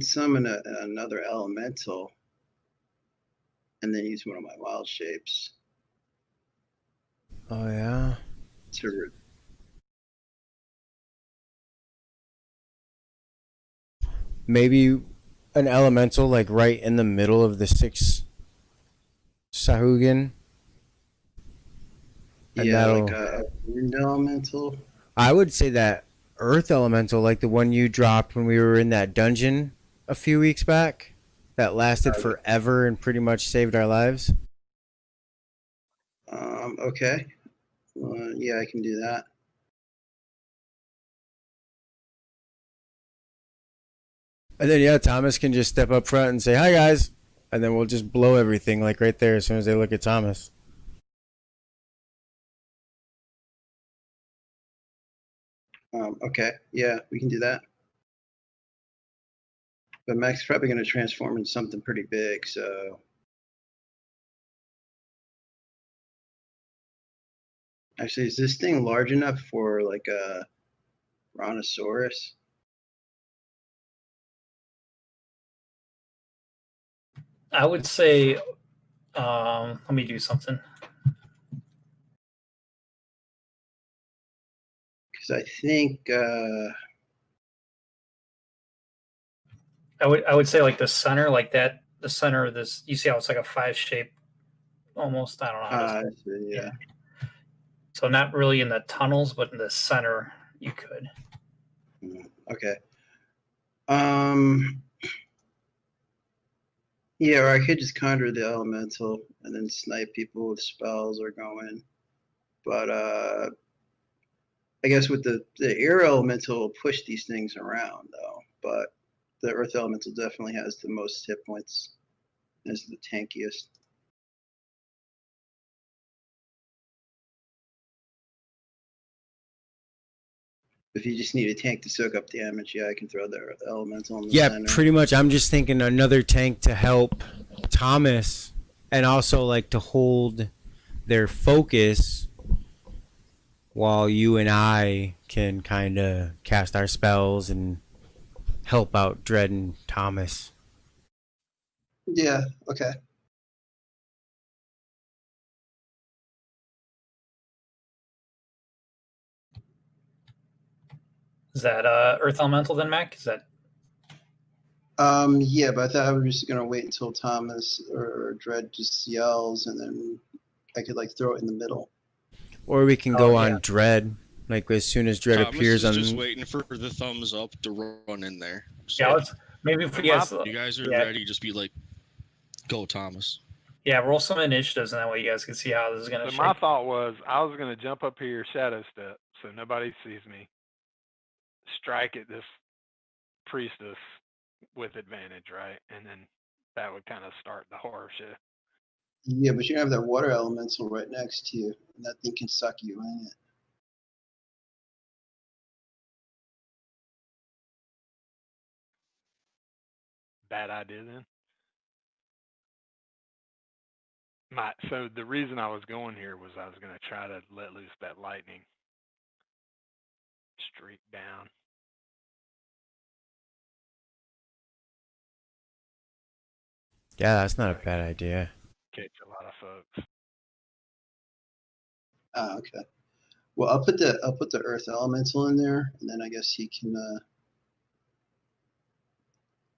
Speaker 5: summon another elemental, and then use one of my wild shapes.
Speaker 1: oh, yeah. Maybe an elemental, like, right in the middle of the 6 Sahuagin. And
Speaker 5: yeah, like a wind elemental.
Speaker 1: I would say that earth elemental, like the one you dropped when we were in that dungeon a few weeks back, that lasted forever and pretty much saved our lives.
Speaker 5: Okay. Yeah, I can do that.
Speaker 1: And then, yeah, Thomas can just step up front and say, "Hi, guys." And then we'll just blow everything, like, right there as soon as they look at Thomas.
Speaker 5: Okay. Yeah, we can do that. But Mac's probably going to transform into something pretty big, so. Actually, is this thing large enough for, like, a brontosaurus?
Speaker 2: I would say, let me do something.
Speaker 5: Because I think
Speaker 2: I would say like the center, like that, the center of this. You see how it's like a 5 shape, almost. I don't know how to say.
Speaker 5: Yeah.
Speaker 2: So not really in the tunnels, but in the center, you could.
Speaker 5: Okay. Yeah, or I could just conjure the elemental and then snipe people with spells or go in. But I guess with the air elemental will push these things around though. But the earth elemental definitely has the most hit points. Is the tankiest. If you just need a tank to soak up damage, yeah, I can throw the elemental in the center.
Speaker 1: Pretty much. I'm just thinking another tank to help Thomas and also like to hold their focus while you and I can kind of cast our spells and help out Dread and Thomas.
Speaker 5: Yeah, okay.
Speaker 2: Is that Earth Elemental then, Mac? Is that?
Speaker 5: Yeah, but I thought I was just gonna wait until Thomas or Dread just yells, and then I could like throw it in the middle.
Speaker 1: Or we can go on Dread, like as soon as Dread
Speaker 3: Thomas
Speaker 1: appears
Speaker 3: is
Speaker 1: on.
Speaker 3: Just waiting for the thumbs up to run in there.
Speaker 2: So yeah, maybe if you guys
Speaker 3: are ready, just be like, "Go, Thomas."
Speaker 2: Yeah, roll some initiatives, and that way you guys can see how this is going to
Speaker 4: So
Speaker 2: shake.
Speaker 4: my thought was I was going to jump up here, shadow step, so nobody sees me. Strike at this priestess with advantage, right? And then that would kind of start the horror show.
Speaker 5: Yeah, but you have that water elemental right next to you, and that thing can suck you in it.
Speaker 4: Bad idea then. So the reason I was going here was I was going to try to let loose that lightning streak down.
Speaker 1: Yeah, that's not a bad idea.
Speaker 4: Catch a lot of folks.
Speaker 5: Okay. Well, I'll put the earth elemental in there, and then I guess he can.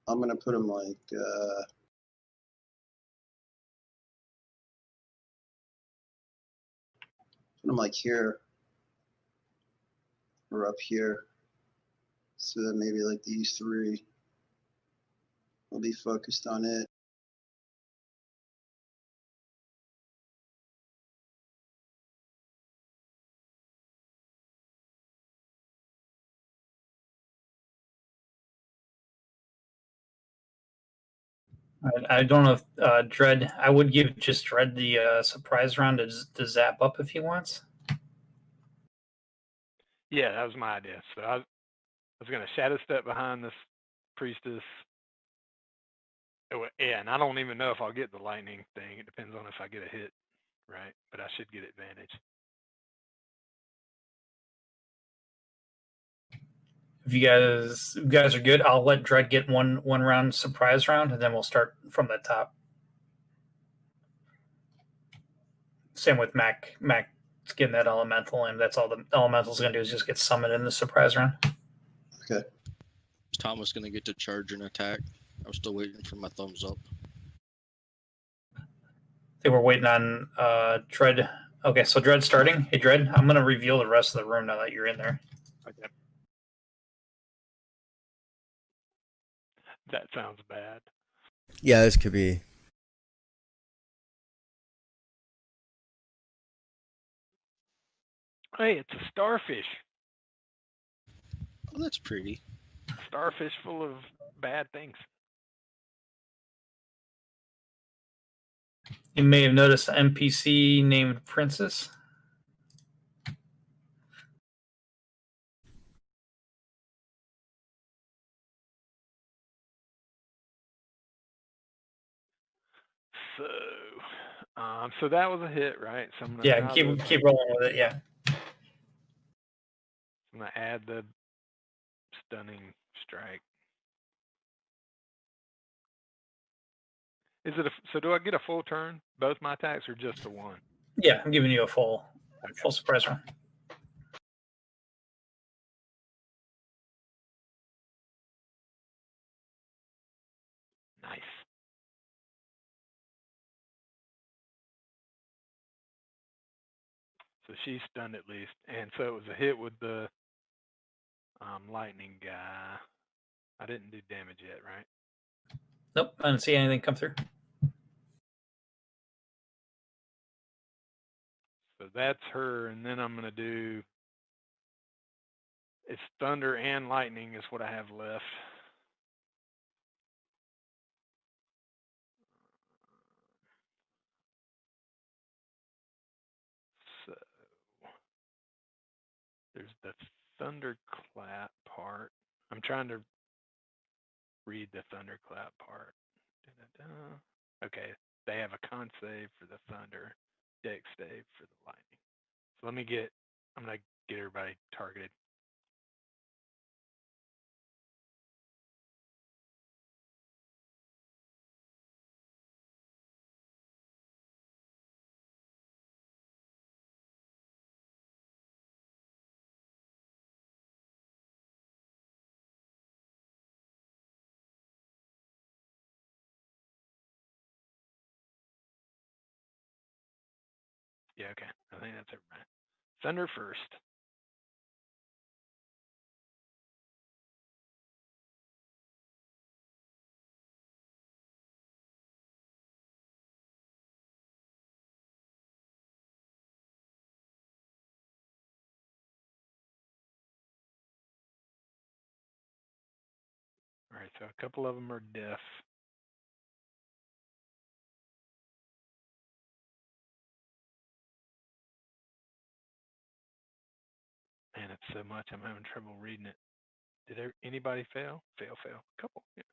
Speaker 5: I'm gonna put him like. Put him like here, or up here, so that maybe like these three will be focused on it.
Speaker 2: I don't know if Dread. I would give just Dread the surprise round to zap up if he wants.
Speaker 4: Yeah, that was my idea. So I was going to shadow step behind this priestess. Yeah, and I don't even know if I'll get the lightning thing. It depends on if I get a hit, right? But I should get advantage.
Speaker 2: If you guys are good, I'll let Dread get one round surprise round, and then we'll start from the top. Same with Mac. Mac's getting that elemental, and that's all the elemental's going to do is just get summoned in the surprise round.
Speaker 5: Okay.
Speaker 3: Is Thomas going to get to charge and attack? I'm still waiting for my thumbs up.
Speaker 2: I think we're waiting on Dread. Okay, so Dread's starting. Hey, Dread, I'm going to reveal the rest of the room now that you're in there.
Speaker 4: Okay. That sounds bad.
Speaker 1: Yeah, this could be.
Speaker 4: Hey, it's a starfish.
Speaker 3: Oh, that's pretty.
Speaker 4: Starfish full of bad things.
Speaker 2: You may have noticed an NPC named Princess.
Speaker 4: So that was a hit, right? So
Speaker 2: yeah, keep rolling with it. Yeah.
Speaker 4: I'm gonna add the stunning strike. Is it so? Do I get a full turn, both my attacks, or just the one?
Speaker 2: Yeah, I'm giving you a full surprise round.
Speaker 4: So she's stunned at least. And so it was a hit with the lightning guy. I didn't do damage yet, right?
Speaker 2: Nope, I didn't see anything come through.
Speaker 4: So that's her, and then I'm going to do, it's thunder and lightning is what I have left. So there's the thunderclap part. I'm trying to read the thunderclap part. Da-da-da. Okay, they have a con save for the thunder, dex save for the lightning. So I'm going to get everybody targeted. Yeah, okay. I think that's everybody. Thunder first. All right, so a couple of them are deaf. Man, it's so much. I'm having trouble reading it. Did anybody fail? Fail. A couple. Yeah.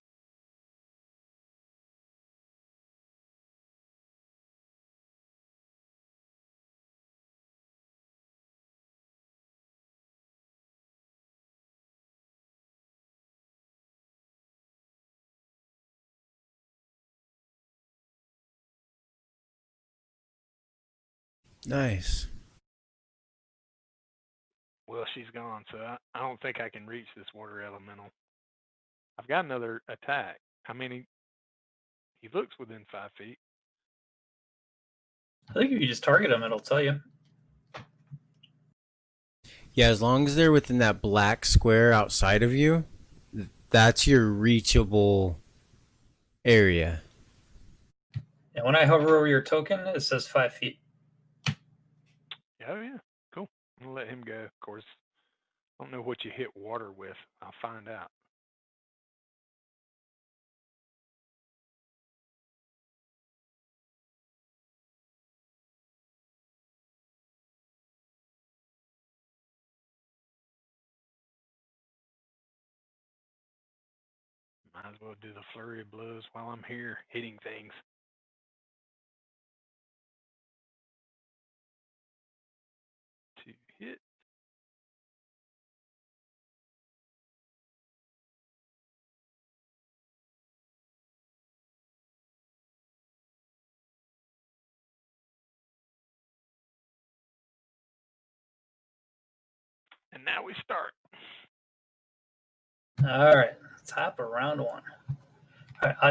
Speaker 1: Nice.
Speaker 4: Well, she's gone, so I don't think I can reach this water elemental. I've got another attack. I mean, he looks within 5 feet.
Speaker 2: I think if you just target them, it'll tell you.
Speaker 1: Yeah, as long as they're within that black square outside of you, that's your reachable area.
Speaker 2: And when I hover over your token, it says 5 feet.
Speaker 4: Oh, yeah. Cool. I'm going to let him go. Of course, I don't know what you hit water with. I'll find out. Might as well do the flurry of blows while I'm here hitting things. To hit. And now we start.
Speaker 2: All right, top of round one.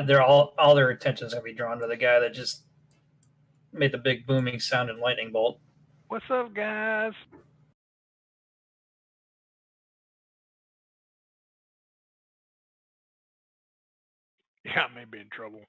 Speaker 2: They're all their attention's gonna be drawn to the guy that just made the big booming sound and lightning bolt.
Speaker 4: What's up, guys? Yeah, I may be in trouble.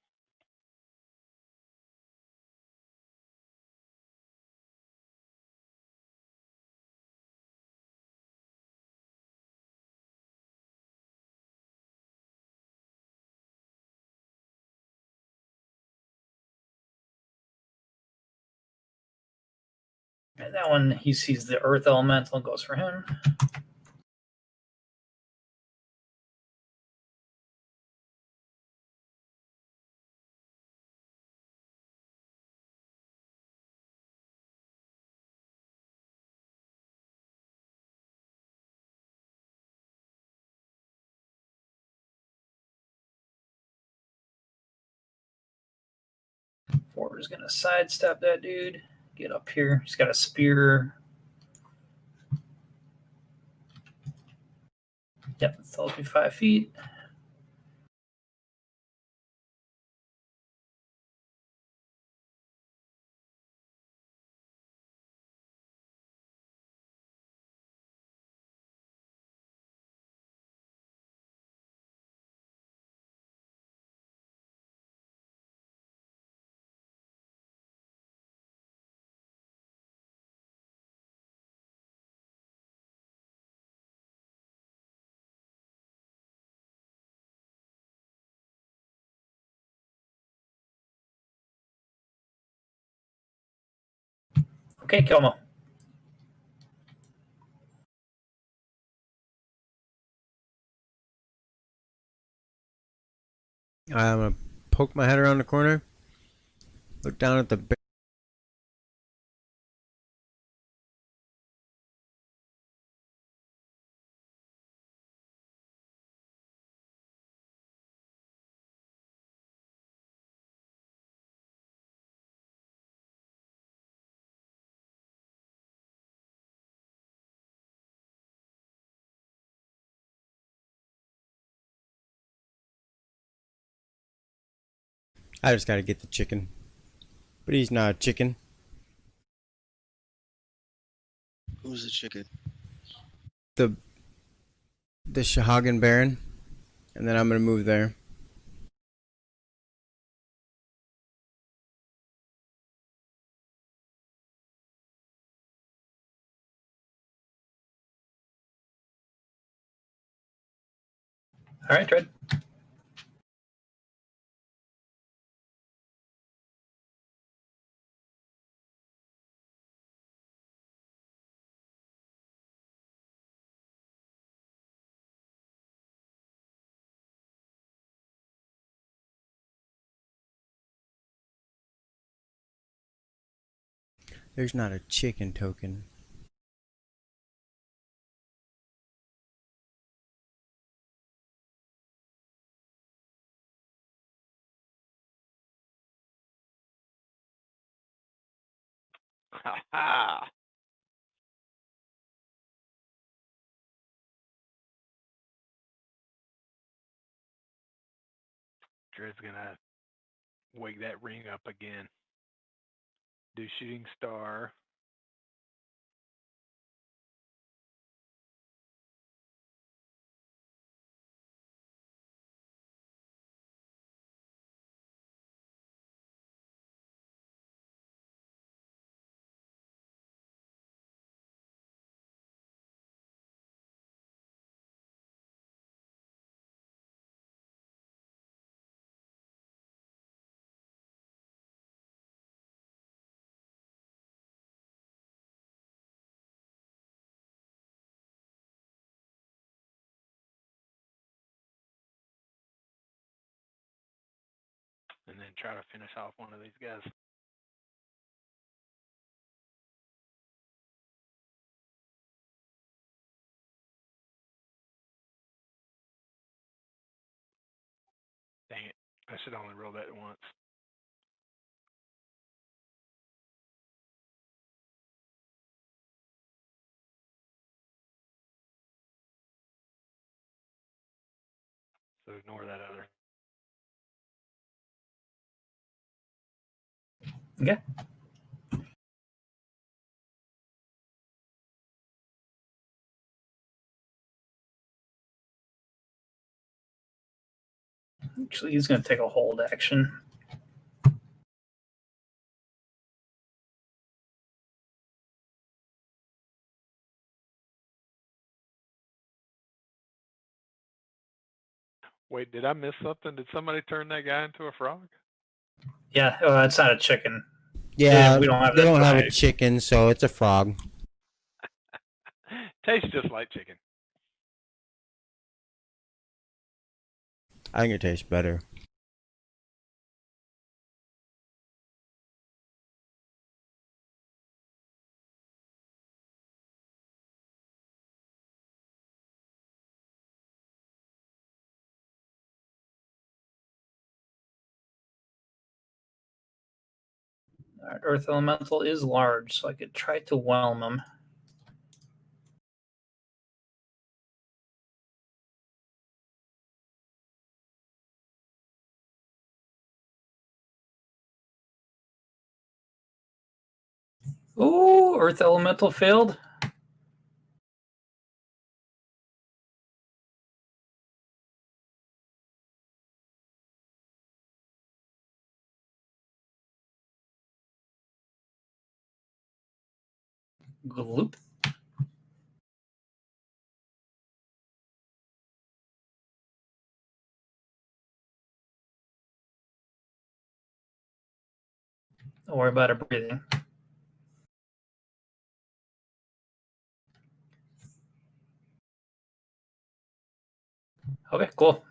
Speaker 2: And that one, he sees the earth elemental, goes for him. Ford is gonna sidestep that dude. Get up here. He's got a spear. Yep, it tells me 5 feet. Okay, Kelmo.
Speaker 1: I'm gonna poke my head around the corner, look down at the bear. I just gotta get the chicken. But he's not a chicken.
Speaker 3: Who's the chicken?
Speaker 1: The Shahagan Baron. And then I'm gonna move there.
Speaker 2: All right, Dread.
Speaker 1: There's not a chicken token.
Speaker 4: Ha ha! Dread's gonna wake that ring up again. Do shooting star. And then try to finish off one of these guys. Dang it. I should only roll that once. So ignore that other.
Speaker 2: Okay. Actually, he's going to take a hold action.
Speaker 4: Wait, did I miss something? Did somebody turn that guy into a frog?
Speaker 2: Yeah, it's not a chicken.
Speaker 1: Yeah,
Speaker 2: we don't have
Speaker 1: they
Speaker 2: that
Speaker 1: don't have a
Speaker 2: drive.
Speaker 1: chicken, so it's a frog.
Speaker 4: Tastes just like chicken.
Speaker 1: I think it tastes better.
Speaker 2: All right, Earth Elemental is large, so I could try to whelm him. Ooh, Earth Elemental failed. Gloop. Don't worry about it breathing. Okay, cool.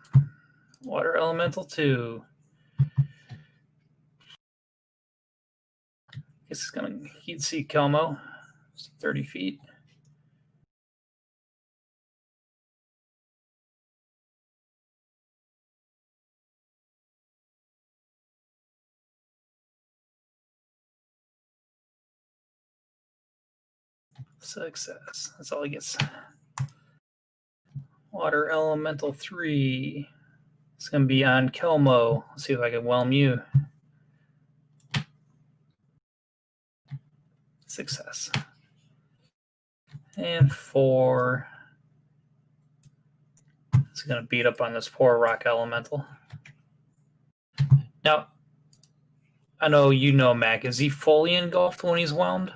Speaker 2: Water elemental 2. Guess it's gonna. He'd see Kelmo. 30 feet. Success. That's all he gets. Water elemental 3. It's gonna be on Kelmo. Let's see if I can whelm you. Success. And 4. It's gonna beat up on this poor rock elemental. Now, I know you know Mac. Is he fully engulfed when he's whelmed?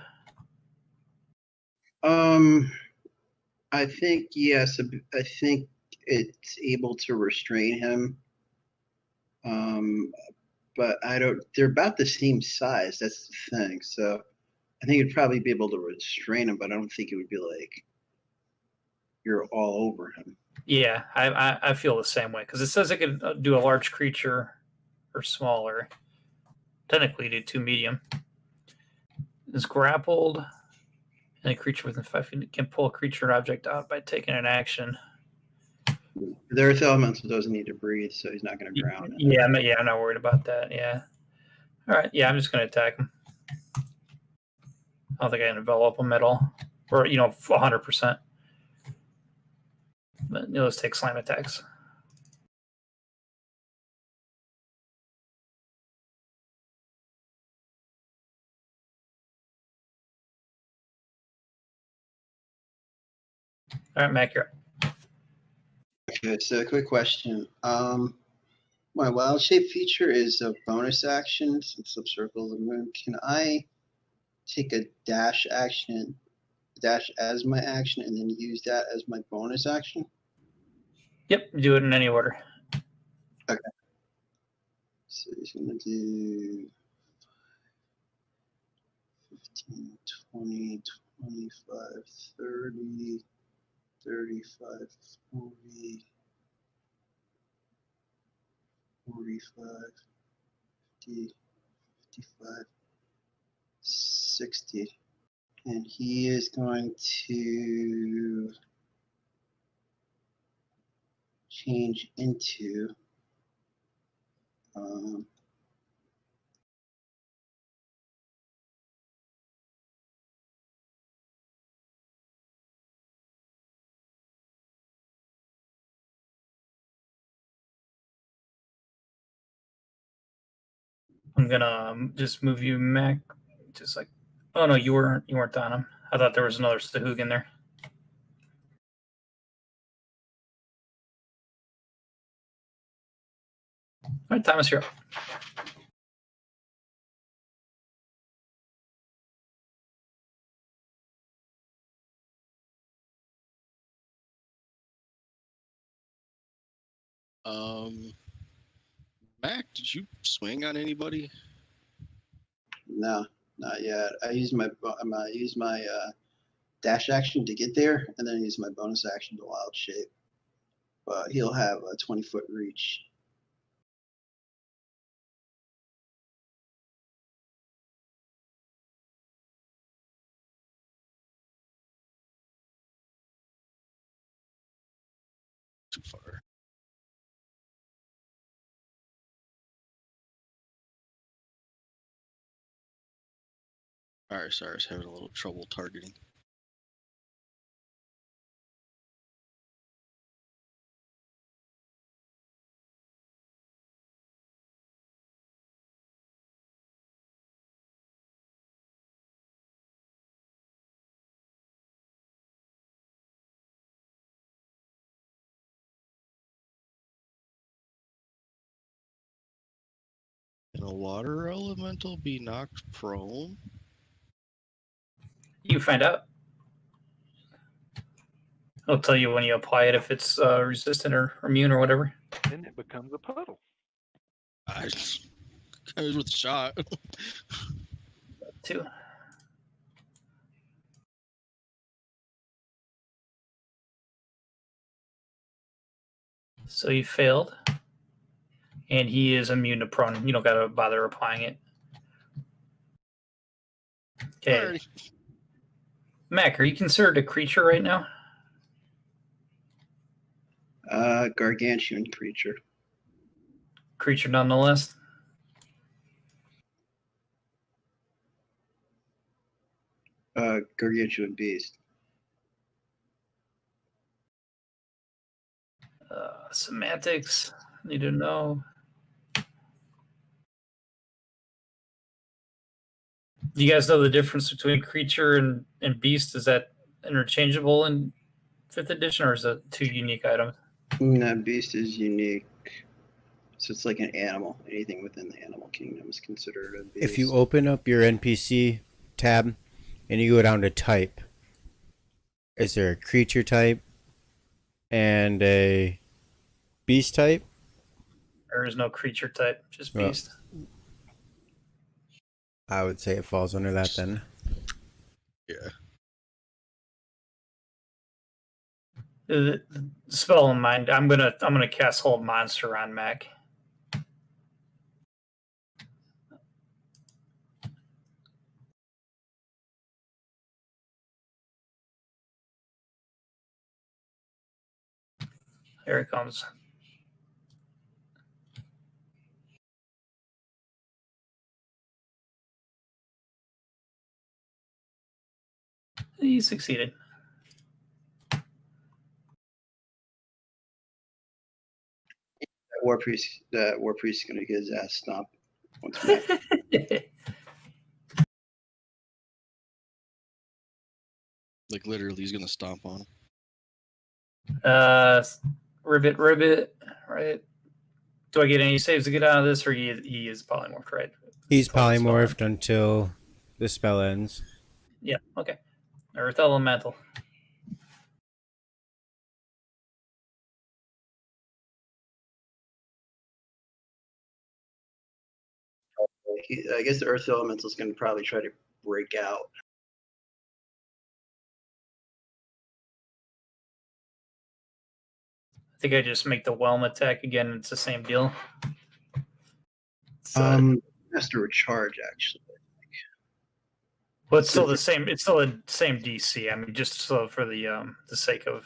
Speaker 5: I think yes. I think it's able to restrain him. But I don't. They're about the same size. That's the thing. So I think it'd probably be able to restrain him, but I don't think it would be like you're all over him.
Speaker 2: Yeah, I feel the same way because it says it could do a large creature or smaller. Technically, do 2 medium. Is grappled, and a creature within 5 feet can pull a creature or object out by taking an action.
Speaker 5: The earth elemental doesn't need to breathe, so he's not going to drown.
Speaker 2: Yeah, I'm not worried about that. Yeah. All right. Yeah, I'm just going to attack him. I don't think I can envelop him at all, or 100%. But let's take slam attacks. All right, Mac, you're up.
Speaker 5: Okay, so a quick question. My wild shape feature is a bonus action since I'm circle the moon. Can I take a dash as my action, and then use that as my bonus action?
Speaker 2: Yep, do it in any order.
Speaker 5: Okay. So he's going to do 15, 20, 25, 30, 35, 40, 45, 50, 55, 60. And he is going to change into
Speaker 2: I'm gonna just move you, Mac. Just like, oh no, you weren't on him. I thought there was another Sahug in there. All right, Thomas, you're up.
Speaker 3: Mac, did you swing on anybody?
Speaker 5: no, not yet. I use my dash action to get there, and then I use my bonus action to wild shape. But he'll have a 20-foot reach.
Speaker 3: Too far. All right, sorry, I was having a little trouble targeting. Can a water elemental be knocked prone?
Speaker 2: You find out. I'll tell you when you apply it if it's resistant or immune or whatever.
Speaker 4: Then it becomes a puddle.
Speaker 3: I was with a shot.
Speaker 2: 2. So he failed. And he is immune to prone. You don't got to bother applying it. Okay.
Speaker 3: Alrighty.
Speaker 2: Mac, are you considered a creature right now?
Speaker 5: Gargantuan creature.
Speaker 2: Creature nonetheless.
Speaker 5: Gargantuan beast.
Speaker 2: Semantics. Need to know. Do you guys know the difference between creature and beast? Is that interchangeable in 5th edition, or is it 2 unique items?
Speaker 5: No, beast is unique. So it's like an animal. Anything within the animal kingdom is considered a beast.
Speaker 1: If you open up your NPC tab and you go down to type, is there a creature type and a beast type?
Speaker 2: There is no creature type, just beast.
Speaker 1: I would say it falls under that then.
Speaker 3: Yeah.
Speaker 2: The spell in mind. I'm gonna cast Hold Monster on Mac. Here it comes. He succeeded.
Speaker 5: That war priest is gonna get his ass stomped once more.
Speaker 3: Like literally, he's gonna stomp on him.
Speaker 2: Ribbit, right? Do I get any saves to get out of this, or he is polymorphed, right?
Speaker 1: He's polymorphed until the spell ends.
Speaker 2: Yeah, okay. Earth Elemental.
Speaker 5: I guess the Earth Elemental is going to probably try to break out.
Speaker 2: I think I just make the whelm attack again. It's the same deal.
Speaker 5: Has to recharge actually.
Speaker 2: Well, it's still the same. It's still the same DC. I mean, just so for the sake of,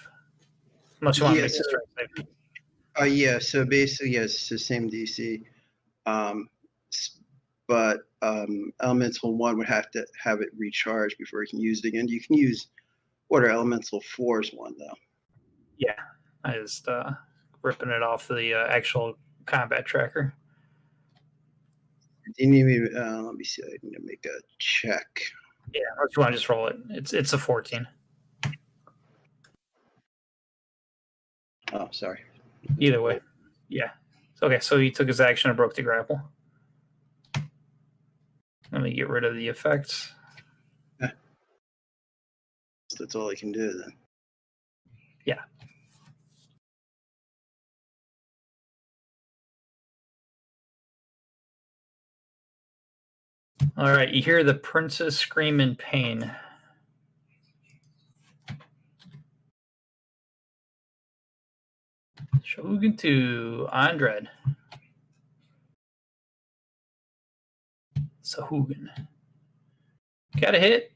Speaker 2: unless you want to make the strength save.
Speaker 5: Yeah. So basically, yes, it's the same DC. But Elemental 1 would have to have it recharged before you can use it again. You can use Water Elemental 4's one though.
Speaker 2: Yeah, I just ripping it off the actual combat tracker.
Speaker 5: You need me? Let me see. I need to make a check.
Speaker 2: Yeah, unless you want to just roll it. It's a 14.
Speaker 5: Oh, sorry.
Speaker 2: Either way, yeah. Okay, so he took his action and broke the grapple. Let me get rid of the effects.
Speaker 5: Yeah. That's all I can do then.
Speaker 2: Yeah. All right, you hear the princess scream in pain. Shogun to Andred. Sahugan. Got a hit.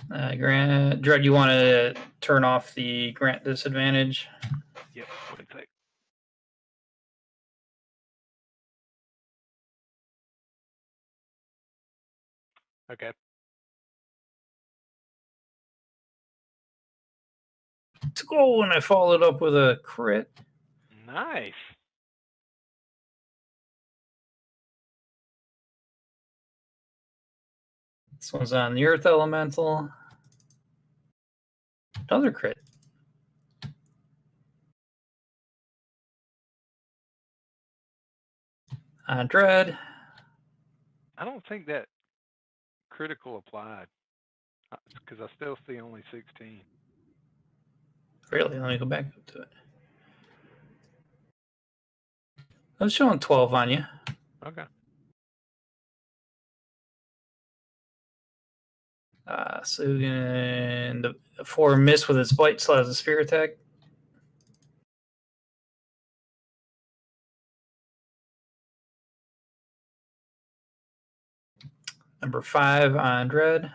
Speaker 2: Dread, you want to turn off the grant disadvantage?
Speaker 4: Yep. One sec. Okay.
Speaker 2: Oh, and I followed up with a crit.
Speaker 4: Nice.
Speaker 2: This one's on the Earth Elemental. Another crit. On Dread.
Speaker 4: I don't think that critical applied because I still see only 16.
Speaker 2: Really? Let me go back up to it. I was showing 12 on you.
Speaker 4: Okay.
Speaker 2: So and 4 miss with its bite, still has a spear attack. Number 5 on Dread.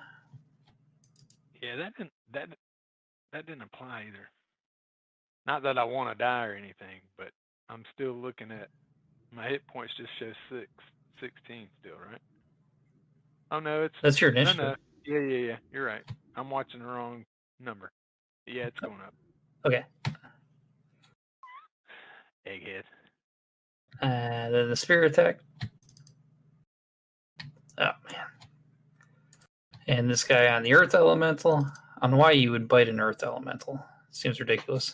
Speaker 4: Yeah, that didn't apply either. Not that I want to die or anything, but I'm still looking at my hit points. Just show 16 still, right? Oh no, it's
Speaker 2: That's your
Speaker 4: no.
Speaker 2: initiative.
Speaker 4: Yeah. You're right. I'm watching the wrong number. Yeah, it's going up.
Speaker 2: Okay.
Speaker 4: Egghead.
Speaker 2: And then the spear attack. Oh man. And this guy on the Earth Elemental. I don't know why you would bite an Earth Elemental. Seems ridiculous.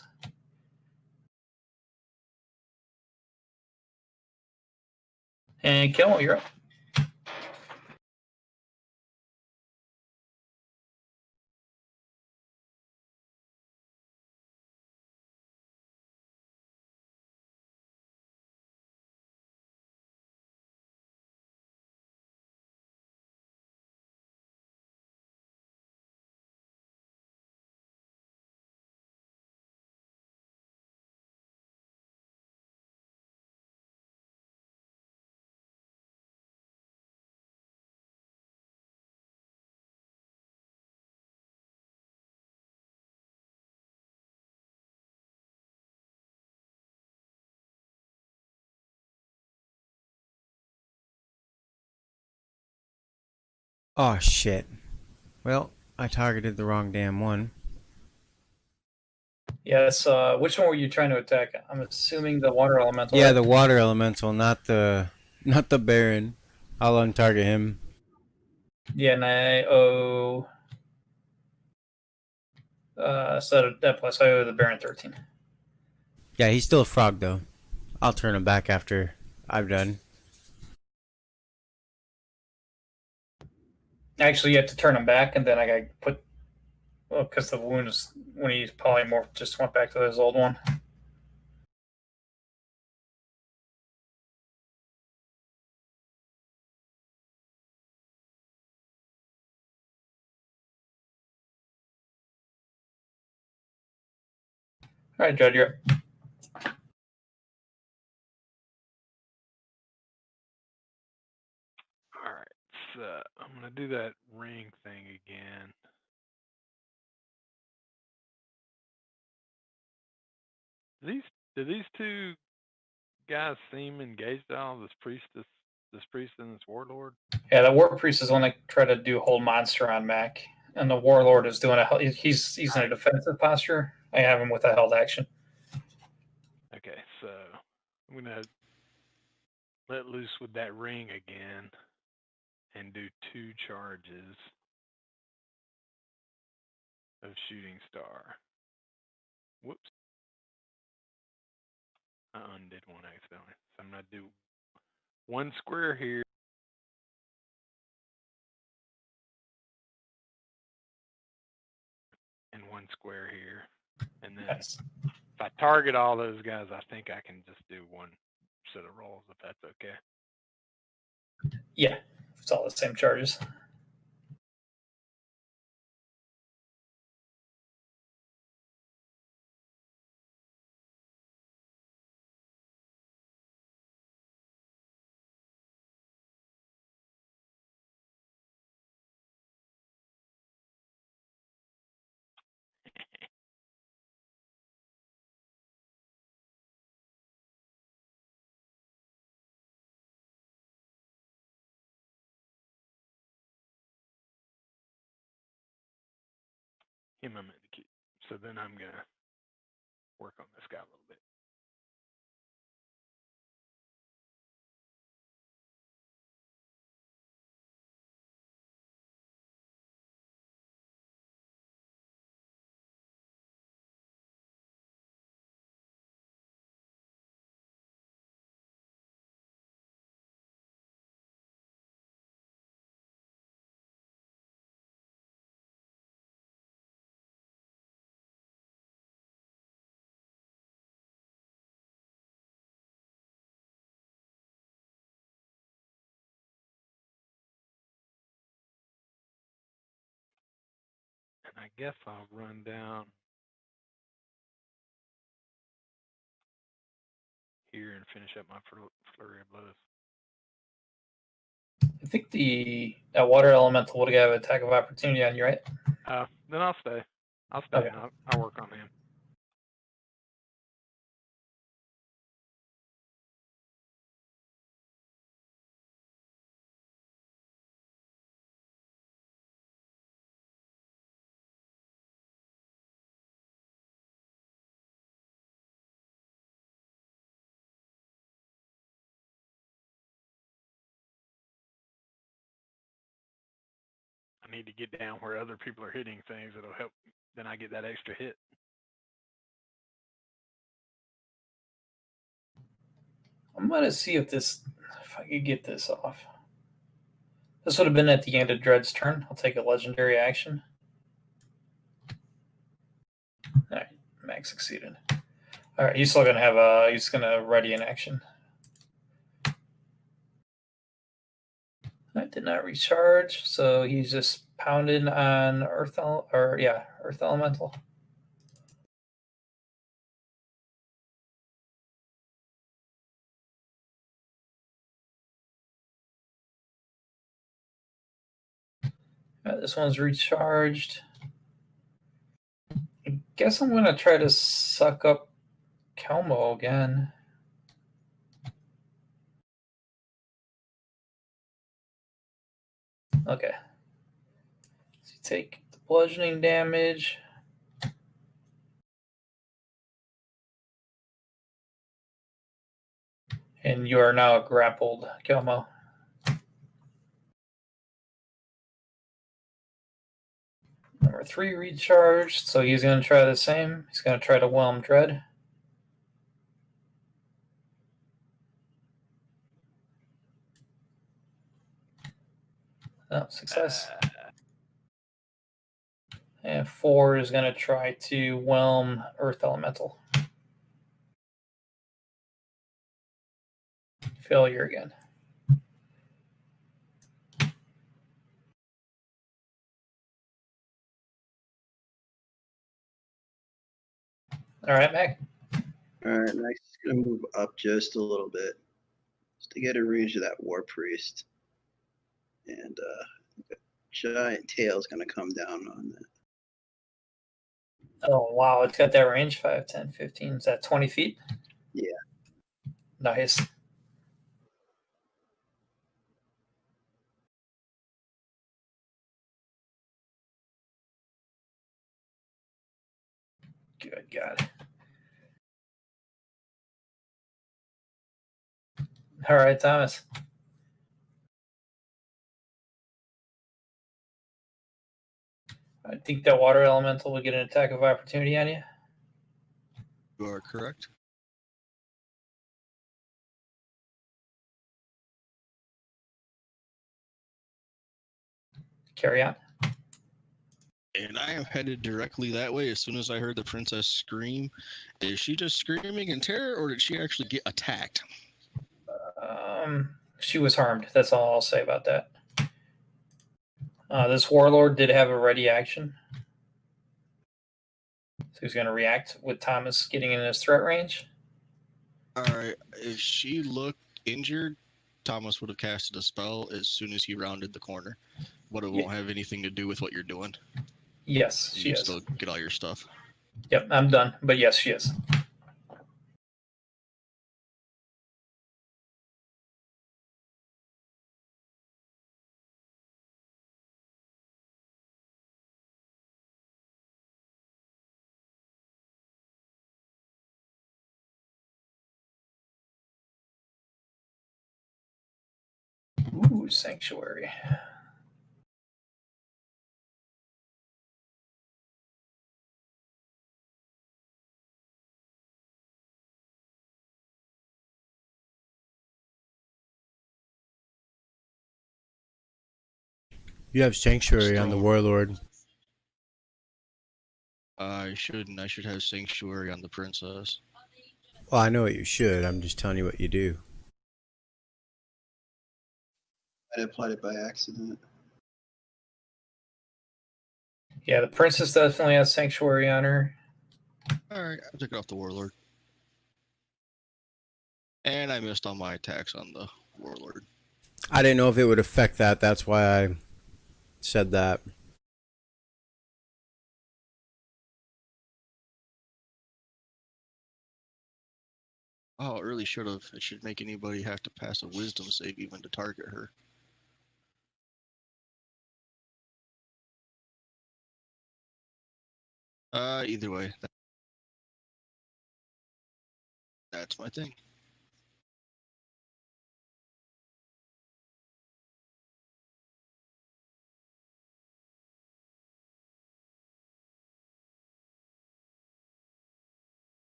Speaker 2: And Kill, you're up.
Speaker 1: Oh shit. Well, I targeted the wrong damn one.
Speaker 2: Yes. Which one were you trying to attack? I'm assuming the water elemental.
Speaker 1: Yeah,
Speaker 2: right?
Speaker 1: the water elemental, not the Baron. I'll untarget him.
Speaker 2: Yeah, and I owe. So that plus I owe the Baron 13.
Speaker 1: Yeah, he's still a frog though. I'll turn him back after I've done.
Speaker 2: Actually, you have to turn him back, and then I got to put. Well, because the wounds when he polymorphed just went back to his old one. All right, Judd, you're up.
Speaker 4: All right, so I'm gonna do that ring thing again. Do these two guys seem engaged at all? This priest and this warlord.
Speaker 2: Yeah, the war priest is the one that tried to do hold monster on Mac, and the warlord is doing he's in a defensive posture. I have him with a held action.
Speaker 4: Okay, so I'm gonna let loose with that ring again and do 2 charges of shooting star. Whoops. I undid one accidentally. So I'm gonna do 1 square here. And 1 square here. And then
Speaker 2: Nice.
Speaker 4: if I target all those guys, I think I can just do 1 set of rolls if that's okay.
Speaker 2: Yeah, it's all the same charges.
Speaker 4: Him I'm meant to keep. So then I'm gonna work on this guy a little bit. I guess I'll run down here and finish up my flurry of blows.
Speaker 2: I think that water elemental would have attack of opportunity on you, right?
Speaker 4: Then I'll stay. I'll stay
Speaker 2: Okay.
Speaker 4: and I'll work on him. I need to get down where other people are hitting things. It'll help. Then I get that extra hit.
Speaker 2: I'm gonna see if I could get this off. This would have been at the end of Dread's turn. I'll take a legendary action. All right, Max succeeded. All right, he's still gonna have he's gonna ready in action. I did not recharge, so he's just pounding on Earth Elemental. This one's recharged. I guess I'm gonna try to suck up Kelmo again. Okay. So you take the bludgeoning damage. And you are now grappled, Kelmo. Number 3 recharged, so he's going to try the same. He's going to try to whelm Dread. Oh, success. And 4 is going to try to whelm Earth Elemental. Failure again. All right, Mac.
Speaker 5: All right, Max is going to move up just a little bit just to get a range of that War Priest. And a giant tail is going to come down on that.
Speaker 2: Oh, wow. It's got that range, 5, 10, 15. Is that 20 feet?
Speaker 5: Yeah.
Speaker 2: Nice. Good God. All right, Thomas. I think that water elemental will get an attack of opportunity on you.
Speaker 3: You are correct.
Speaker 2: Carry on.
Speaker 3: And I am headed directly that way as soon as I heard the princess scream. Is she just screaming in terror, or did she actually get attacked?
Speaker 2: She was harmed. That's all I'll say about that. This warlord did have a ready action. So he's going to react with Thomas getting in his threat range.
Speaker 3: All right. If she looked injured, Thomas would have casted a spell as soon as he rounded the corner. But it won't have anything to do with what you're doing.
Speaker 2: Yes, she
Speaker 3: You
Speaker 2: is.
Speaker 3: still get all your stuff.
Speaker 2: Yep, I'm done. But yes, she is. Ooh, Sanctuary.
Speaker 1: You have Sanctuary on the Warlord.
Speaker 3: I shouldn't. I should have Sanctuary on the princess.
Speaker 1: Well, I know what you should. I'm just telling you what you do.
Speaker 5: I applied it by accident.
Speaker 2: Yeah, the princess definitely has sanctuary on her.
Speaker 3: All right, I took it off the warlord. And I missed all my attacks on the warlord.
Speaker 1: I didn't know if it would affect that. That's why I said that.
Speaker 3: Oh, it really should have. It should make anybody have to pass a wisdom save even to target her. Either way, that's my thing.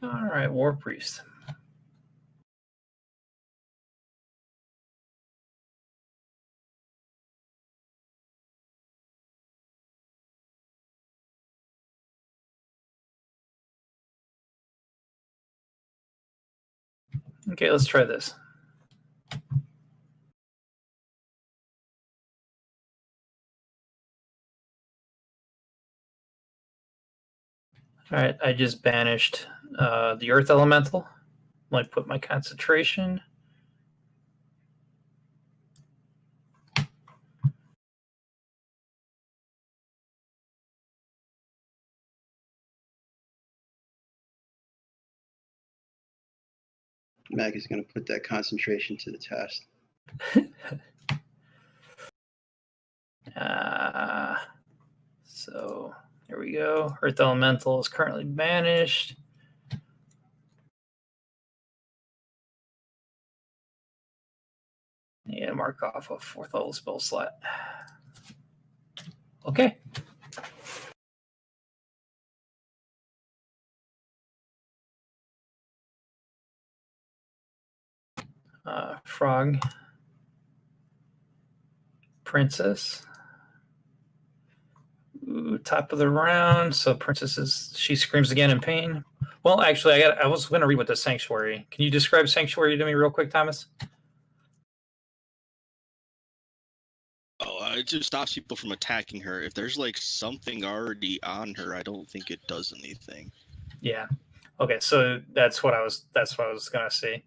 Speaker 2: All right, War Priest. Okay, let's try this. All right, I just banished the Earth Elemental. Might put my concentration.
Speaker 5: Mac is going to put that concentration to the test.
Speaker 2: So here we go. Earth Elemental is currently banished. Yeah, mark off a 4th level spell slot. Okay. Frog. Princess. Ooh, top of the round. So Princess she screams again in pain. Well, actually, I was going to read what the Sanctuary. Can you describe Sanctuary to me real quick, Thomas?
Speaker 3: Oh, it just stops people from attacking her. If there's like something already on her, I don't think it does anything.
Speaker 2: Yeah. Okay, so that's what I was gonna say.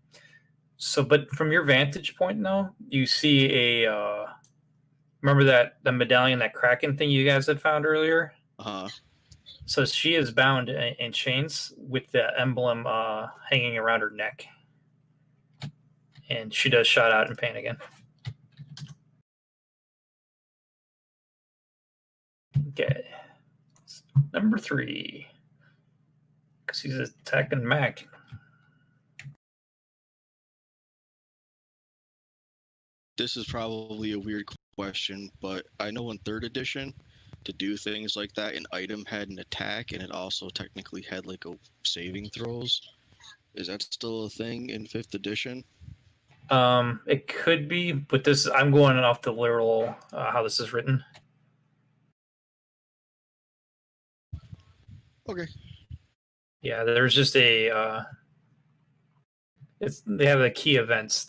Speaker 2: So, but from your vantage point now, you see a remember the medallion, that Kraken thing you guys had found earlier? So she is bound in chains with the emblem hanging around her neck. And she does shout out in pain again. Okay. Number 3. Because he's attacking Mac.
Speaker 3: This is probably a weird question, but I know in 3rd edition, to do things like that, an item had an attack, and it also technically had like a saving throws. Is that still a thing in 5th edition?
Speaker 2: It could be, but I'm going off the literal how this is written.
Speaker 3: Okay.
Speaker 2: Yeah, there's just they have the key events.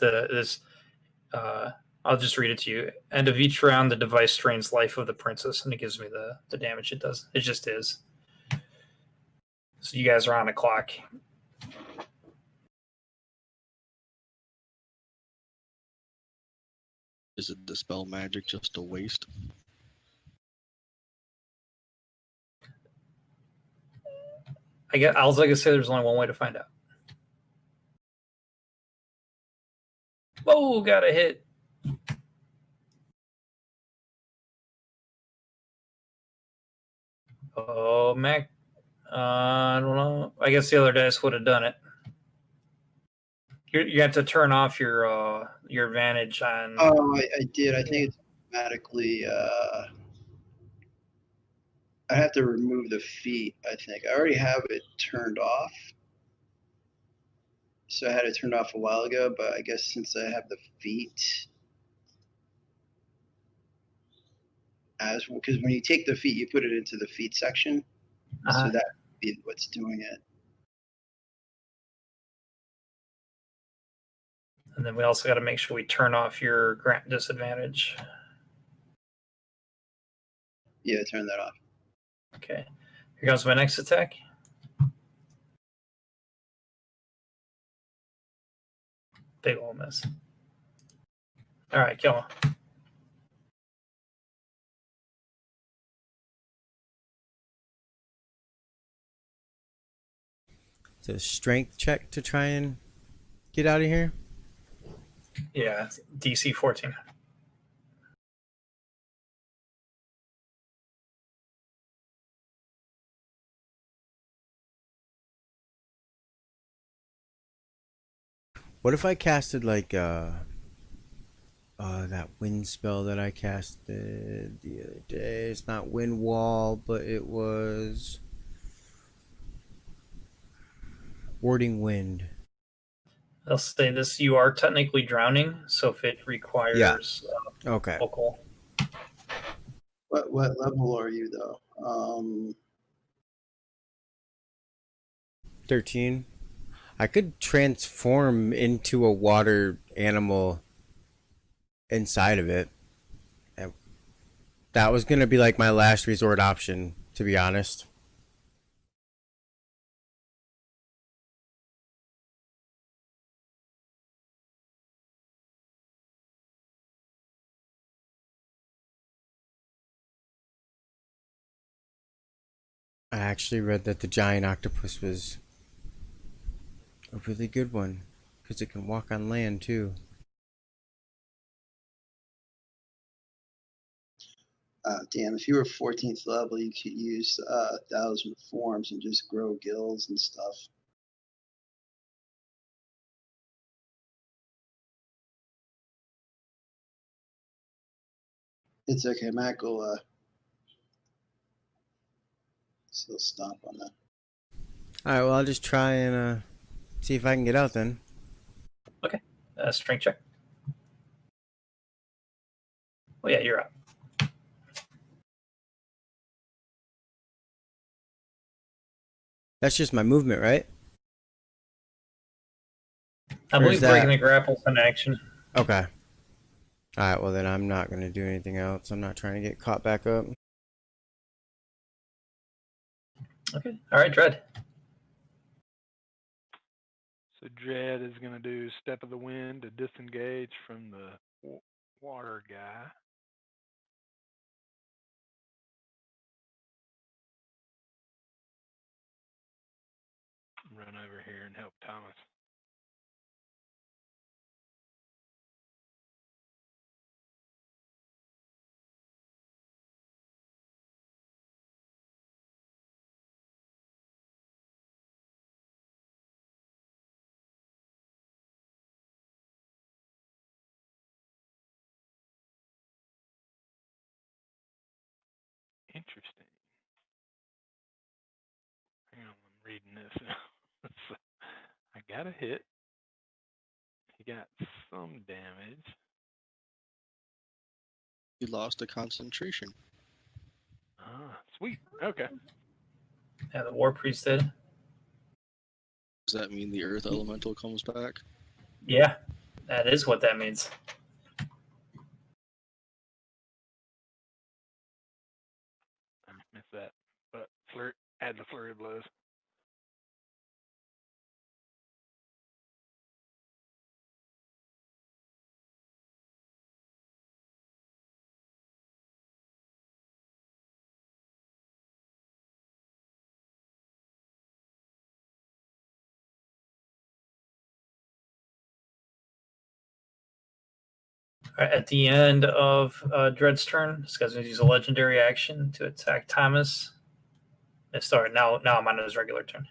Speaker 2: I'll just read it to you. End of each round, the device strains life of the princess, and it gives me the damage it does. It just is. So you guys are on the clock.
Speaker 3: Is it dispel magic just a waste?
Speaker 2: I was like I say, there's only one way to find out. Whoa, got a hit. Oh, Mac. I don't know. I guess the other dice would have done it. You have to turn off your advantage on.
Speaker 5: Oh, I did. I think it's automatically. I have to remove the feet. I think I already have it turned off. So I had it turned off a while ago, but I guess since I have the feet, as well, because when you take the feet, you put it into the feet section. So that would be what's doing it.
Speaker 2: And then we also got to make sure we turn off your grant disadvantage.
Speaker 5: Yeah, turn that off.
Speaker 2: Okay. Here comes my next attack. Big ol' miss. All right, kill him.
Speaker 1: It's a strength check to try and get out of here.
Speaker 2: Yeah, DC 14.
Speaker 1: What if I casted like that wind spell that I casted the other day? It's not wind wall, but it was warding wind.
Speaker 2: I'll say this: you are technically drowning, so if it requires
Speaker 1: Okay.
Speaker 2: vocal.
Speaker 5: What level are you though?
Speaker 1: 13. I could transform into a water animal inside of it. That was going to be like my last resort option, to be honest. I actually read that the giant octopus was a really good one because it can walk on land too.
Speaker 5: Damn, if you were 14th level, you could use 1,000 forms and just grow gills and stuff. It's okay, Mac will still stomp on that.
Speaker 1: Alright, well, I'll just try and see if I can get out then.
Speaker 2: Okay. Strength check. Oh, yeah, you're up.
Speaker 1: That's just my movement, right?
Speaker 2: I
Speaker 1: Or
Speaker 2: believe
Speaker 1: is that-
Speaker 2: breaking the grapple's an action.
Speaker 1: Okay. Alright, well then I'm not going to do anything else. I'm not trying to get caught back up.
Speaker 2: Okay. All right, Dread.
Speaker 4: So Dread is going to do Step of the Wind to disengage from the water guy. Run over here and help Thomas. Interesting. Hang on, I'm reading this. I got a hit. He got some damage.
Speaker 3: You lost a concentration.
Speaker 4: Ah, sweet. Okay.
Speaker 2: Yeah, the War Priest did.
Speaker 3: Does that mean the Earth Elemental comes back?
Speaker 2: Yeah, that is what that means.
Speaker 4: I missed that. But add the flurry of blows.
Speaker 2: All right, at the end of Dread's turn, this guy's going to use a legendary action to attack Thomas. Sorry, now I'm on his regular turn.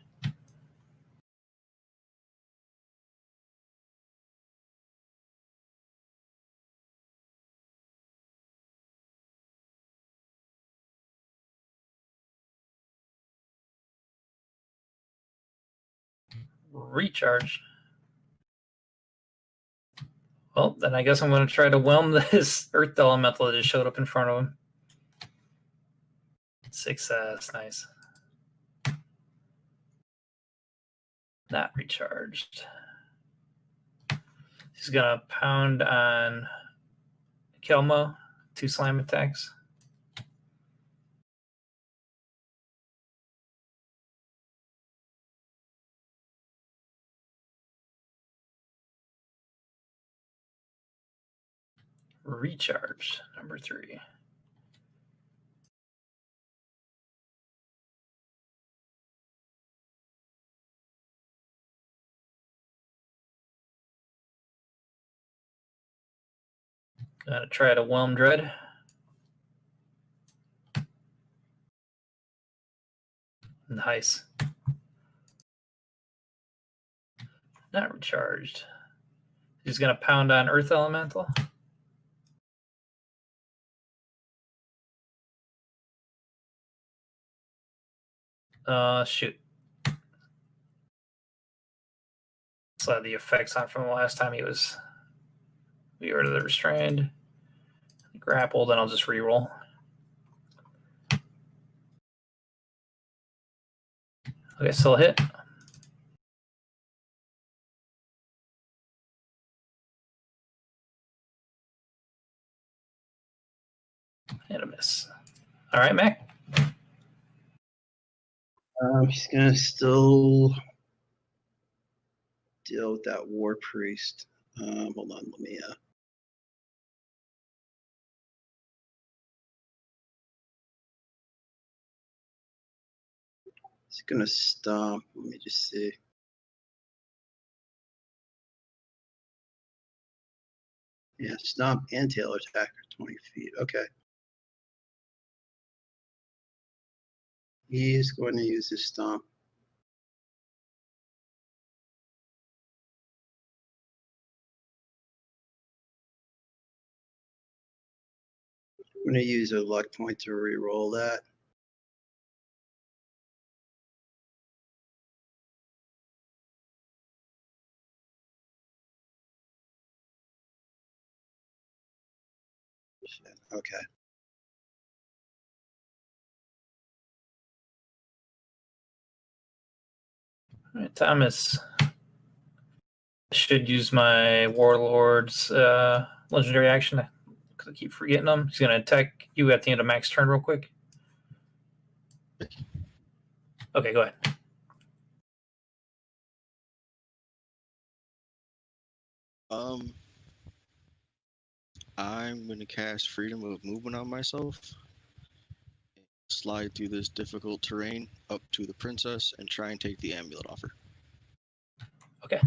Speaker 2: Recharge. Well, then I guess I'm going to try to whelm this Earth Elemental that just showed up in front of him. Success. Nice. Not recharged. He's going to pound on Kelmo. 2 slam attacks. Recharge, number 3. Gotta try to Whelm Dread. Nice. Not recharged. He's gonna pound on Earth Elemental. Shoot. So the effects on from the last time he was we were the restrained, grappled, and I'll just reroll. Okay, still a hit. And a miss. All right, Mac.
Speaker 5: He's gonna still deal with that war priest. Hold on, let me. He's gonna stomp. Let me just see. Yeah, stomp and tail attack are 20 feet. Okay. He's going to use his stomp. I'm going to use a luck point to re-roll that. Okay.
Speaker 2: All right, Thomas. I should use my Warlord's legendary action because I keep forgetting them. He's going to attack you at the end of Mac's turn real quick. Okay, go ahead.
Speaker 3: I'm going to cast Freedom of Movement on myself. Slide through this difficult terrain up to the princess and try and take the amulet off her.
Speaker 2: Okay.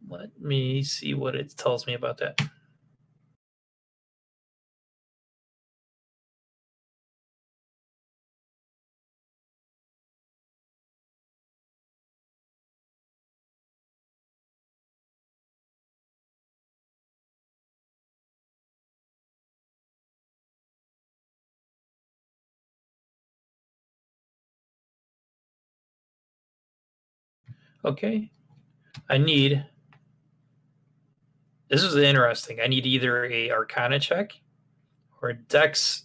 Speaker 2: Let me see what it tells me about that. Okay. This is interesting. I need either a Arcana check or a Dex,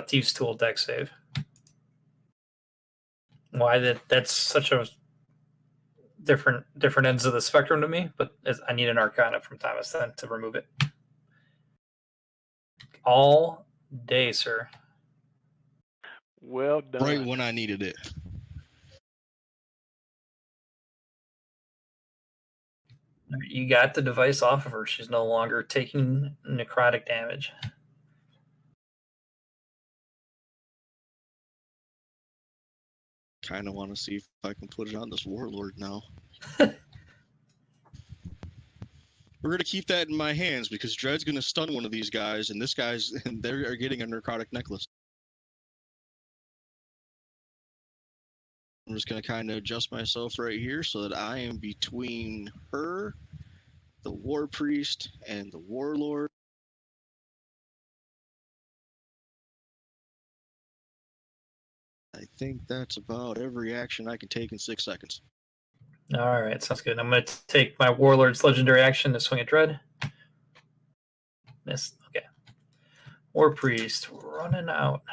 Speaker 2: Thieves' Tool Dex save. Why that's such a different ends of the spectrum to me, but I need an Arcana from Thomas then to remove it. All day, sir.
Speaker 4: Well done.
Speaker 3: Right when I needed it.
Speaker 2: You got the device off of her. She's no longer taking necrotic damage.
Speaker 3: Kind of want to see if I can put it on this warlord now. We're going to keep that in my hands because Dread's going to stun one of these guys, and they're getting a necrotic necklace. I'm just going to kind of adjust myself right here so that I am between her, the war priest, and the warlord. I think that's about every action I can take in 6 seconds.
Speaker 2: All right, sounds good. I'm going to take my Warlord's legendary action to swing at Dread. Miss. Okay. War Priest running out.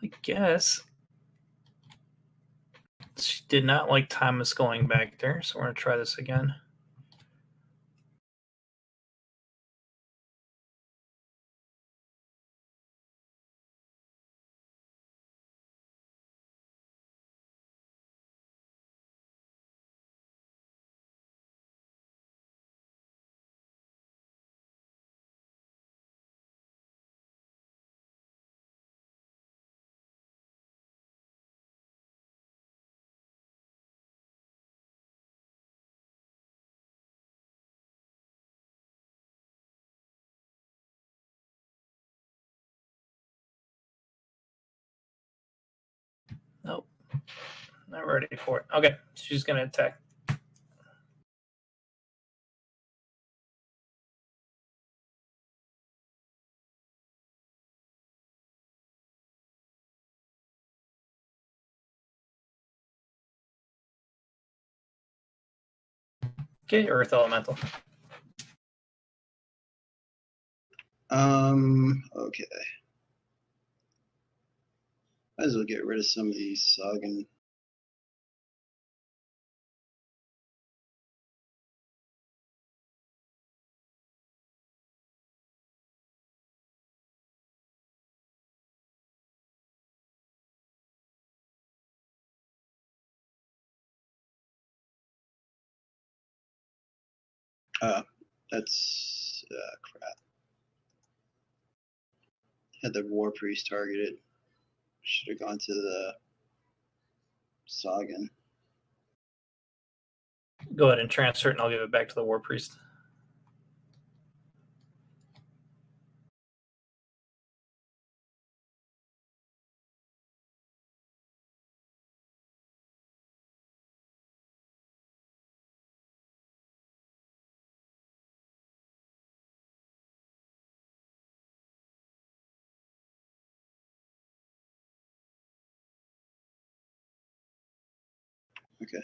Speaker 2: I guess she did not like Thomas going back there, so we're going to try this again. Nope. Not ready for it. Okay, she's going to attack. Okay, Earth Elemental.
Speaker 5: Okay. Might as well get rid of some of these Sagan. That's crap. Had the War Priest targeted. Should have gone to the Sagan.
Speaker 2: Go ahead and transfer it, and I'll give it back to the War Priest.
Speaker 5: Okay.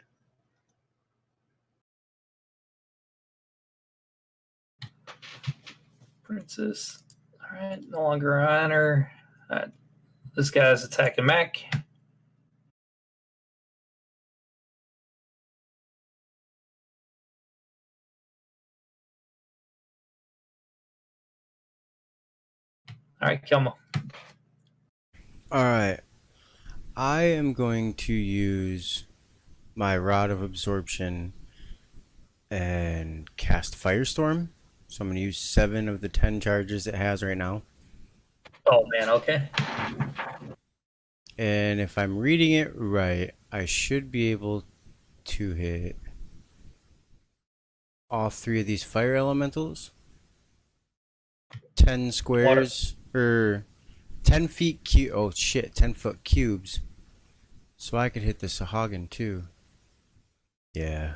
Speaker 2: Princess. All right, no longer on her. This guy's attacking Mac. All right, kill him.
Speaker 1: Alright. I am going to use my Rod of Absorption and cast Firestorm. So I'm going to use 7 of the 10 charges it has right now.
Speaker 2: Oh, man, okay.
Speaker 1: And if I'm reading it right, I should be able to hit all 3 of these fire elementals. 10 squares, or 10 feet cube. Oh shit, 10 foot cubes. So I could hit the Sahagin too. Yeah.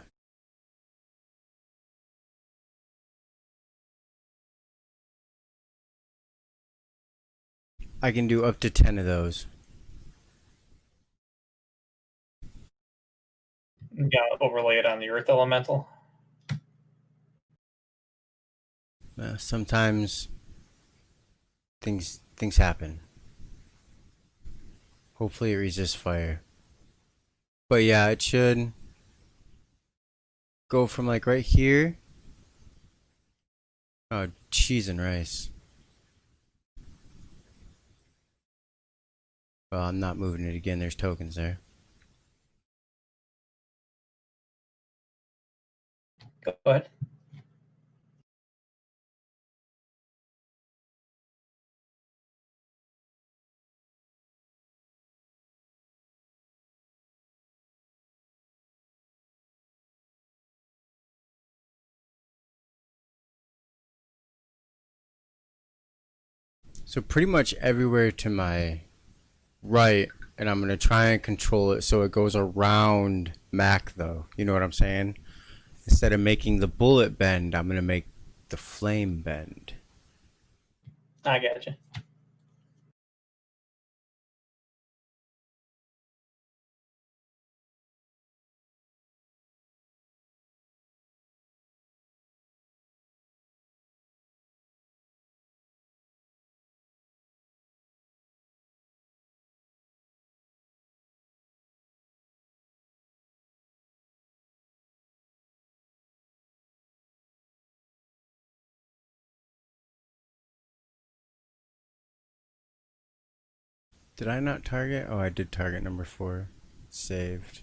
Speaker 1: I can do up to 10 of those.
Speaker 2: You gotta overlay it on the Earth Elemental.
Speaker 1: Sometimes things happen. Hopefully it resists fire. But yeah, it should go from like right here. Oh, cheese and rice. Well, I'm not moving it again. There's tokens there.
Speaker 2: Go ahead.
Speaker 1: So pretty much everywhere to my right, and I'm gonna try and control it so it goes around Mac though. You know what I'm saying? Instead of making the bullet bend, I'm gonna make the flame bend.
Speaker 2: I gotcha.
Speaker 1: Did I not target? Oh, I did target number 4. It's saved.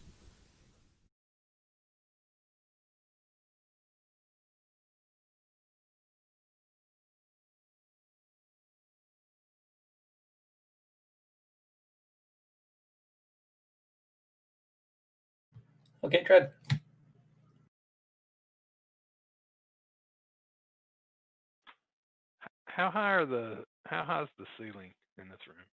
Speaker 2: Okay, Dread.
Speaker 4: How high is the ceiling in this room?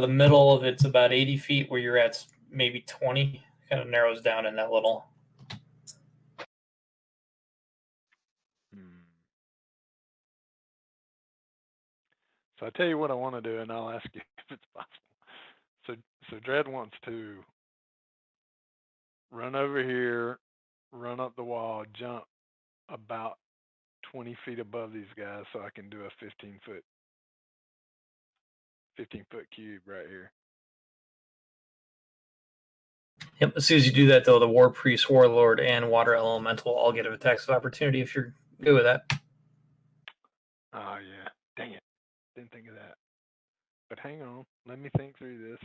Speaker 2: The middle of it's about 80 feet. Where you're at's maybe 20. Kind of narrows down in that little.
Speaker 4: So I tell you what I want to do, and I'll ask you if it's possible. So Dredd wants to run over here, run up the wall, jump about 20 feet above these guys, so I can do a 15-foot cube right here.
Speaker 2: Yep. As soon as you do that, though, the War Priest, Warlord, and Water Elemental all get attacks of opportunity if you're good with that.
Speaker 4: Oh yeah, dang it, didn't think of that. But hang on, let me think through this.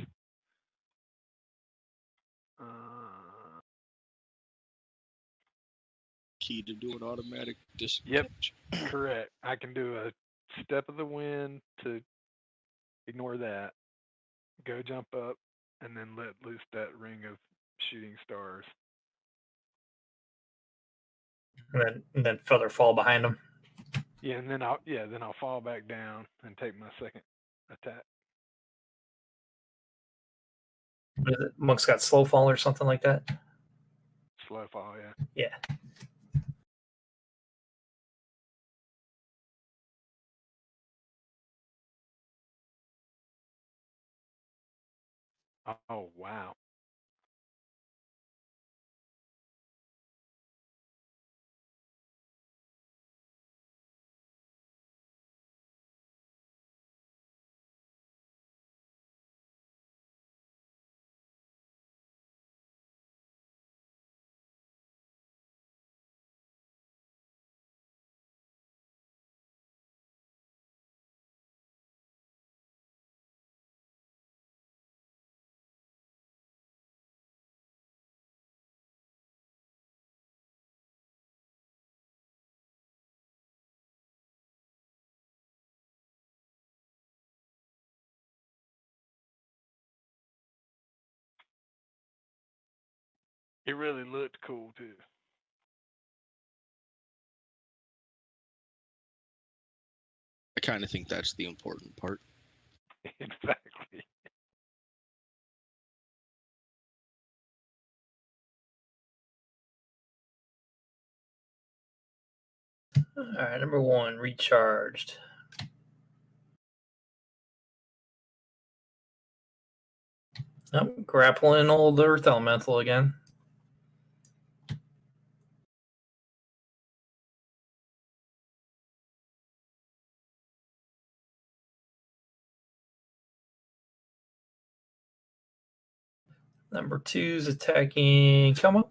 Speaker 3: Key to do an automatic disengage.
Speaker 4: Yep, correct. I can do a step of the wind to ignore that, go jump up, and then let loose that ring of shooting stars.
Speaker 2: And then feather fall behind them.
Speaker 4: Yeah, and then I'll fall back down and take my second attack.
Speaker 2: What is it? Monk's got slow fall or something like that.
Speaker 4: Slow fall, yeah.
Speaker 2: Yeah.
Speaker 4: Oh wow. It really looked cool too.
Speaker 3: I kind of think that's the important part.
Speaker 4: Exactly.
Speaker 2: All right, number 1, recharged. Oh, grappling old Earth Elemental again. Number 2's attacking Kelmo.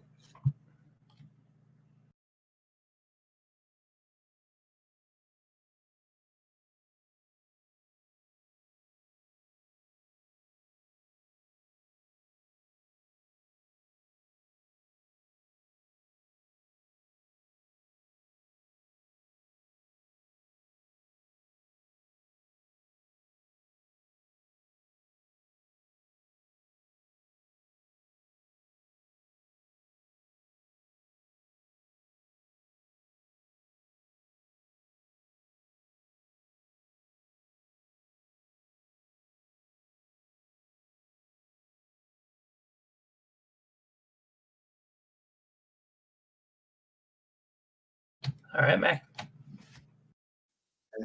Speaker 2: All right, Mac.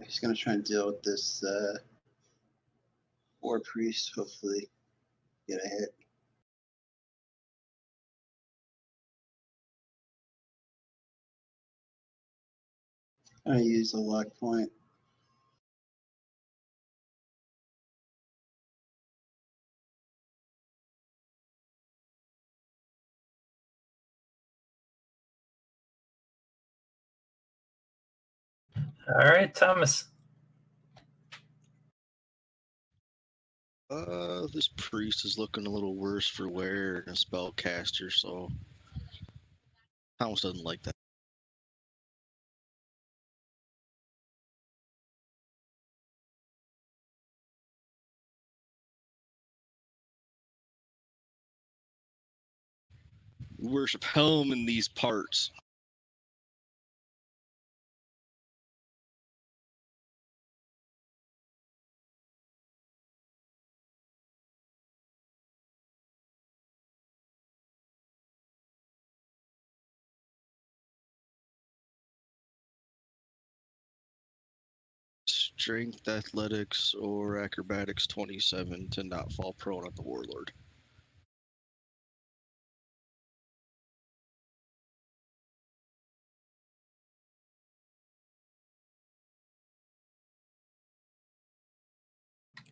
Speaker 5: He's going to try and deal with this War Priest, hopefully get a hit. I'm going to use a luck point.
Speaker 2: All right, Thomas.
Speaker 3: This priest is looking a little worse for wear and a spellcaster, so Thomas doesn't like that. Worship Helm in these parts. Strength, athletics, or acrobatics 27 to not fall prone at the warlord.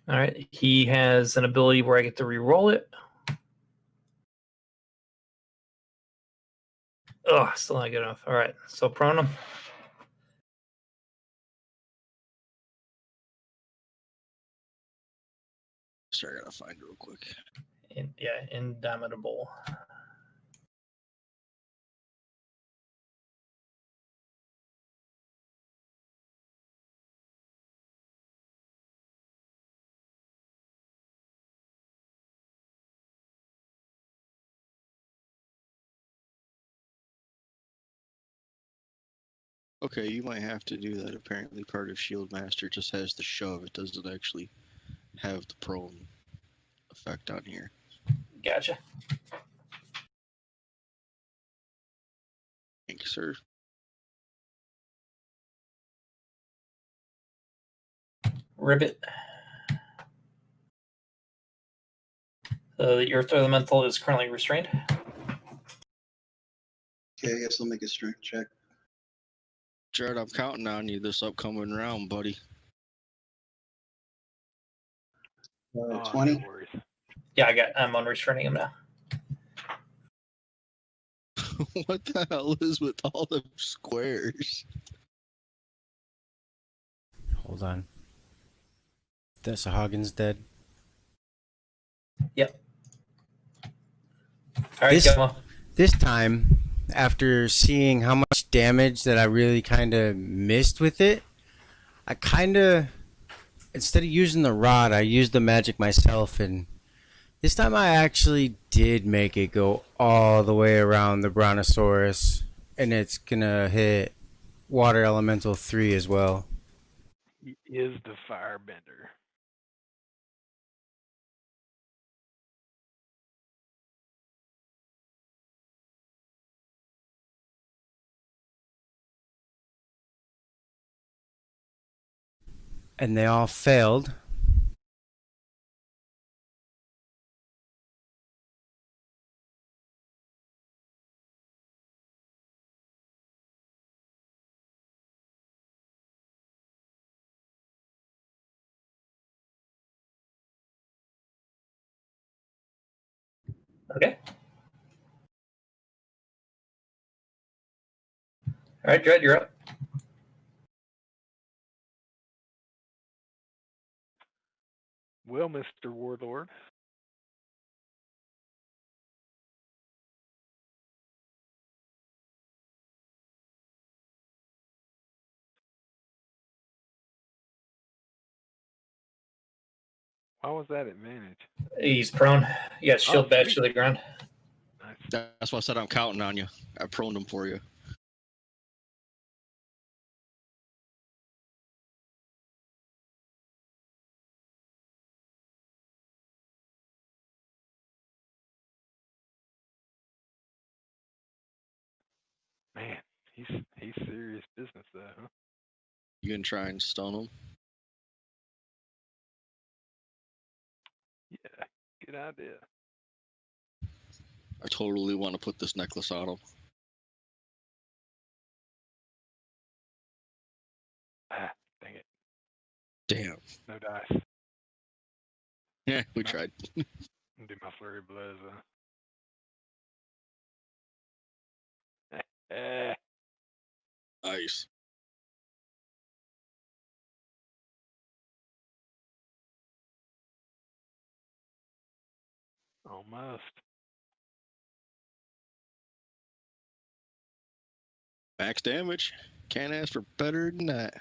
Speaker 2: All right. He has an ability where I get to re-roll it. Oh, still not good enough. All right. So prone him.
Speaker 3: Sorry, I gotta find it real quick.
Speaker 2: Yeah, indomitable.
Speaker 3: Okay, you might have to do that. Apparently, part of Shield Master just has the shove. It doesn't actually have the prone effect on here.
Speaker 2: Gotcha.
Speaker 3: Thank you, sir.
Speaker 2: Ribbit. The Earth Elemental is currently restrained.
Speaker 5: Okay, I guess I'll make a strength check.
Speaker 3: Jared, I'm counting on you this upcoming round, buddy.
Speaker 4: Oh,
Speaker 5: 20.
Speaker 4: no worries.
Speaker 2: Yeah, I'm unrestraining him now.
Speaker 3: What the hell is with all the squares?
Speaker 1: Hold on. The Sahagins dead.
Speaker 2: Yep. All right,
Speaker 1: This-
Speaker 2: Gemma.
Speaker 1: This time, after seeing how much damage that I really kind of missed with it, I kind of, instead of using the rod, I used the magic myself, and this time I actually did make it go all the way around the Brontosaurus, and it's gonna hit Water Elemental 3 as well.
Speaker 4: He is the firebender.
Speaker 1: And they all failed.
Speaker 2: Okay. All right, Dread, you're up.
Speaker 4: Well, Mr. Warlord, why was that advantage?
Speaker 2: He's prone. You got shield badge
Speaker 4: sweet.
Speaker 2: to the ground.
Speaker 4: Nice.
Speaker 3: That's why I said I'm counting on you. I proned them for you.
Speaker 4: Man, he's serious business though, huh?
Speaker 3: You gonna try and stun them?
Speaker 4: Yeah, good idea.
Speaker 3: I totally want to put this necklace on them.
Speaker 4: Ah, dang it.
Speaker 3: Damn.
Speaker 4: No dice.
Speaker 3: Yeah, we
Speaker 4: No.
Speaker 3: tried.
Speaker 4: Do my flurry of blows
Speaker 3: Nice.
Speaker 4: Almost.
Speaker 3: Max damage. Can't ask for better than that.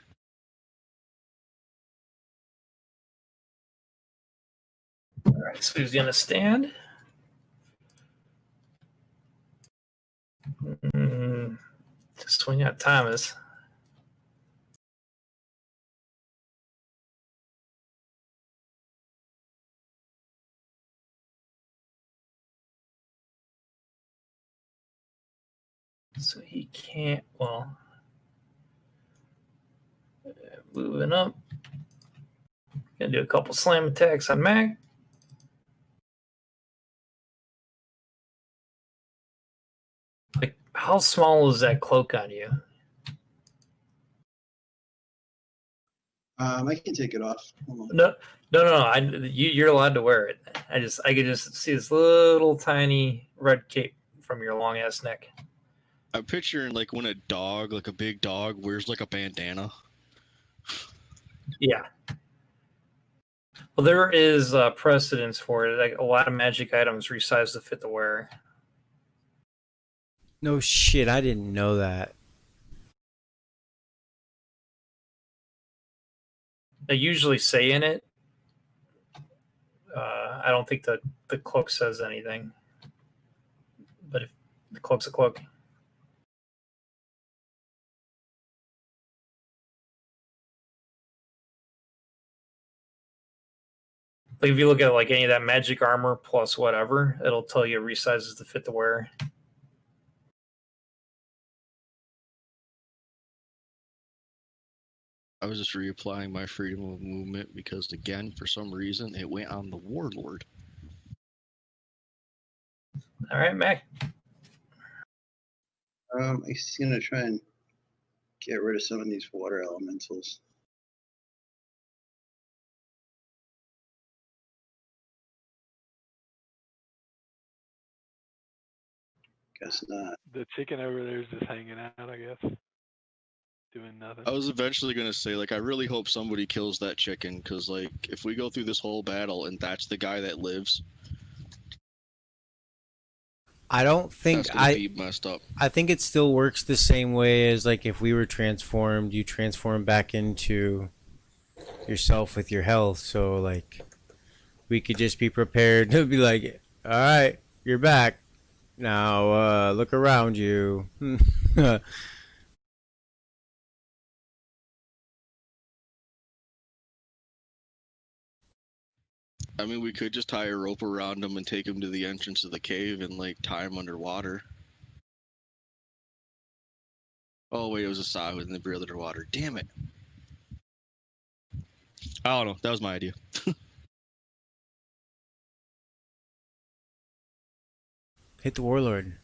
Speaker 2: All right, so who's gonna stand? Swing out Thomas. So he can't, well, moving up. Gonna do a couple slam attacks on Mac. Like, how small is that cloak on you?
Speaker 5: I can take it off. Hold on.
Speaker 2: No. You're allowed to wear it. I could just see this little tiny red cape from your long ass neck.
Speaker 3: I'm picturing like when a dog, like a big dog, wears like a bandana.
Speaker 2: Yeah. Well, there is precedence for it. Like a lot of magic items resize to fit the wearer.
Speaker 1: No shit, I didn't know that.
Speaker 2: They usually say in it. I don't think the cloak says anything. But if the cloak's a cloak. Like if you look at like any of that magic armor plus whatever, it'll tell you it resizes to fit the wearer.
Speaker 3: I was just reapplying my freedom of movement because, again, for some reason, it went on the warlord.
Speaker 2: All right, Mac.
Speaker 5: I'm just gonna try and get rid of some of these water elementals. Guess not.
Speaker 4: The chicken over there is just hanging out, I guess. Doing nothing.
Speaker 3: I was eventually going to say, like, I really hope somebody kills that chicken, because, like, if we go through this whole battle and that's the guy that lives,
Speaker 1: I don't think
Speaker 3: that's going to be messed up.
Speaker 1: I think it still works the same way as like if we were transformed, you transform back into yourself with your health. So like we could just be prepared to be like, all right, you're back. Now look around you.
Speaker 3: I mean, we could just tie a rope around him and take him to the entrance of the cave and, like, tie him underwater. Oh, wait, it was a saw with the breathe underwater. Damn it. I don't know. That was my idea.
Speaker 1: Hit the warlord.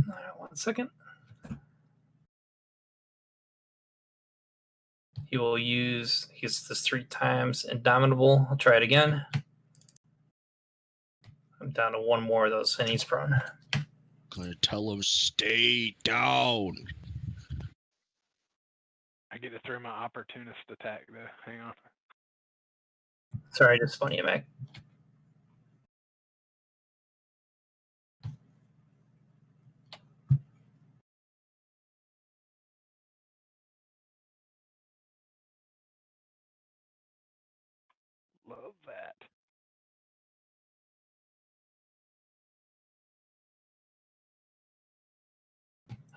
Speaker 2: All right, 1 second. He will use, he gets this 3 times. Indomitable. I'll try it again. I'm down to 1 more of those, and he's prone.
Speaker 3: I'm going to tell him, stay down.
Speaker 4: I get to throw my opportunist attack, though. Hang on.
Speaker 2: Sorry, just spun you, Mac.
Speaker 4: Love that.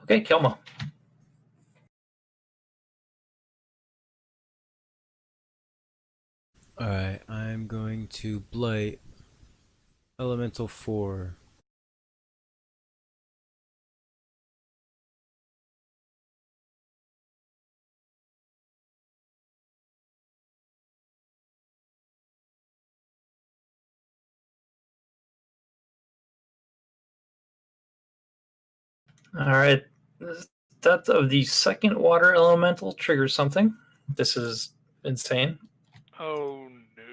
Speaker 2: Okay, Kilma.
Speaker 1: Alright, I'm going to blight elemental 4.
Speaker 2: All right. The death of the second water elemental triggers something. This is insane.
Speaker 4: Oh no.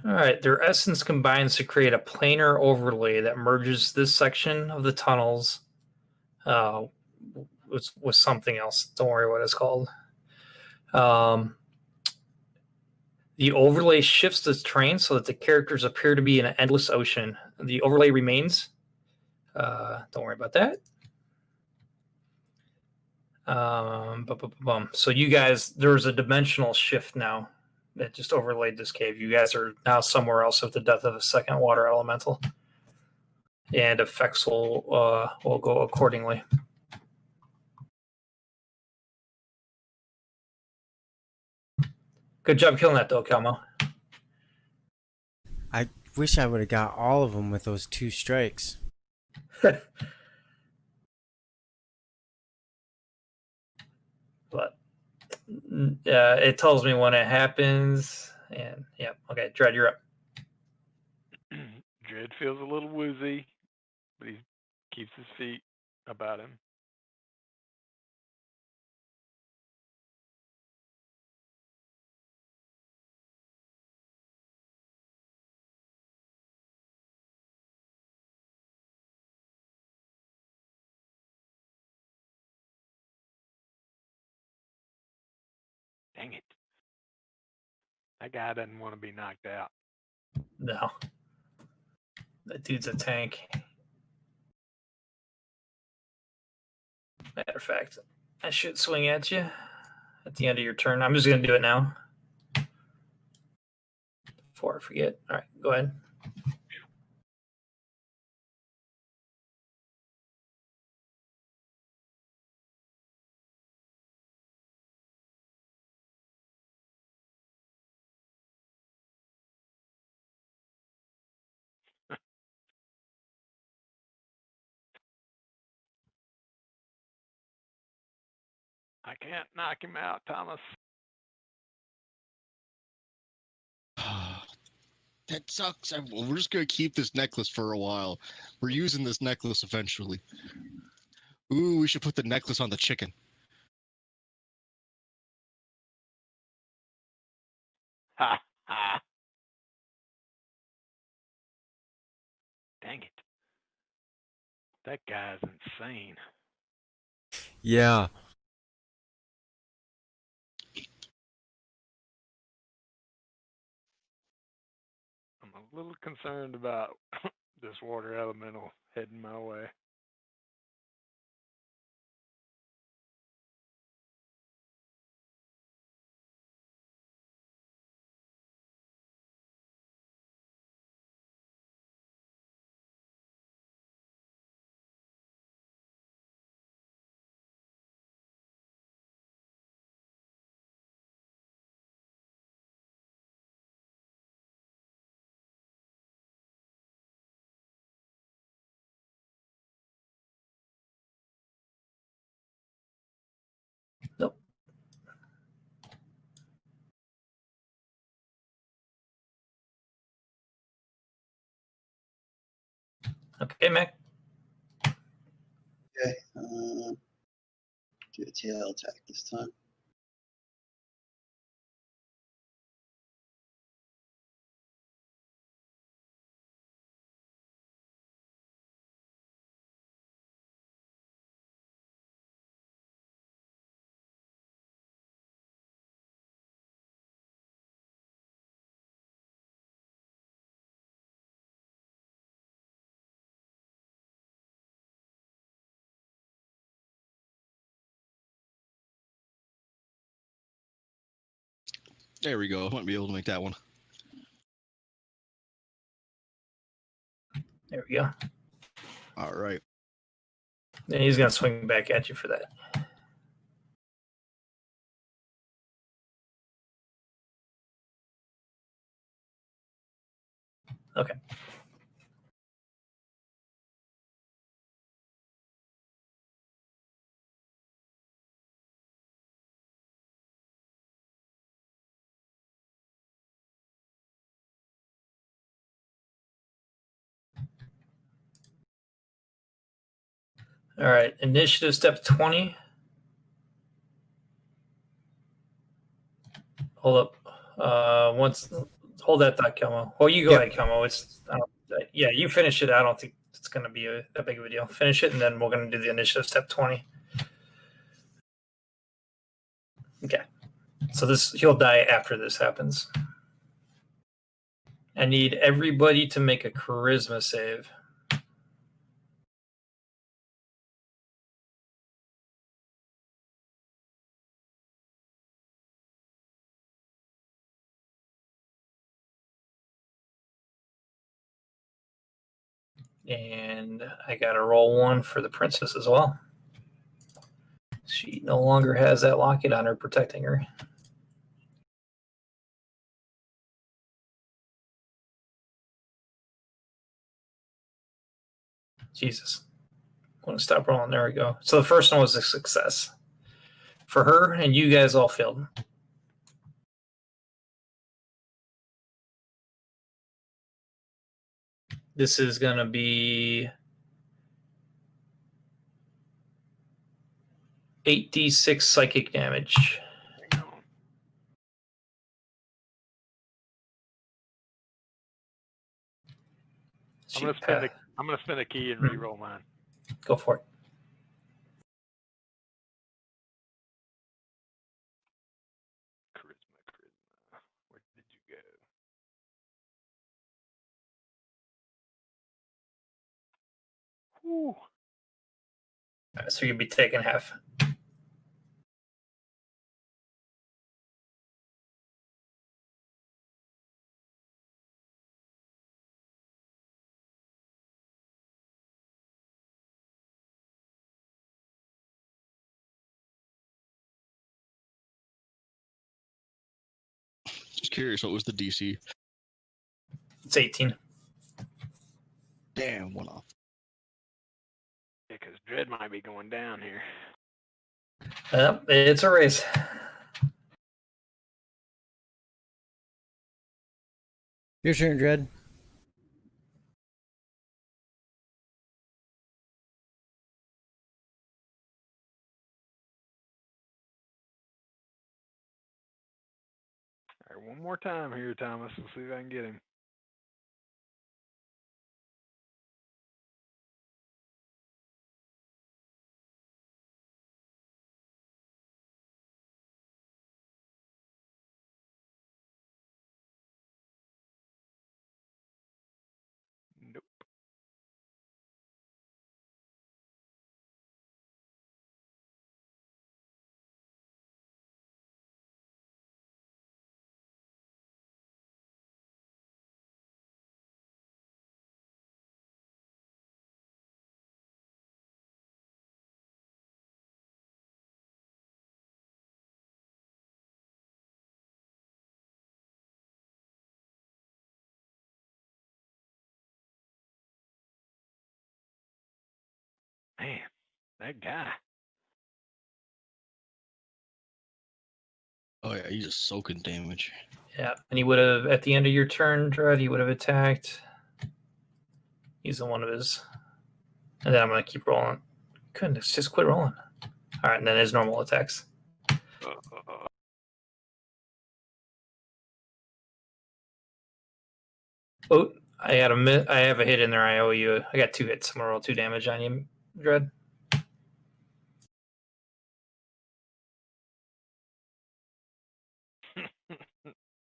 Speaker 2: All right. Their essence combines to create a planar overlay that merges this section of the tunnels with something else. Don't worry what it's called. The overlay shifts the terrain so that the characters appear to be in an endless ocean. The overlay remains. Don't worry about that. So you guys, there's a dimensional shift now that just overlaid this cave. You guys are now somewhere else with the death of a second water elemental, and effects will go accordingly. Good job killing that, though, Kelmo.
Speaker 1: I wish I would have got all of them with those 2 strikes.
Speaker 2: But it tells me when it happens, and yeah, okay, Dread, you're up.
Speaker 4: Dread feels a little woozy, but he keeps his feet about him. Dang it. That guy doesn't want to be knocked out.
Speaker 2: No, that dude's a tank. Matter of fact, I should swing at you at the end of your turn. I'm just going to do it now before I forget. All right, go ahead.
Speaker 4: I can't knock him out, Thomas.
Speaker 3: That sucks. We're just gonna keep this necklace for a while. We're using this necklace eventually. Ooh, we should put the necklace on the chicken.
Speaker 4: Ha ha. Dang it. That guy's insane.
Speaker 1: Yeah.
Speaker 4: I'm a little concerned about this water elemental heading my way.
Speaker 2: Nope. Okay, Mac.
Speaker 5: Okay. Do a tail attack this time.
Speaker 3: There we go. I might be able to make that one.
Speaker 2: There we go.
Speaker 3: All right.
Speaker 2: And he's going to swing back at you for that. Okay. All right, initiative step 20. Hold up. Hold that thought, Kelmo. Well, you go ahead, Kelmo. Yeah, you finish it. I don't think it's going to be that big of a deal. Finish it, and then we're going to do the initiative step 20. Okay. So he'll die after this happens. I need everybody to make a charisma save. And I got to roll 1 for the princess as well. She no longer has that locket on her protecting her. Jesus. I'm going to stop rolling. There we go. So the first one was a success for her, and you guys all failed. This is going to be 8d6 psychic damage.
Speaker 4: I'm gonna spend a key and re-roll mine.
Speaker 2: Go for it.
Speaker 4: Charisma. Where did you go? Whew.
Speaker 2: So you'd be taking half.
Speaker 3: Just curious, what was the DC?
Speaker 2: It's 18.
Speaker 3: Damn, one off.
Speaker 4: Yeah, because Dread might be going down here.
Speaker 2: Yep, it's a race.
Speaker 1: Your turn, Dread.
Speaker 4: All right, one more time here, Thomas. We'll see if I can get him. Nope. Man, that guy.
Speaker 3: Oh yeah, he's just soaking damage.
Speaker 2: Yeah, and he would have, at the end of your turn, Dread, he would have attacked. Using one of his. And then I'm going to keep rolling. Goodness, just quit rolling. All right, and then his normal attacks. Oh, I have a hit in there. I owe you. I got 2 hits. I'm going to roll 2 damage on you, Dread.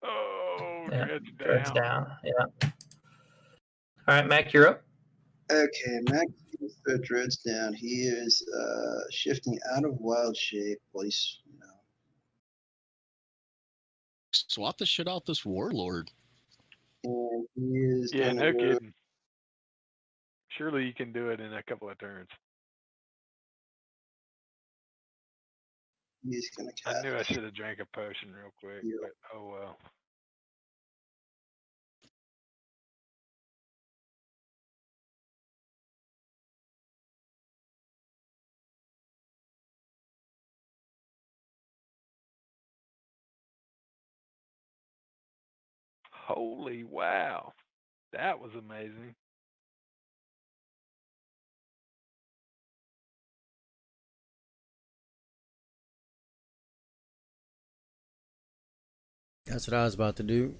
Speaker 4: Oh,
Speaker 2: Yeah,
Speaker 4: Dread's down.
Speaker 2: down. Yeah. All right, Mac, you're up.
Speaker 5: Okay, Mac the Dread's down. He is shifting out of wild shape. Well, he's,
Speaker 3: Swap the shit out this warlord.
Speaker 5: and he is.
Speaker 4: Yeah, no kidding. Surely you can do it in a couple of turns.
Speaker 5: He's gonna cast.
Speaker 4: I knew I should have drank a potion real quick, but oh well. Holy wow. That was amazing.
Speaker 1: That's what I was about to do.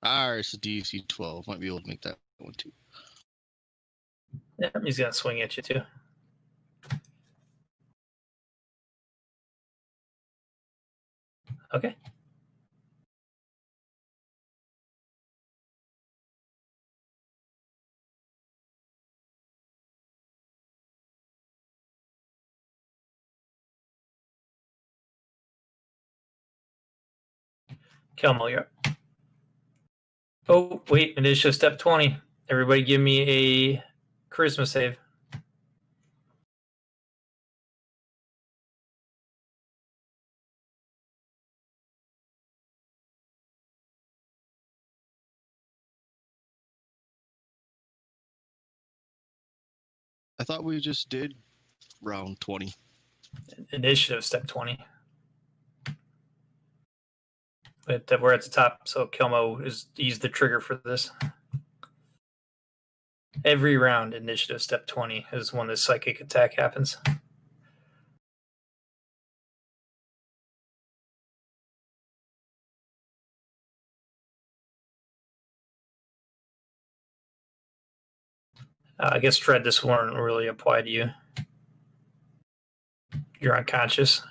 Speaker 3: Alright, it's a DC 12. Might be able to make that one too.
Speaker 2: Yeah, he's gonna swing at you too. Okay. Kelmo, you're up. Oh, wait, initiative step 20. Everybody give me a charisma save.
Speaker 3: I thought we just did round 20.
Speaker 2: Initiative step 20. But we're at the top, so Kelmo he's the trigger for this. Every round, initiative step 20 is when the psychic attack happens. I guess, Tread, this won't really apply to you. You're unconscious.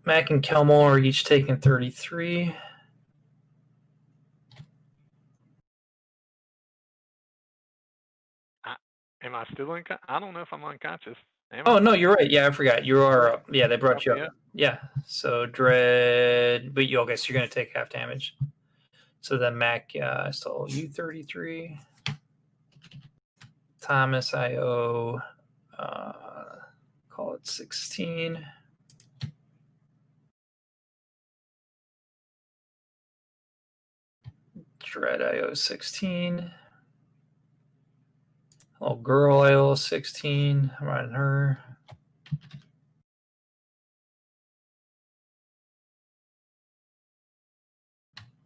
Speaker 2: Mac and Kelmo are each taking 33.
Speaker 4: Am I still unconscious? I don't know if I'm unconscious.
Speaker 2: Oh, no, you're right. Yeah, I forgot. You are up. Yeah, they brought you up. Yeah. So, Dread, but you, okay, so you're going to take half damage. So then Mac, so you 33. Thomas, I owe, call it 16. Dread, I owe 16. Oh, girl, I owe 16. I'm riding her.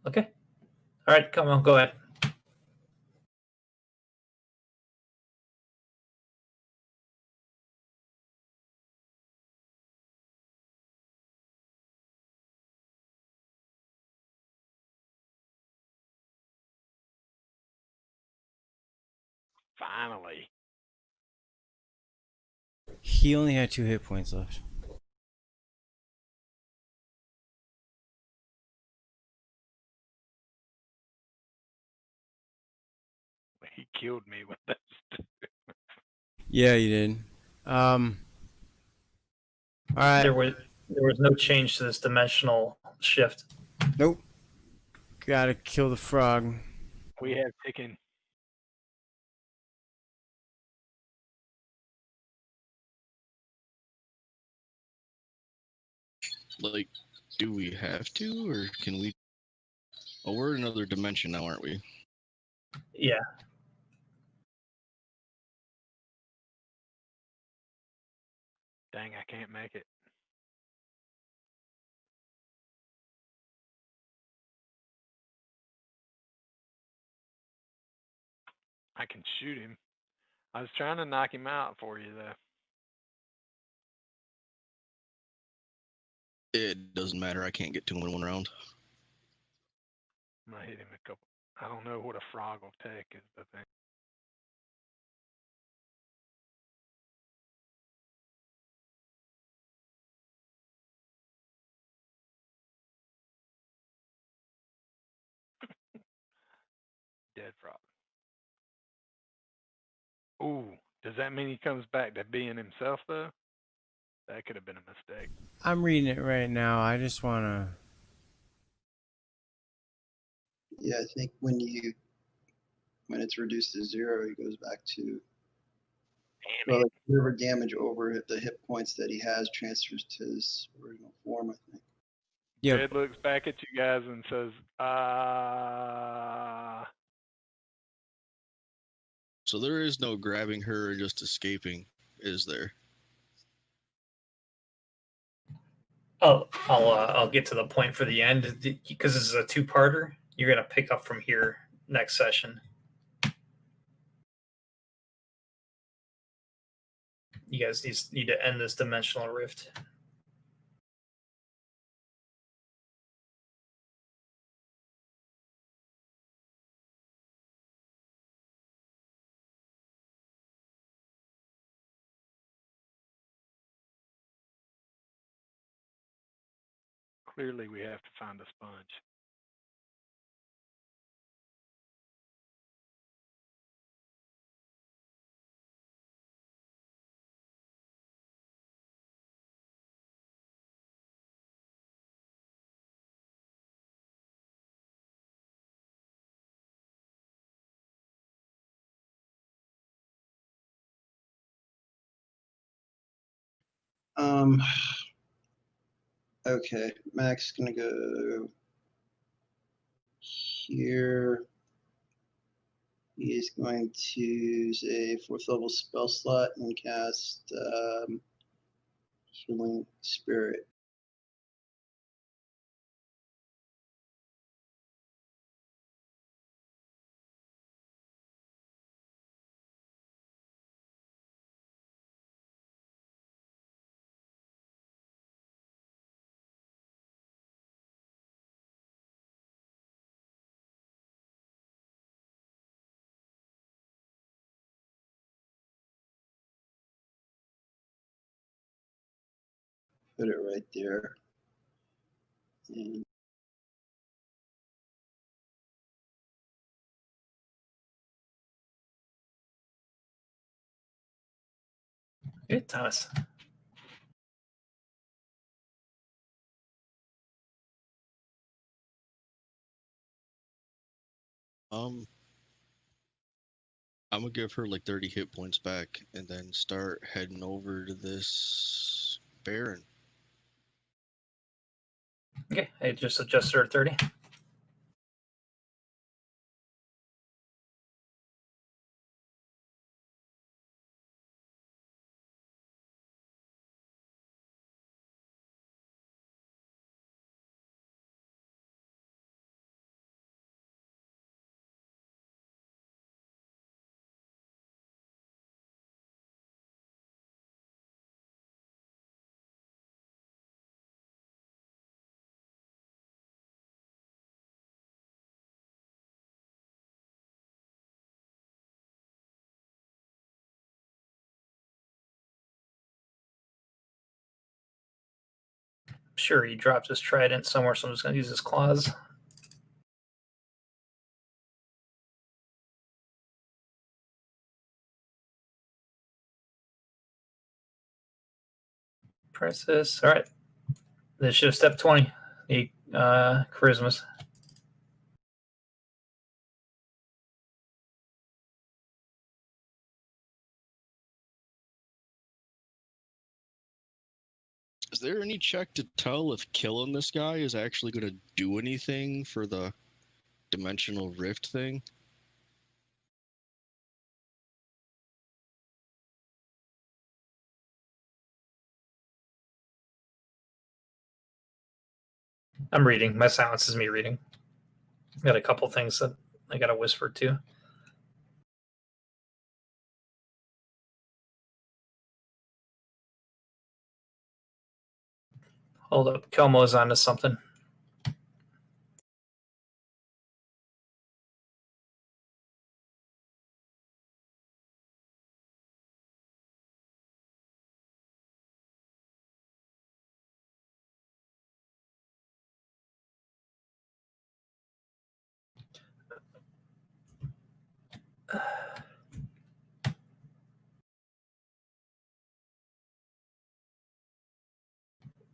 Speaker 2: Okay. All right, come on, go ahead.
Speaker 4: Finally.
Speaker 1: He only had 2 hit points left.
Speaker 4: He killed me with that.
Speaker 1: Yeah, you did. All right.
Speaker 2: There was no change to this dimensional shift.
Speaker 1: Nope. Gotta kill the frog.
Speaker 4: We have taken.
Speaker 3: Like, do we have to, or can we? Oh, we're in another dimension now, aren't we?
Speaker 2: Yeah.
Speaker 4: Dang, I can't make it. I can shoot him. I was trying to knock him out for you, though.
Speaker 3: It doesn't matter. I can't get to him in 1 round.
Speaker 4: I'm gonna hit him a couple. I don't know what a frog will take is the thing. Dead frog. Ooh, does that mean he comes back to being himself, though? That could have been a mistake.
Speaker 1: I'm reading it right now. I just wanna.
Speaker 5: Yeah, I think when it's reduced to 0, he goes back to whatever damage over the hit points that he has transfers to his original form, I think.
Speaker 1: Yep.
Speaker 4: Jed looks back at you guys and says,
Speaker 3: So there is no grabbing her or just escaping, is there?
Speaker 2: I'll get to the point for the end because this is a 2-parter. You're gonna pick up from here next session. you guys need to end this dimensional rift.
Speaker 4: Clearly, we have to find a sponge.
Speaker 5: Okay, Mac's gonna go here. He is going to use a 4th level spell slot and cast Healing Spirit. Put it right there. And
Speaker 2: Okay, Thomas.
Speaker 3: I'm gonna give her like 30 hit points back and then start heading over to this Baron.
Speaker 2: Okay, I just adjusted her 30. Sure, he dropped his trident somewhere, so I'm just going to use his claws. Press this. All right. This should have step 20. The charismas.
Speaker 3: Is there any check to tell if killing this guy is actually going to do anything for the dimensional rift thing?
Speaker 2: I'm reading. My silence is me reading. Got a couple things that I got to whisper to. Hold up. Kelmo's onto something.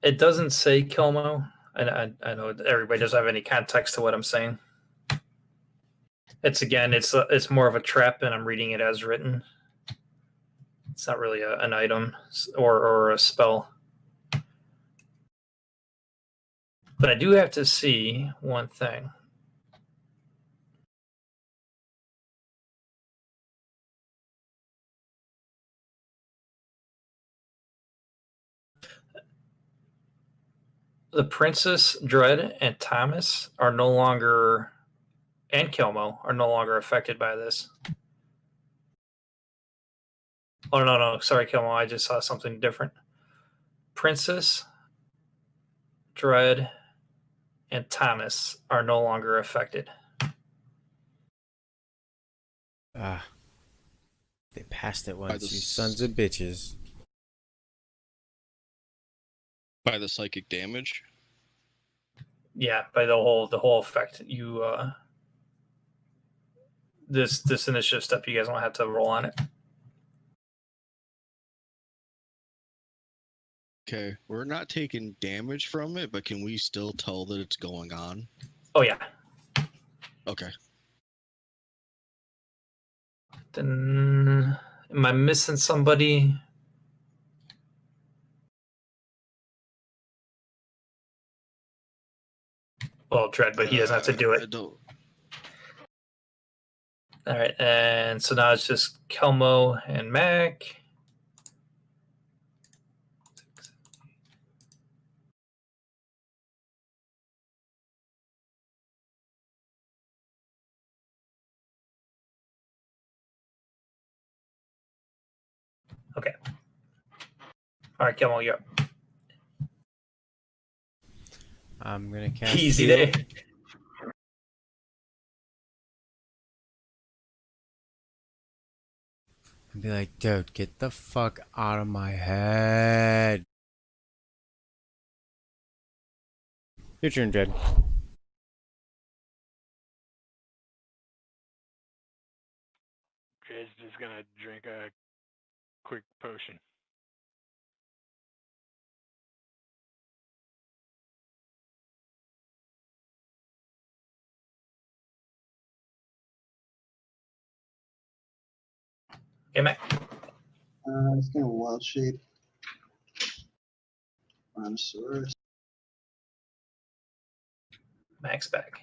Speaker 2: It doesn't say Kelmo. I know everybody doesn't have any context to what I'm saying. It's more of a trap, and I'm reading it as written. It's not really an item or a spell. But I do have to see one thing. The Princess, Dread, and Thomas are no longer, and Kelmo are no longer affected by this. Oh, no. Sorry, Kilmo. I just saw something different. Princess, Dread, and Thomas are no longer affected.
Speaker 1: Ah. They passed it
Speaker 3: By
Speaker 1: once,
Speaker 3: the
Speaker 1: you sons of bitches.
Speaker 3: By the psychic damage?
Speaker 2: Yeah, by the whole effect. You this initiative step, you guys don't have to roll on it.
Speaker 3: Okay, we're not taking damage from it, but can we still tell that it's going on?
Speaker 2: Oh yeah.
Speaker 3: Okay.
Speaker 2: Then am I missing somebody? Well, Dread, but he doesn't have to do
Speaker 3: I
Speaker 2: it.
Speaker 3: don't.
Speaker 2: All right, and so now it's just Kelmo and Mac. Okay. All right, Kelmo, you're up.
Speaker 1: I'm gonna cast
Speaker 2: Easy
Speaker 1: heal.
Speaker 2: day.
Speaker 1: And be like, dude, get the fuck out of my head. Your turn, Dread.
Speaker 4: Dre's just gonna drink a quick potion.
Speaker 2: Okay, Mac.
Speaker 5: It's gonna wild shape. Brontosaurus.
Speaker 2: Mac's back.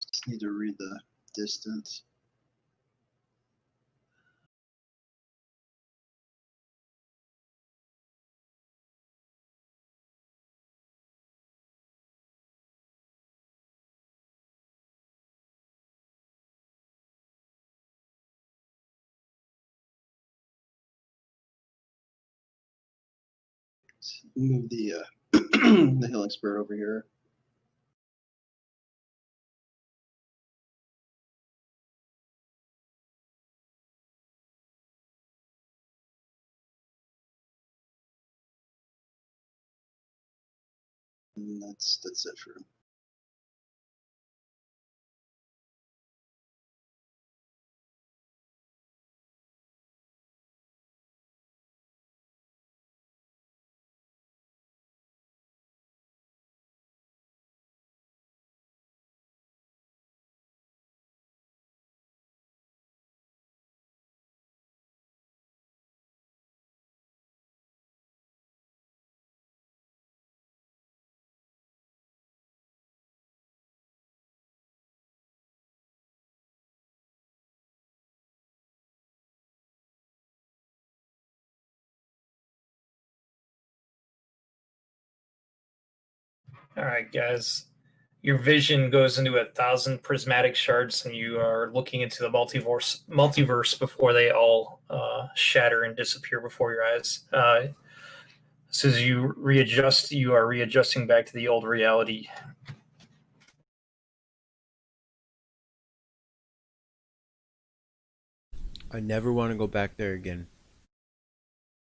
Speaker 5: Just need to read the distance. Move the the hill expert over here. And that's it for him.
Speaker 2: All right, guys. Your vision goes into 1,000 prismatic shards, and you are looking into the multiverse before they all shatter and disappear before your eyes. As soon as you readjust, you are readjusting back to the old reality.
Speaker 1: I never want to go back there again.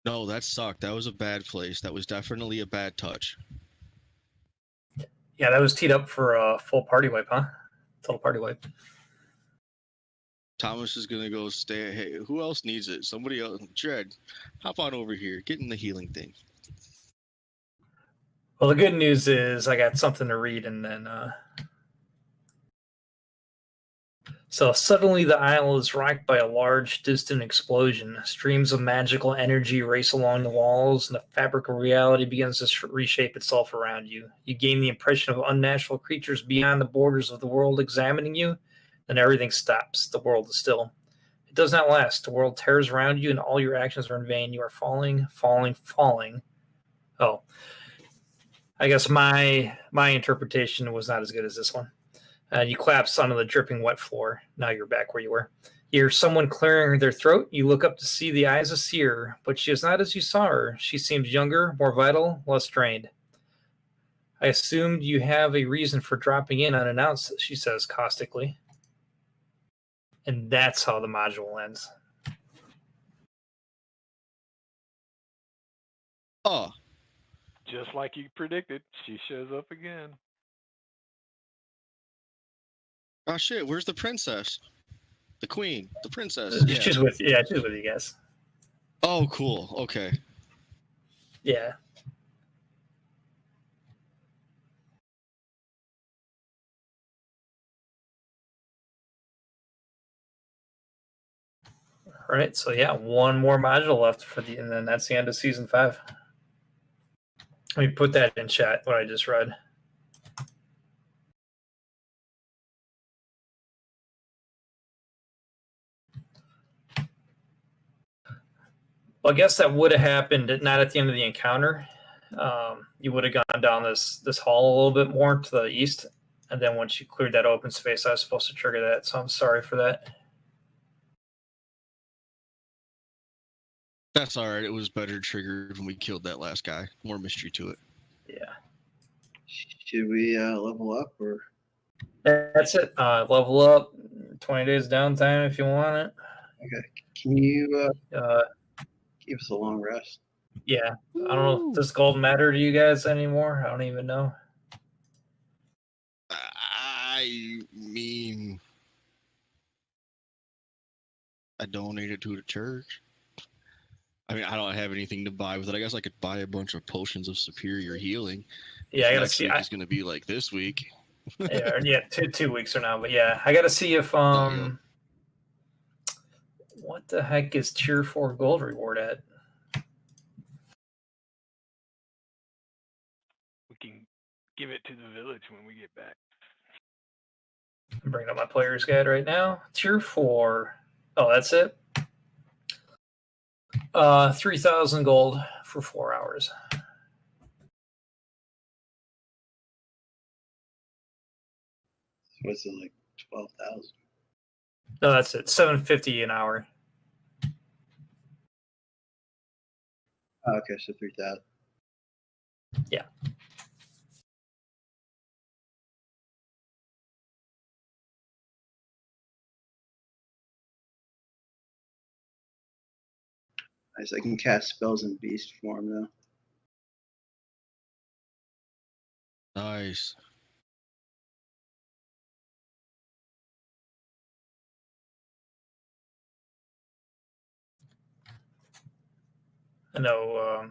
Speaker 3: No, that sucked. That was a bad place. That was definitely a bad touch.
Speaker 2: Yeah, that was teed up for a full party wipe, huh? Total party wipe.
Speaker 3: Thomas is gonna go stay. Hey, who else needs it? Somebody else. Dread, hop on over here. Get in the healing thing.
Speaker 2: Well, the good news is I got something to read, and then so suddenly the isle is rocked by a large, distant explosion. Streams of magical energy race along the walls, and the fabric of reality begins to reshape itself around you. You gain the impression of unnatural creatures beyond the borders of the world examining you, then everything stops. The world is still. It does not last. The world tears around you, and all your actions are in vain. You are falling. Oh, I guess my interpretation was not as good as this one. You collapse onto the dripping wet floor. Now you're back where you were. You hear someone clearing their throat. You look up to see the eyes of SEER, but she is not as you saw her. She seems younger, more vital, less drained. I assumed you have a reason for dropping in unannounced, she says caustically. And that's how the module ends.
Speaker 3: Oh,
Speaker 4: Just like you predicted, she shows up again.
Speaker 3: oh shit! Where's the princess? The queen, the princess.
Speaker 2: She's with you guys.
Speaker 3: Oh, cool. Okay.
Speaker 2: Yeah. All right, so yeah, one more module left and then that's the end of season 5. Let me put that in chat, what I just read. Well, I guess that would have happened not at the end of the encounter. You would have gone down this hall a little bit more to the east, and then once you cleared that open space, I was supposed to trigger that, so I'm sorry for that.
Speaker 3: That's all right. It was better triggered when we killed that last guy. More mystery to it.
Speaker 2: Yeah.
Speaker 5: Should we level up or?
Speaker 2: That's it. Level up. 20 days downtime if you want it.
Speaker 5: Okay. Can you give us a long rest?
Speaker 2: Yeah. I don't know. Does gold matter to you guys anymore? I don't even know.
Speaker 3: I mean, I donated to the church. I mean, I don't have anything to buy with it. I guess I could buy a bunch of potions of superior healing.
Speaker 2: Yeah, I gotta
Speaker 3: see. It's going to be like this week.
Speaker 2: yeah, 2 weeks from now. But yeah, I gotta see if what the heck is tier 4 gold reward at?
Speaker 4: We can give it to the village when we get back.
Speaker 2: I'm bringing up my player's guide right now. Tier 4. Oh, that's it. 3,000 gold for 4 hours.
Speaker 5: What's it, like 12,000?
Speaker 2: No, that's it. 750 an hour.
Speaker 5: Oh, okay, so 3,000.
Speaker 2: Yeah.
Speaker 5: Nice. I can cast spells in beast form now.
Speaker 3: Nice.
Speaker 2: I know,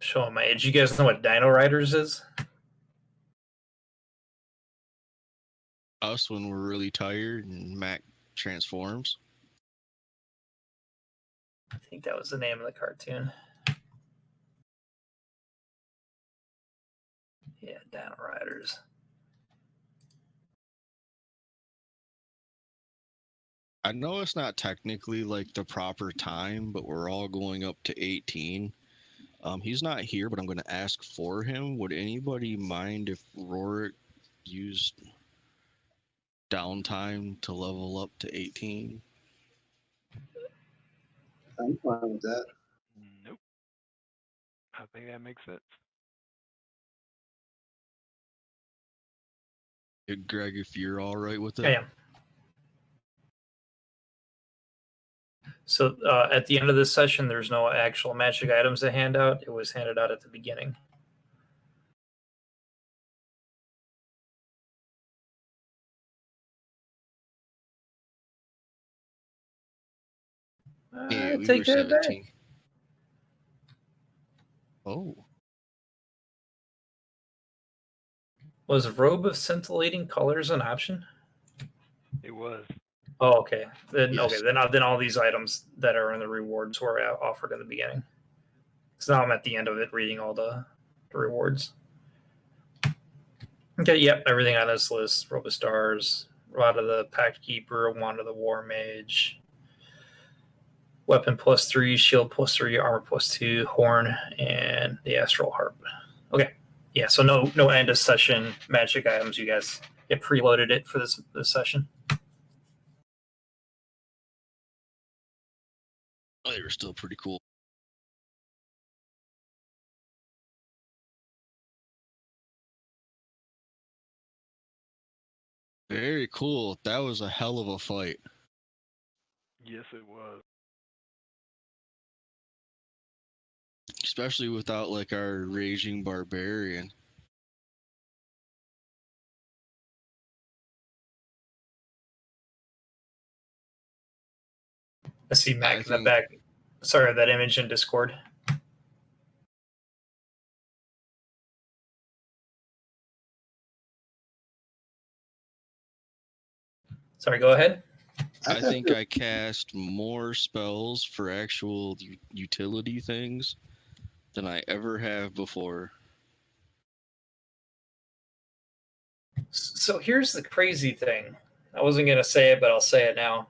Speaker 2: showing my age. You guys know what Dino Riders is?
Speaker 3: Us when we're really tired and Mac transforms.
Speaker 2: I think that was the name of the cartoon. Yeah, Dino Riders.
Speaker 3: I know it's not technically like the proper time, but we're all going up to 18. He's not here, but I'm going to ask for him. Would anybody mind if Rorik used downtime to level up to 18?
Speaker 5: I'm fine with that.
Speaker 4: Nope. I think that makes sense.
Speaker 3: Greg, if you're all right with it.
Speaker 2: I am. So at the end of this session, there's no actual magic items to hand out. It was handed out at the beginning.
Speaker 3: Yeah, we
Speaker 2: take
Speaker 3: were
Speaker 2: that
Speaker 3: 17.
Speaker 2: back.
Speaker 3: Oh.
Speaker 2: Was Robe of Scintillating Colors an option?
Speaker 4: It was.
Speaker 2: Oh, okay. Then
Speaker 3: Yes.
Speaker 2: okay. Then all these items that are in the rewards were offered in the beginning. So now I'm at the end of it, reading all the rewards. Okay. Yep. Everything on this list: Robe of Stars, Rod of the Pact Keeper, Wand of the War Mage, Weapon +3, Shield +3, Armor +2, Horn, and the Astral Harp. Okay. Yeah. So no end of session magic items, you guys. It preloaded it for this session.
Speaker 3: Oh, they were still pretty cool. Very cool. That was a hell of a fight.
Speaker 4: Yes, it was.
Speaker 3: Especially without like our raging barbarian.
Speaker 2: I see Mac in the back. Sorry, that image in Discord. Sorry, go ahead.
Speaker 3: I think I cast more spells for actual utility things than I ever have before.
Speaker 2: So here's the crazy thing. I wasn't going to say it, but I'll say it now.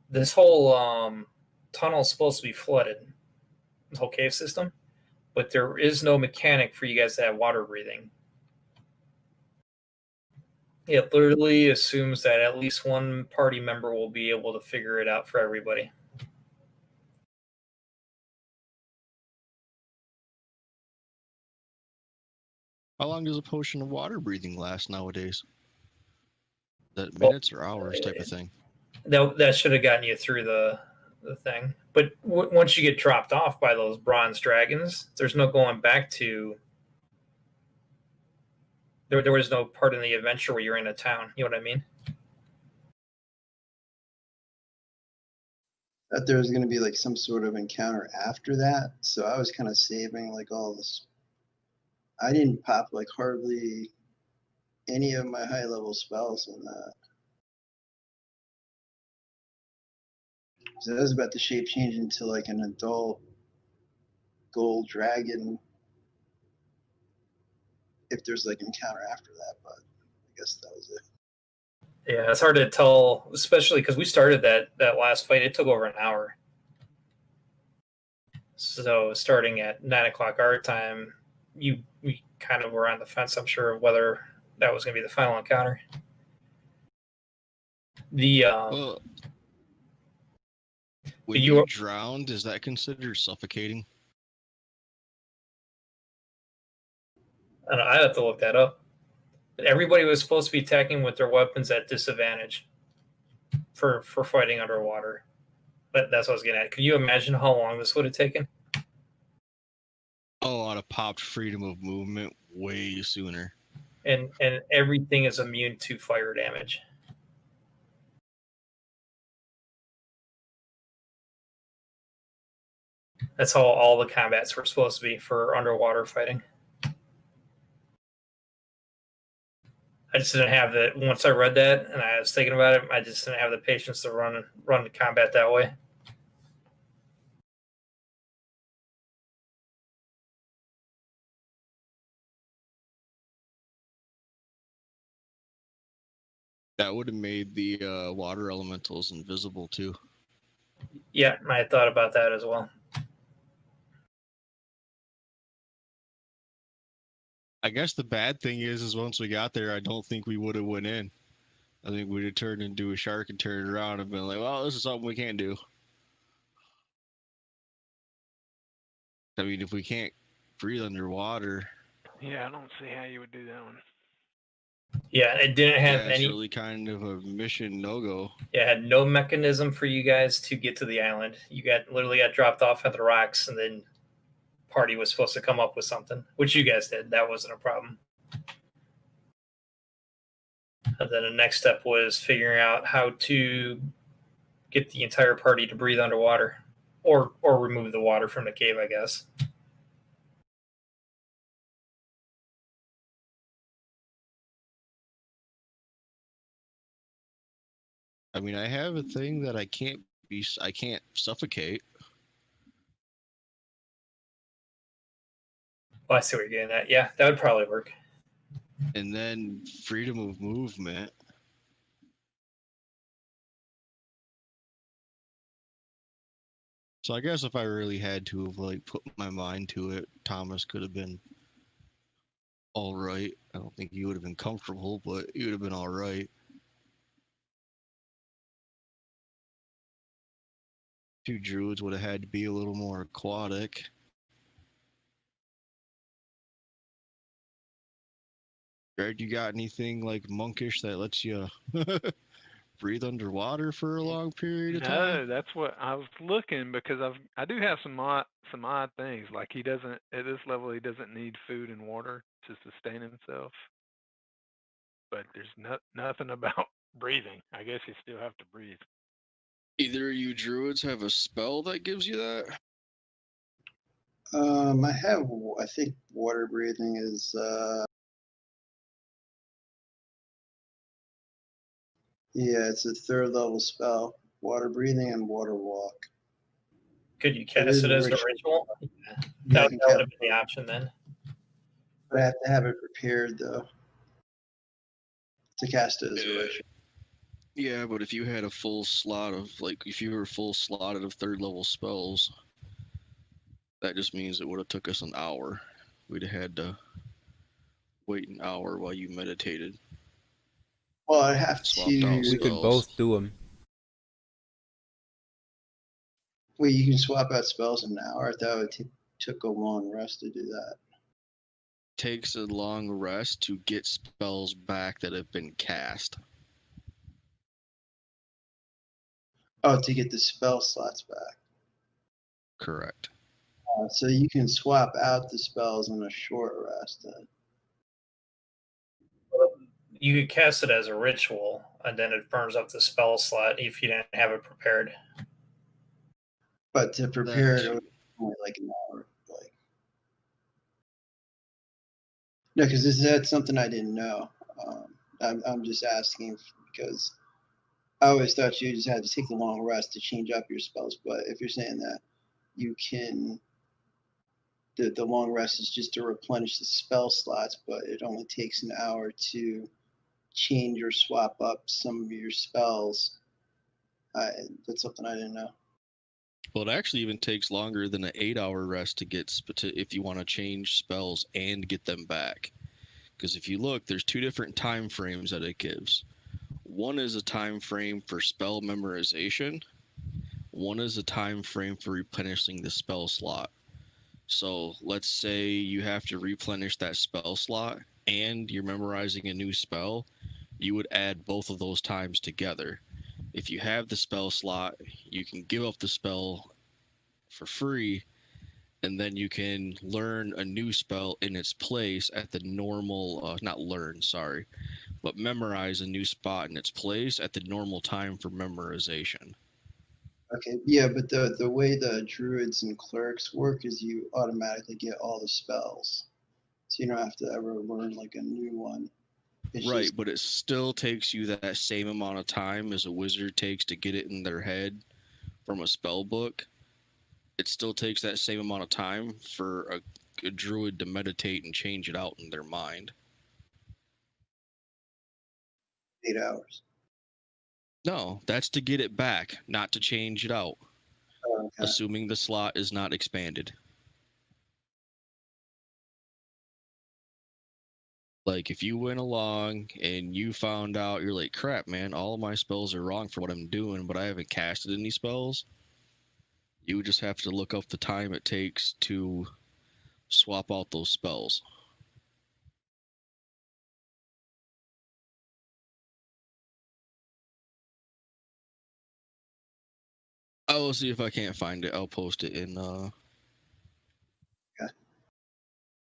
Speaker 2: This whole tunnel is supposed to be flooded, the whole cave system, but there is no mechanic for you guys to have water breathing. It literally assumes that at least one party member will be able to figure it out for everybody.
Speaker 3: How long does a potion of water breathing last nowadays? That minutes or hours type of thing?
Speaker 2: That should have gotten you through the thing. But once you get dropped off by those bronze dragons, there's no going back to... There was no part in the adventure where you're in a town. You know what I mean?
Speaker 5: Thought there was going to be like some sort of encounter after that, so I was kind of saving like all this. I didn't pop like hardly any of my high level spells in that. So I was about to shape change into like an adult gold dragon if there's like an encounter after that, but I guess that was it.
Speaker 2: Yeah, it's hard to tell, especially because we started that last fight. It took over an hour. So starting at 9 o'clock our time, we kind of were on the fence, I'm sure, of whether that was going to be the final encounter.
Speaker 3: Well, when you drowned, is that considered suffocating?
Speaker 2: I don't know, I have to look that up. But everybody was supposed to be attacking with their weapons at disadvantage for fighting underwater. But that's what I was getting at. Can you imagine how long this would have taken?
Speaker 3: Oh, I'd have popped freedom of movement way sooner.
Speaker 2: And everything is immune to fire damage. That's how all the combats were supposed to be for underwater fighting. I just didn't have the, once I read that and I was thinking about it, I just didn't have the patience to run the combat that way.
Speaker 3: That would have made the water elementals invisible too.
Speaker 2: Yeah, I had thought about that as well.
Speaker 3: I guess the bad thing is once we got there, I don't think we would have went in. I think we'd have turned into a shark and turned around and been like, well, this is something we can't do. I mean, if we can't breathe underwater.
Speaker 4: Yeah, I don't see how you would do that one.
Speaker 2: Yeah, it didn't have
Speaker 3: It's
Speaker 2: any.
Speaker 3: really kind of a mission no-go.
Speaker 2: Yeah, it had no mechanism for you guys to get to the island. You literally got dropped off at the rocks, and then party was supposed to come up with something, which you guys did. That wasn't a problem. And then the next step was figuring out how to get the entire party to breathe underwater, or remove the water from the cave, I guess.
Speaker 3: I mean, I have a thing that I can't suffocate.
Speaker 2: Well, I see what you're getting at. Yeah, that would probably work.
Speaker 3: And then freedom of movement. So I guess if I really had to have like put my mind to it, Thomas could have been all right. I don't think you would have been comfortable, but you would have been all right. Two druids would have had to be a little more aquatic. Greg, you got anything like monkish that lets you breathe underwater for a long period of time?
Speaker 4: No, that's what I was looking, because I do have some odd things. Like, he doesn't, at this level, he doesn't need food and water to sustain himself. But there's nothing about breathing. I guess you still have to breathe.
Speaker 3: Either of you druids have a spell that gives you that?
Speaker 5: I think water breathing is, yeah, it's a 3rd level spell. Water breathing and water walk.
Speaker 2: Could you
Speaker 5: It
Speaker 2: cast
Speaker 5: is
Speaker 2: it
Speaker 5: a
Speaker 2: as a
Speaker 5: ritual.
Speaker 2: ritual?
Speaker 5: Yeah,
Speaker 2: That
Speaker 5: I
Speaker 2: would
Speaker 5: can
Speaker 2: have
Speaker 5: cast
Speaker 2: been the option then.
Speaker 5: but I have to have it prepared, though, to cast it as a ritual.
Speaker 3: Yeah, but if you had a full slot of, like, if you were full slotted of 3rd level spells, that just means it would have took us an hour. We'd have had to wait an hour while you meditated.
Speaker 5: Well, I have
Speaker 3: Swapped
Speaker 5: to.
Speaker 3: out
Speaker 1: We could
Speaker 3: spells.
Speaker 1: both do them.
Speaker 5: Wait, you can swap out spells in an hour? I thought it took a long rest to do that.
Speaker 3: Takes a long rest to get spells back that have been cast.
Speaker 5: Oh, to get the spell slots back.
Speaker 3: Correct.
Speaker 5: So you can swap out the spells on a short rest then.
Speaker 2: You could cast it as a ritual, and then it burns up the spell slot if you didn't have it prepared.
Speaker 5: But to prepare it, it was only like an hour. Like, no, because that's something I didn't know. I'm just asking because I always thought you just had to take the long rest to change up your spells. But if you're saying that you can, the long rest is just to replenish the spell slots, but it only takes an hour to change or swap up some of your spells. That's something I didn't know.
Speaker 3: Well, it actually even takes longer than an 8-hour rest to get if you want to change spells and get them back. Because if you look, there's 2 different time frames that it gives. One is a time frame for spell memorization. One is a time frame for replenishing the spell slot. So let's say you have to replenish that spell slot and you're memorizing a new spell, you would add both of those times together. If you have the spell slot, you can give up the spell for free, and then you can learn a new spell in its place at the normal, not learn, sorry, but memorize a new spot in its place at the normal time for memorization.
Speaker 5: Okay, yeah, but the way the druids and clerics work is you automatically get all the spells, so you don't have to ever learn like a new one. It's
Speaker 3: Right,
Speaker 5: just,
Speaker 3: but it still takes you that same amount of time as a wizard takes to get it in their head from a spell book. It still takes that same amount of time for a druid to meditate and change it out in their mind.
Speaker 5: 8 hours.
Speaker 3: No, that's to get it back, not to change it out.
Speaker 5: Okay.
Speaker 3: Assuming the slot is not expanded. Like, if you went along and you found out, you're like, crap, man, all of my spells are wrong for what I'm doing, but I haven't casted any spells, you would just have to look up the time it takes to swap out those spells. I will see if I can't find it. I'll post it in